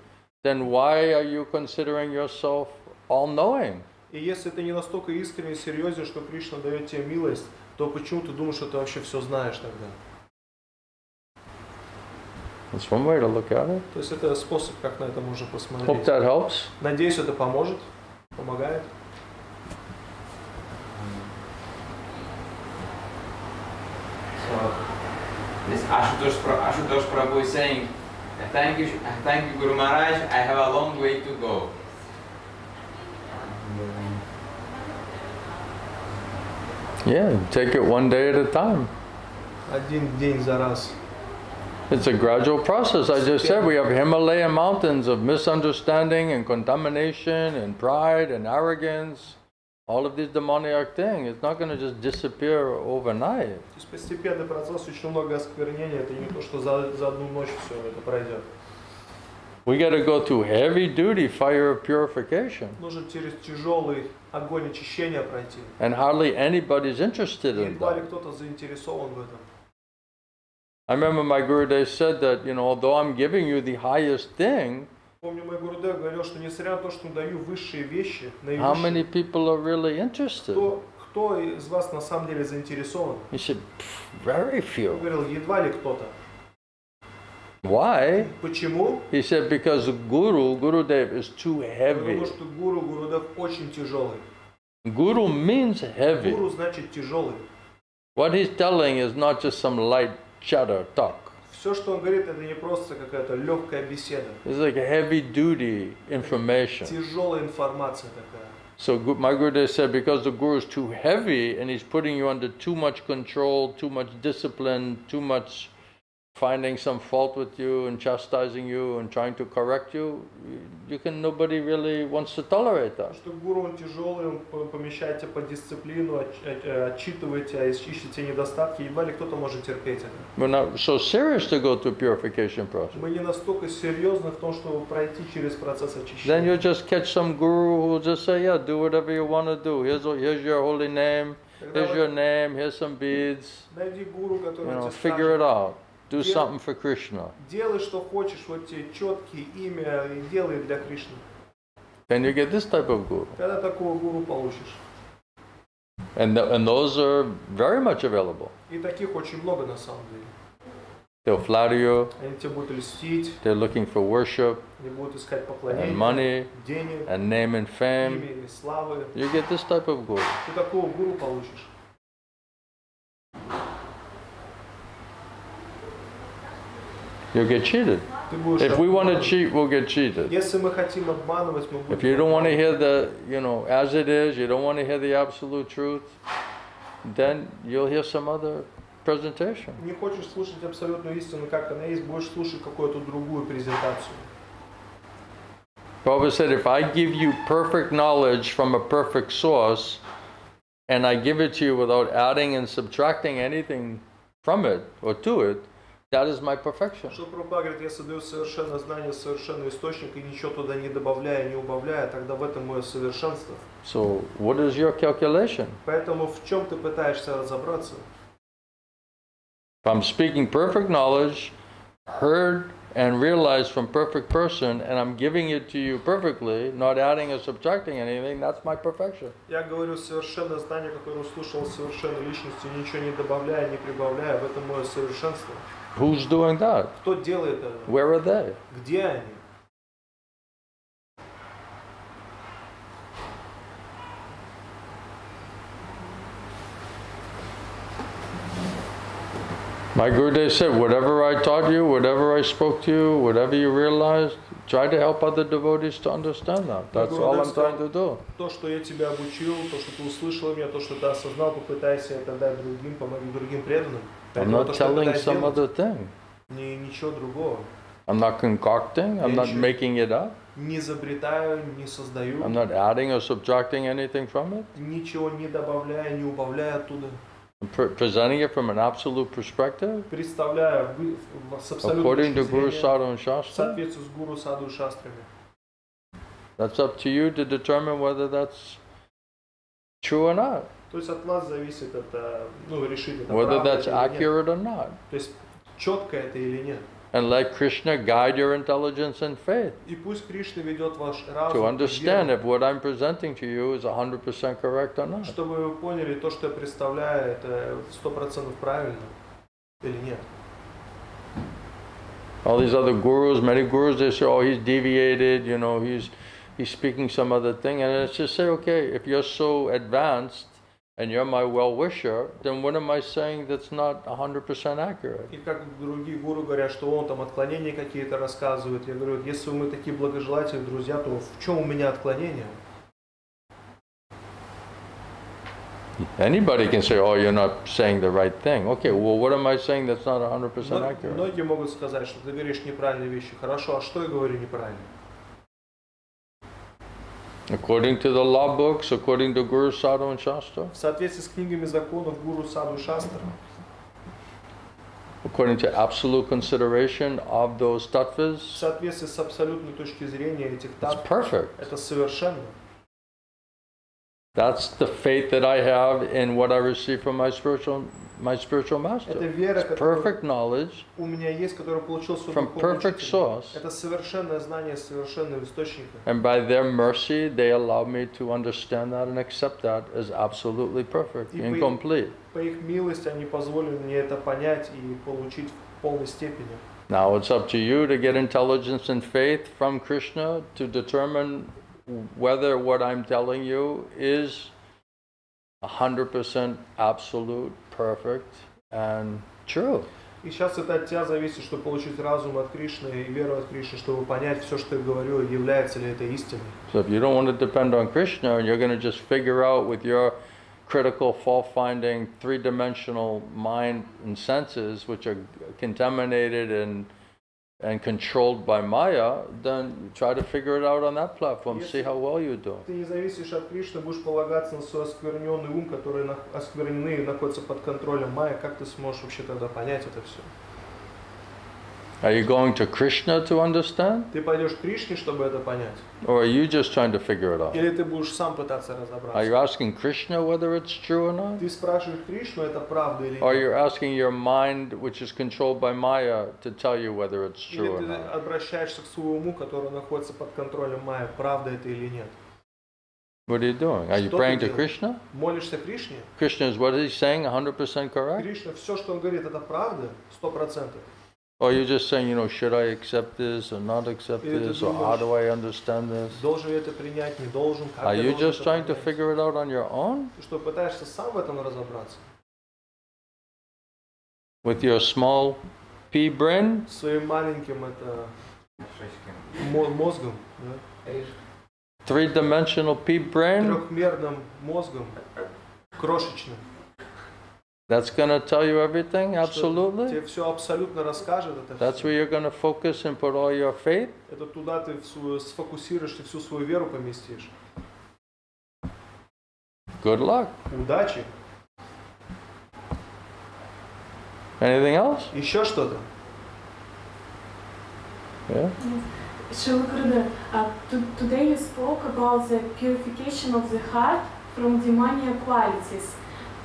then why are you considering yourself all-knowing? И если ты не настолько искренне и серьезен, что Кришна дает тебе милость, то почему ты думаешь, что ты вообще все знаешь тогда? That's one way to look at it. То есть это способ, как на это можно Hope посмотреть. that helps. Надеюсь, это поможет, помогает. So this Ashutosh Prabhu is saying, thank you Guru Maharaj, I have a long way to go. Yeah, take it one day at a time. Один день за раз. It's a gradual process. I just said we have Himalayan mountains of misunderstanding and contamination and pride and arrogance. All of these demoniac things. It's not going to just disappear overnight. То есть постепенный процесс, очень много осквернения, это не то, что за одну ночь все это пройдет. We got to go through heavy duty fire of purification. Нужно через тяжелый огонь очищения пройти. And hardly anybody's interested И in едва ли that. кто-то заинтересован в этом. I remember my Gurudev said that, although I'm giving you the highest thing, Помню, мой Гурудев говорил, что несмотря на то, что даю высшие вещи, how many наивысшие, people are really interested? кто из вас на самом деле заинтересован? He said, very Он few. говорил, едва ли кто-то. Why? Почему? He said, because the Gurudev is too heavy. Потому что Гурудев очень тяжелый. Guru means heavy. Гуру значит тяжелый. What he's telling is not just some light chatter talk. Все, что он говорит, это не просто какая-то легкая беседа. It's like heavy duty information. Тяжелая информация такая. So my Gurudev said, because the Guru is too heavy and he's putting you under too much control, too much discipline, too much finding some fault with you and chastising you and trying to correct you, nobody really wants to tolerate that. Что гуру он тяжелый, он помещает тебя под дисциплину, отчитывает тебя, ищет те недостатки, едва ли кто-то может терпеть это. We're not so serious to go through purification process. Мы не настолько серьезны в том, чтобы пройти через процесс Then очищения. you'll just catch some guru who will just say, yeah, do whatever you want to do. Here's your holy name, here's your name, here's some beads. Найди гуру, который тебе Figure it скажет, out. Do something for Krishna. делай, что хочешь, вот тебе четкие имя, и делай для Кришны. Then you get this type of guru. Когда такого гуру получишь? And those are very much available. И таких очень много на самом деле. They'll flatter you, Они тебя будут льстить, they're looking for worship они будут искать and поклонения, money денег, and name and fame. имя или славы. You get this type of guru. Ты такого гуру получишь. You'll get cheated. Ты будешь If we want to обманут. cheat, we'll get cheated. Если мы хотим обманывать, мы If будем you don't want to обманывать. hear the, as it is, you don't want to hear the absolute truth, then you'll hear some other presentation. Не хочешь слушать абсолютную истину, как она есть, будешь слушать какую-то другую презентацию. Prabhupada said, if I give you perfect knowledge from a perfect source, and I give it to you without adding and subtracting anything from it or to it, that is my perfection. Что Прабхупада говорит, я создаю совершенное знание, совершенный источник, и ничего туда не добавляя, не убавляя, тогда в этом мое совершенство. So, what is your calculation? Поэтому в чем ты пытаешься разобраться? If I'm speaking perfect knowledge, heard and realized from perfect person, and I'm giving it to you perfectly, not adding or subtracting anything, that's my perfection. Я говорю совершенное знание, которое услышал совершенной личностью, ничего не добавляя, не прибавляя, в этом мое совершенство. Who's doing that? Кто делает это? Where are they? Где они? My Gurudev said, whatever I taught you, whatever I spoke to you, whatever you realized, try to help other devotees to understand that. That's all I'm trying to do. То, что я тебя обучил, то, что ты услышал меня, то, что ты осознал, попытайся это дать другим, помоги другим преданным. I'm not telling some other thing. Ничего другого. I'm not concocting, I'm not making it up. Не изобретаю, не создаю. I'm not adding or subtracting anything from it. Ничего не добавляя, не убавляя оттуда. I'm presenting it from an absolute perspective, Представляю с абсолютной according to точки Guru зрения, Sadhu and в Shastra. соответствии с Гуру Саду и Шастрами. That's up to you to determine whether that's true or not, То есть от вас зависит это, решить это whether правда that's это или нет. accurate or not. То есть четко это или нет. And let Krishna guide your intelligence and faith И пусть Кришна ведет ваш to разум, и understand веру, if what I'm presenting to you is 100% correct or not. чтобы вы поняли, то, что я представляю, это 100% правильно или нет. All these other gurus, many gurus, they say, oh, he's deviated, he's speaking some other thing. And it's just say, okay, if you're so advanced and you're my well-wisher, then what am I saying that's not 100% accurate? И как другие гуру говорят, что он там отклонения какие-то рассказывает, я говорю, если мы такие благожелательные друзья, то в чем у меня отклонения? Anybody can say, oh, you're not saying the right thing. Okay, well, what am I saying that's not 100% accurate? Многие могут сказать, что ты говоришь неправильные вещи. Хорошо, а что я говорю неправильно? According to the law books, according to Guru Sadhu and Shastra, В соответствии с книгами законов Гуру Саду и Шастра, according to absolute consideration of those в tattvas, соответствии с абсолютной точки зрения этих it's таттв, perfect. это совершенно. That's the faith that I have in what I receive from my spiritual master. Это вера, It's perfect knowledge у меня есть, которую получил свой from духовный perfect учитель. source. Это совершенное знание совершенного источника. And by their mercy, they allow me to understand that and accept that as absolutely perfect И and complete. По их милости они позволили мне это понять и получить в полной степени. Now it's up to you to get intelligence and faith from Krishna to determine whether what I'm telling you is 100% absolute, perfect, and true. И сейчас это от тебя зависит, чтобы получить разум от Кришны и веру от Кришны, чтобы понять все, что я говорю, является ли это истиной. So if you don't want to depend on Krishna and you're going to just figure out with your critical, fault-finding, three-dimensional mind and senses, which are contaminated and controlled by Maya, then try to figure it out on that platform, see how well you do. Ты не зависишь от Кришны, будешь полагаться на свой оскверненный ум, который осквернены и находится под контролем Майя, как ты сможешь вообще тогда понять это все? Are you going to Krishna to understand? Ты пойдешь к Кришне, чтобы это понять? Or are you just trying to figure it out? Или ты будешь сам пытаться Are разобраться? you asking Krishna whether it's true or not? Ты спрашиваешь Кришну, это правда или Or нет? you're asking your mind, which is controlled by Maya, to tell you whether it's Или true or ты not? обращаешься к своему уму, который находится под контролем Майя, правда это или нет? What are you doing? Are you Что ты praying to делаешь? Krishna? Молишься Кришне? Krishna is what he's saying 100% correct? Кришна, все, что он говорит, это правда? 100%. Or you're just saying, should I accept this or not accept Или ты this, or how думаешь, do I understand this? Должен я это принять, не должен? Как Are я you должен just это trying to понять? figure it out on your own? Ты что, пытаешься сам в этом разобраться? With your small pea brain? Своим маленьким это мозгом, да? Three-dimensional pea brain? Трехмерным мозгом, крошечным. That's going to tell you everything? Что Absolutely? тебе все абсолютно расскажет это That's всё. where you're going to focus and put all your faith? Это туда ты сфокусируешь и всю свою веру поместишь. Good luck. Удачи. Anything else? Еще что-то? Yeah. Shri Gurudev, today you spoke about the purification of the heart from demonic qualities.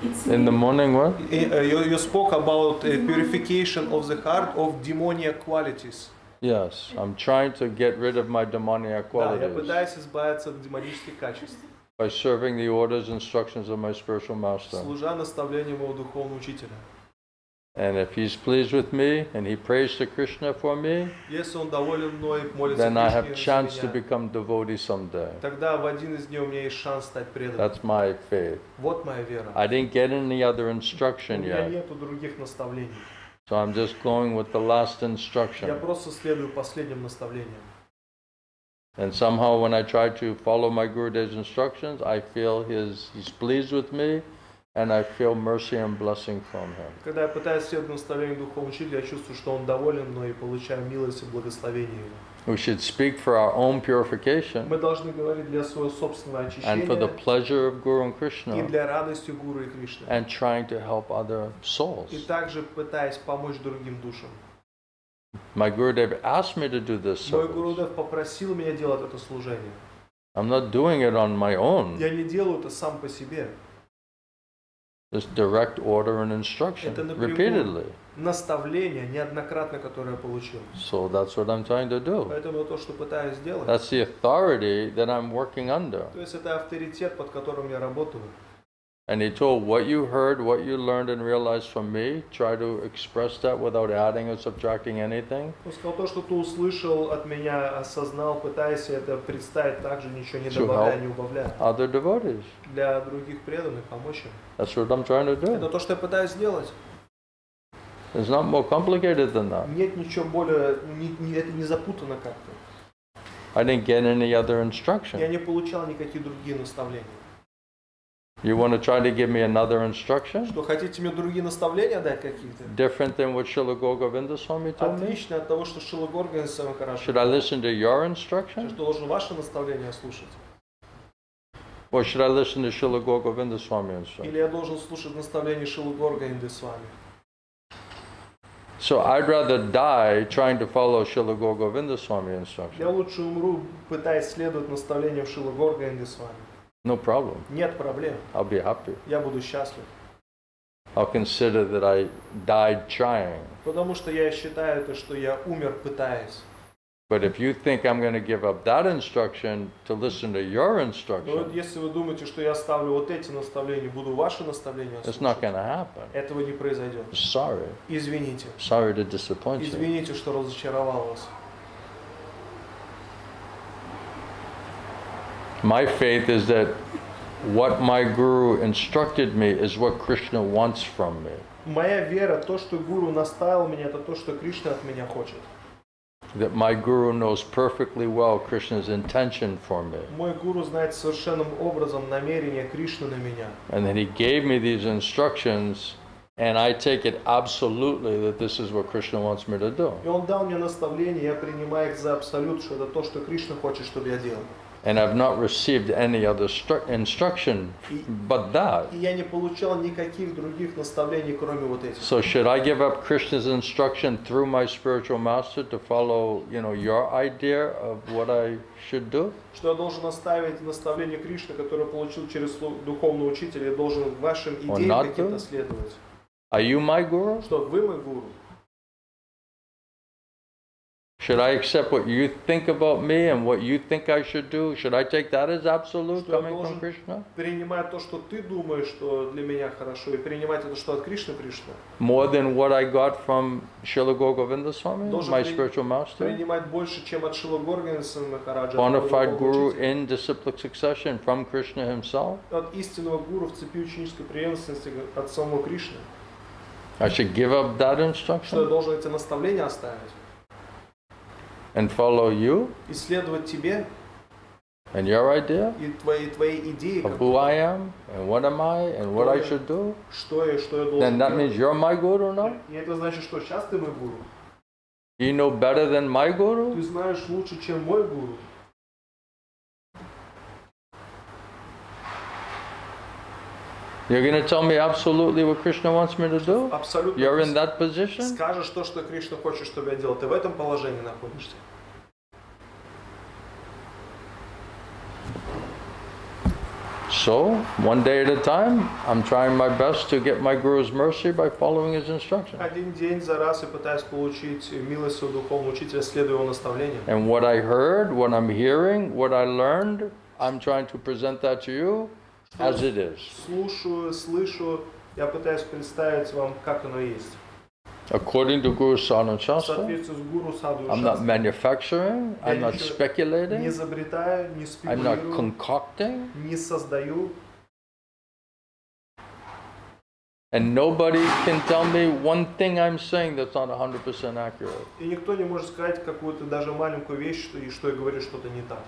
It's In the morning, what? You spoke about purification of the heart of demoniac qualities. Yes, I'm trying to get rid of my demoniac Да, я qualities пытаюсь избавиться от демонических качеств, by serving the orders and instructions of my spiritual master. служа наставлением моего духовного учителя. And if he's pleased with me and he prays to Krishna for me, Если он доволен мной, молится then I have Кришне chance за to меня, become devotee someday. тогда в один из дней у меня есть шанс стать преданным. That's my faith. Вот моя вера. I didn't get any other У instruction меня yet, нету других наставлений. so I'm just going with the last Я instruction. просто следую последним наставлениям. And somehow when I try to follow my Gurudev's instructions, I feel he's pleased with me, and I feel mercy and blessing from him. Когда я пытаюсь следовать наставлению духовного учителя, я чувствую, что он доволен мной и получаю милость и благословение его. We should speak for our own purification Мы должны говорить для своего собственного and for the очищения pleasure of Guru and и Krishna, для радости Гуру и Кришны. and trying to help other И souls. также пытаясь помочь другим душам. My Gurudev asked me to do this Мой service. Гурудев попросил меня делать это служение. I'm not doing it on my own. Я не делаю это сам по себе. This direct order and instruction Это напрямую repeatedly. наставление неоднократно, которое я получил. So that's what I'm trying to do. Поэтому я то, что пытаюсь сделать, That's the authority that I'm working under. то есть это авторитет, под которым я работаю. And he told what you heard, what you learned and realized from me, try to express that without adding or subtracting anything. Он сказал, то, что ты услышал от меня, осознал, пытайся это представить так же, ничего не To добавляя, help не убавляя. other devotees. Для других преданных помочь им. That's what I'm trying to Это do. то, что я пытаюсь сделать. It's not more complicated than that. Нет ничего более, это не запутано как-то. I didn't get any other Я instruction. не получал никакие другие наставления. You want to try to give me another instruction? Что, хотите мне другие наставления дать какие-то? Different than what Srila Govinda Swami told me? Отлично от того, что Шрила Горган сам хорошо. Should I listen to your instruction? Что должен ваше наставление слушать? Or should I listen to Srila Govinda Swami instruction? Или я должен слушать наставление Шрилы Горган с вами? So I'd rather die trying to follow Srila Govinda Swami Я instruction. лучше умру, пытаясь следовать наставлениям Шрилы Горган с вами. No problem. Нет проблем. I'll be happy. Я буду счастлив. I'll consider that I died trying. Потому что я считаю это, что я умер, пытаясь. But if you think I'm going to give up that instruction to listen to your Но вот instruction, если вы думаете, что я оставлю вот эти наставления, буду ваши наставления it's not слушать, going to happen. этого не произойдет. Sorry. Извините. Sorry to disappoint you. Извините, что разочаровал вас. My faith is that what my guru instructed me is what Krishna wants from me. Моя вера, то, что Гуру наставил меня, это то, что Кришна от меня хочет. That my guru knows perfectly well Krishna's intention for me. Мой Гуру знает совершенным образом намерение Кришны на меня. And then he gave me these instructions, and I take it absolutely that this is what Krishna wants me to do. И Он дал мне наставление, я принимаю их за абсолют, что это то, что Кришна хочет, чтобы я делал. And I've not received any other instruction but that. И я не получал никаких других наставлений, кроме вот этих. So should I give up Krishna's instruction through my spiritual master to follow, your idea of what I should do? Что я должен оставить наставление Кришны, которое получил через духовного учителя, я должен вашим идеям not каким-то to? следовать. Are you my guru? Что вы мой Гуру? Should I accept what you think about me and what you think I should do? Should I take that as absolute Что я coming from должен Krishna? принимать то, что ты думаешь, что для меня хорошо, и принимать это, что от Кришны пришло. More than what I got from Srila Govinda Swami, Должен my spiritual master? принимать больше, чем от Шрила Горгана Махараджа, Bona от fide духовного guru учителя. in disciplic succession from Krishna himself? От истинного гуру в цепи ученической преемственности от самого Кришны. I should give up that Что я instruction должен эти наставления оставить? and follow you И следовать тебе and your idea и твоей идеи, of who I am and what am I and what I should do? что я должен Then that делать. means you're my guru now? И это значит, что сейчас ты мой гуру. You know better than my guru? Ты знаешь лучше, чем мой гуру. You're going to tell me absolutely what Krishna wants me to do? Абсолютно. You're in that position? Скажешь то, что Кришна хочет, чтобы я делал. Ты в этом положении находишься. So, one day at a time, I'm trying my best to get my Guru's mercy by following his instructions. Один день за раз я пытаюсь получить милость своего духовного учителя, следуя его наставлениям. And what I heard, what I'm hearing, what I learned, I'm trying to present that to you as it is. Слушаю, слышу, я пытаюсь представить вам, как оно есть. According to Guru Sadhana В Shastra, соответствии с Гуру Саду I'm not manufacturing, I'm not не speculating, изобретаю, не I'm not спекулирую, concocting, не создаю. and nobody can tell me one thing I'm saying that's not 100% accurate. И никто не может сказать какую-то даже маленькую вещь, что я говорю что-то не так.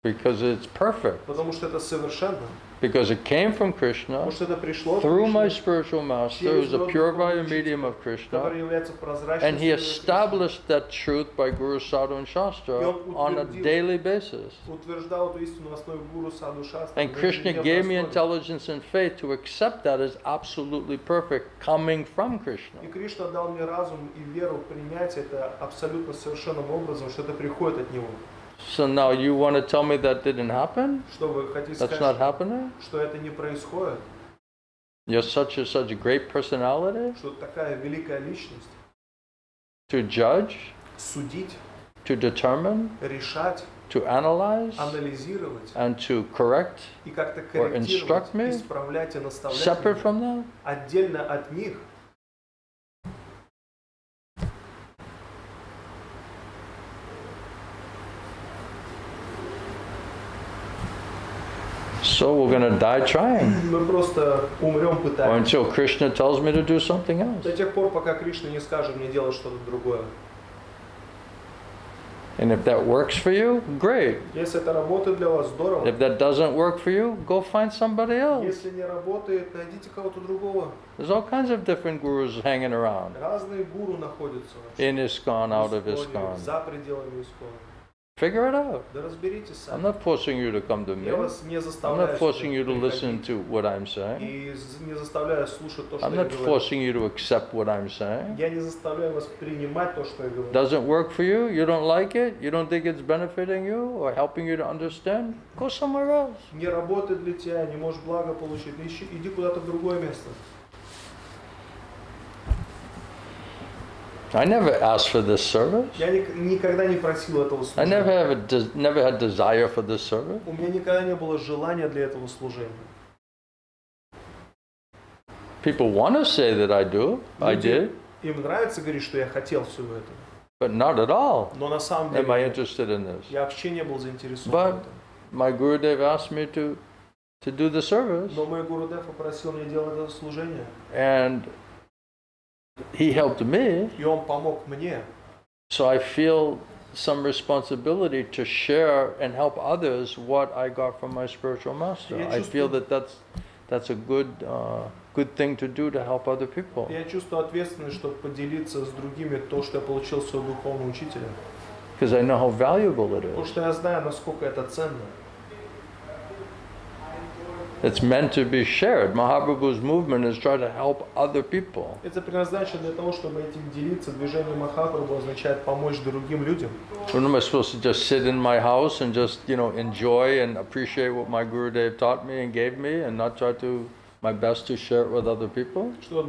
Because it's perfect. Потому что это совершенно. Because it came from Krishna Потому что это пришло от through my Кришны, spiritual master, who's a pure via medium of Krishna, который является прозрачным. and he established that truth by Guru Sadhana Shastra on a daily basis. Утверждал эту истину на основе Гуру Саду Шастры. And Krishna gave me intelligence and faith to accept that as absolutely perfect, coming from Krishna. И Кришна дал мне разум и веру принять это абсолютно совершенным образом, что это приходит от Него. So now you want to tell me that didn't happen? Что вы хотите That's not сказать, happening? что это не происходит? You're such a great personality Что такая великая личность? to judge, Судить, to determine, решать, to analyze, анализировать and to correct, и как-то or instruct корректировать, me, исправлять и наставлять separate меня. from that? Отдельно от них. So we're going to die trying. Мы просто умрем, Or пытаясь. until Krishna tells me to do something else. До тех пор, пока Кришна не скажет мне делать что-то другое. And if that works for you, great. Если это работает для вас, здорово. If that doesn't work for you, go find somebody else. Если не работает, найдите кого-то другого. There's all kinds of different gurus hanging around. Разные гуру находятся вообще. In ISKCON, out of В Исконе, ISKCON. за пределами Искона. Figure it out. Да разберитесь I'm сами. not forcing you to come to me. Я вас не I'm заставляю not forcing you to сюда listen приходить. to what I'm saying. И не заставляю слушать то, что I'm я not говорю. forcing you to accept what I'm saying. Я не заставляю вас принимать то, что я говорю. Doesn't work for you, you don't like it, you don't think it's benefiting you or helping you to understand, go somewhere else. Не работает для тебя, не можешь благо получить, иди куда-то в другое место. I never asked for this service. Я никогда не просил этого I служения. never had desire for this service. У меня никогда не было желания для этого служения. People want to say that I do, I did, Им нравится говорить, что я хотел всего этого. but not at all Но на самом am I деле interested in this. я вообще не был заинтересован But в этом. my Gurudev asked me to do the service, Но мой Гурудев попросил меня делать это служение. and he helped me, И он помог мне. so I feel some responsibility to share and help others what I got from my spiritual master. I feel that that's a good thing to do to help other people. Я чувствую ответственность, чтобы поделиться с другими то, что я получил от своего духовного учителя. Because I know how valuable it Потому is. что я знаю, насколько это ценно. It's meant to be shared. Mahaprabhu's movement is trying to help other people. Это предназначено для того, чтобы этим делиться. Движение Махапрабху означает помочь другим людям. When am I supposed to just sit in my house and just, enjoy and appreciate what my Gurudev taught me and gave me and not try to my best to share it with other people? Что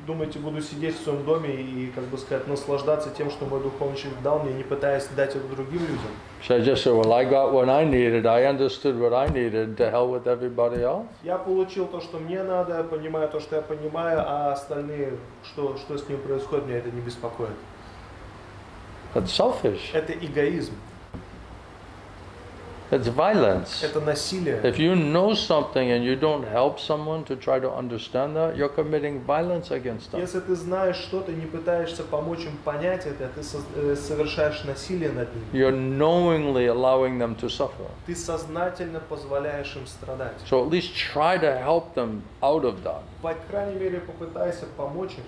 думаете, буду сидеть в своем доме и, наслаждаться тем, что мой духовный учитель дал мне, не пытаясь дать это другим людям? Should I just say, well, I got what I needed, I understood what I needed, to hell with everybody else? Я получил то, что мне надо, я понимаю то, что я понимаю, а остальные, что с ним происходит, меня это не беспокоит. That's selfish. Это эгоизм, It's violence. это насилие. If you know something and you don't help someone to try to understand that, you're committing violence against them. Если ты знаешь что-то, не пытаешься помочь им понять это, ты совершаешь насилие над ними. You're knowingly allowing them to suffer. Ты сознательно позволяешь им страдать. So at least try to help them out of that. По крайней мере, попытайся помочь им.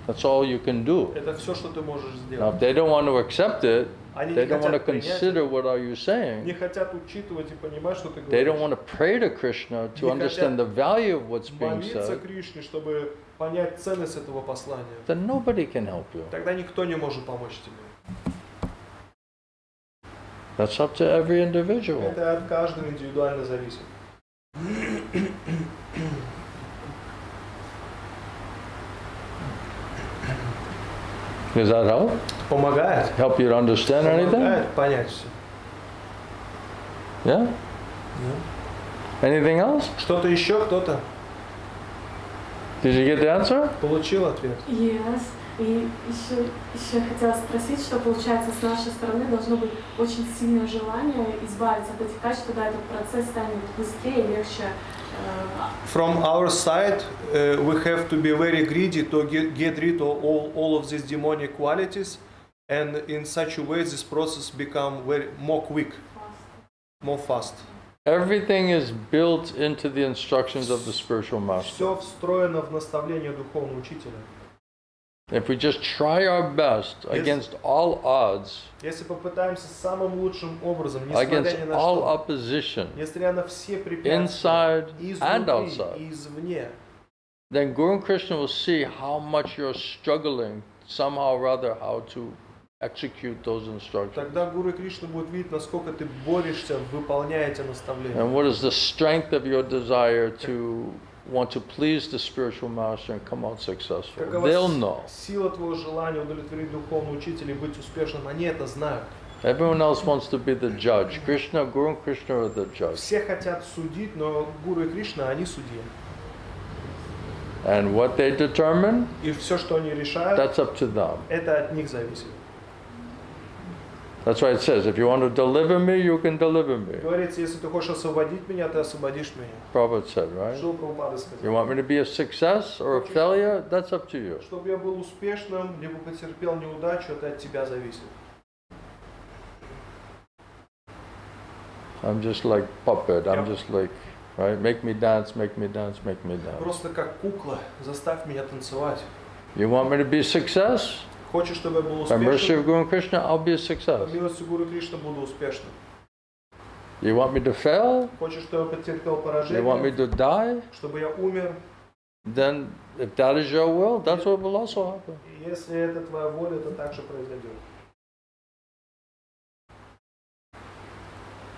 That's all you can do. Это все, что ты можешь Now, сделать. if they don't want to accept it, Они they не don't want to хотят принять, consider what are you не saying. хотят учитывать и понимать, что ты They don't говоришь. want to pray to Krishna to Не understand the value of what's being Молиться said. Кришне, чтобы понять ценность этого послания. Then nobody can help you. Тогда никто не может помочь тебе. That's up to every individual. Это от каждого индивидуально зависит. Does that help? Помогает. Help you to understand anything? Помогает понять все. Yeah? Anything else? Что-то еще кто-то Did you get the answer? получил ответ? Yes. И еще хотела спросить, что получается с нашей стороны должно быть очень сильное желание избавиться от этих качеств, тогда этот процесс станет быстрее и легче. From our side, we have to be very greedy to get rid of all of these demonic qualities, and in such a way this process become very more quick, more fast. Everything is built into the instructions of the spiritual master. Все встроено в наставление духовного учителя. If we just try our best against all odds, Если попытаемся самым лучшим образом, несмотря against ни на all что, opposition, несмотря на все препятствия, inside и and изнутри, outside, и извне, then Guru Krishna will see how much you're struggling somehow or other how to execute those instructions. тогда Гуру Кришна будет видеть, насколько ты борешься, выполняя эти наставления. And what is the strength of your desire to want to please the spiritual master and come out successful. Какова They'll know. сила твоего желания удовлетворить духовного учителя и быть успешным, они это знают. Everyone else wants to be the judge. Krishna, Guru and Krishna are the judge. Все хотят судить, но Гуру и Кришна, они судьи. And what they determine, И все, что они решают, that's up to them. это от них зависит. That's why it says, if you want to deliver me, you can deliver me. Говорится, если ты хочешь освободить меня, ты освободишь меня. Prabhupada said, right? Что Прабхупада You сказал? want me to be a success or a failure? That's up to you. Чтобы я был успешным, либо потерпел неудачу, это от тебя зависит. I'm just like puppet. I'm just like, right? Make me dance, make me dance, make me dance. Просто как кукла, заставь меня танцевать. You want me to be a success? Хочешь, чтобы я был By mercy успешным? of Guru and Krishna, I'll be a По success. милости Гуру Кришны буду успешным. You want me to fail? Хочешь, чтобы я потерпел You want me поражение? to die? Чтобы я умер? Then, if that is your will, that's what will also happen. И если это твоя воля, то так же произойдет.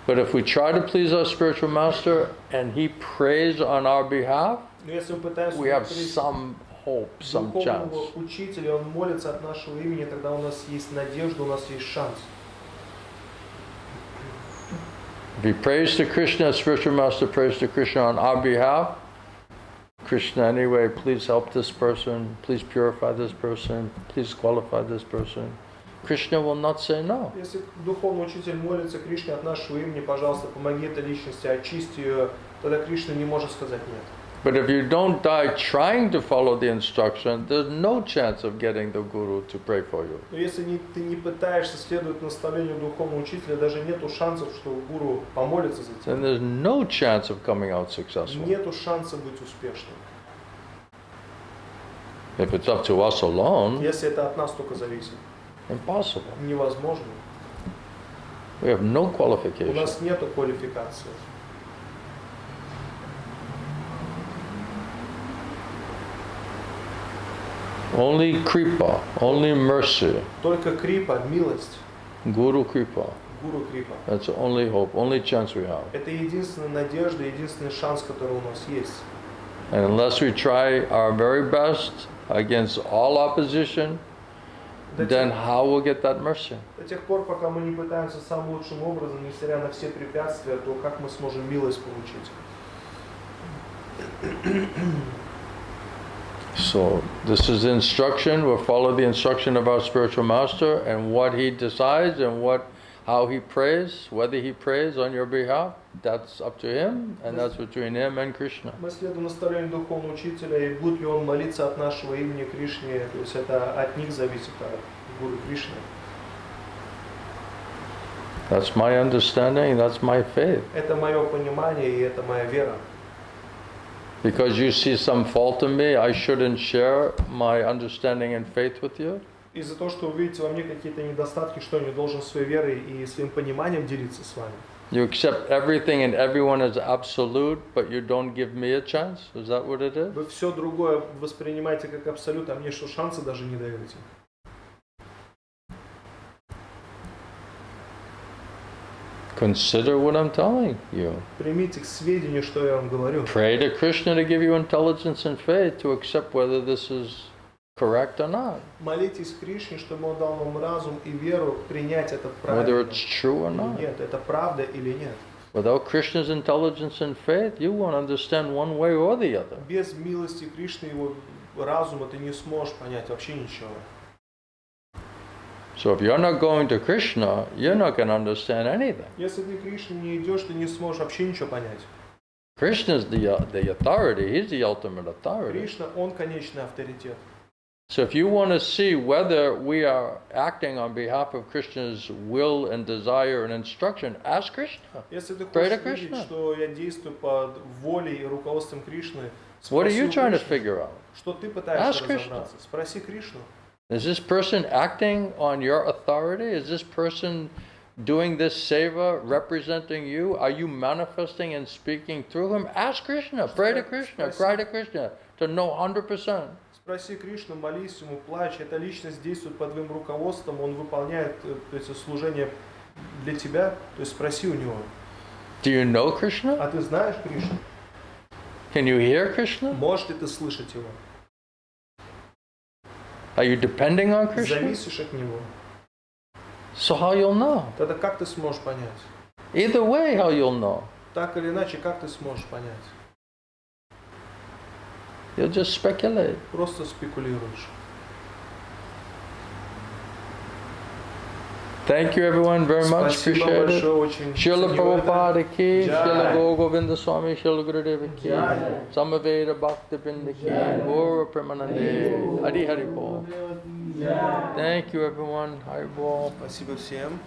But if we try to please our spiritual master and he prays on our behalf, Но если мы пытаемся we have удовлетворить some hope, some chance. духовного учителя, он молится от нашего имени, тогда у нас есть надежда, у нас есть шанс. If he prays to Krishna, spiritual master prays to Krishna on our behalf, Krishna, anyway, please help this person, please purify this person, please qualify this person. Krishna will not say no. Если духовный учитель молится Кришне от нашего имени, пожалуйста, помоги этой личности, очисти ее, тогда Кришна не может сказать нет. But if you don't die trying to follow the instruction, there's no chance of getting the Guru to pray for you. Но если ты не пытаешься следовать наставлению духовного учителя, даже нету шансов, что Гуру помолится за тебя. Then there's no chance of coming out successful. Нету шанса быть успешным. If it's up to us alone, Если это от нас только зависит. impossible. Невозможно. We have no У qualification. нас нету квалификации. Only Kripa, only mercy, Только крипа, милость, Guru Kripa. Гуру крипа. That's the only hope, only chance we have. Это единственная надежда, единственный шанс, который у нас есть. And unless we try our very best against all opposition, then how will we get that mercy? До тех пор, пока мы не пытаемся самым лучшим образом, несмотря на все препятствия, то как мы сможем милость получить? So this is the instruction. We'll follow the instruction of our spiritual master and what he decides and how he prays, whether he prays on your behalf, that's up to him and that's between him and Krishna. Мы следуем наставлению духовного учителя, и будет ли он молиться от нашего имени Кришне, то есть это от них зависит, от Гуру Кришны. That's my understanding, that's my faith. Это мое понимание, и это моя вера. Because you see some fault in me, I shouldn't share my understanding and faith with you? Из-за того, что вы видите во мне какие-то недостатки, что я не должен своей верой и своим пониманием делиться с вами. You accept everything and everyone as absolute, but you don't give me a chance? Is that what it is? Вы все другое воспринимаете как абсолют, а мне что, шансы даже не даете. Consider what I'm telling you. Примите к сведению, что я вам говорю. Pray to Krishna to give you intelligence and faith to accept whether this is correct or not. Молитесь Кришне, чтобы Он дал вам разум и веру принять это Whether правильно it's true or или not. нет, это правда или нет. Without Krishna's intelligence and faith, you won't understand one way or the other. Без милости Кришны, его разума ты не сможешь понять вообще ничего. So if you're not going to Krishna, you're not going to understand anything. Если ты к Кришне не идешь, ты не сможешь вообще ничего понять. Krishna is the authority. He's the ultimate authority. Кришна, Он конечный авторитет. So if you want to see whether we are acting on behalf of Krishna's will and desire and instruction, ask Krishna. Если ты Pray to хочешь видеть, Krishna. что я действую под волей и руководством Кришны, What are спроси you у trying to Кришны. figure out? Что ты пытаешься Ask Krishna. разобраться? Спроси Кришну. Is this person acting on your authority? Is this person doing this seva representing you? Are you manifesting and speaking through him? Ask Krishna. Pray to Krishna. Cry to Krishna to know 100%. Спроси Кришну, молись ему, плачь. Эта личность действует под твоим руководством, он выполняет то есть, служение для тебя. То есть спроси у него. Do you know Krishna? А ты знаешь Кришну? Can you hear Krishna? Можешь ли ты слышать его? Are you depending on Krishna? Зависишь от него. So how you'll know? Тогда как ты сможешь понять? Either way, how you'll know? Так или иначе, как ты сможешь понять? You'll just speculate. Просто спекулируешь. Thank you everyone very much. Спасибо Appreciate it. большое, очень Srila ценю это. Prabhupada ki, Jai. Srila Govinda Swami, Srila Gurudeva ki, Samaveda Bhakta Vrinda ki, Gaura Premanande, Hari Hari Bol. Thank you everyone. Hari Bol. Спасибо всем.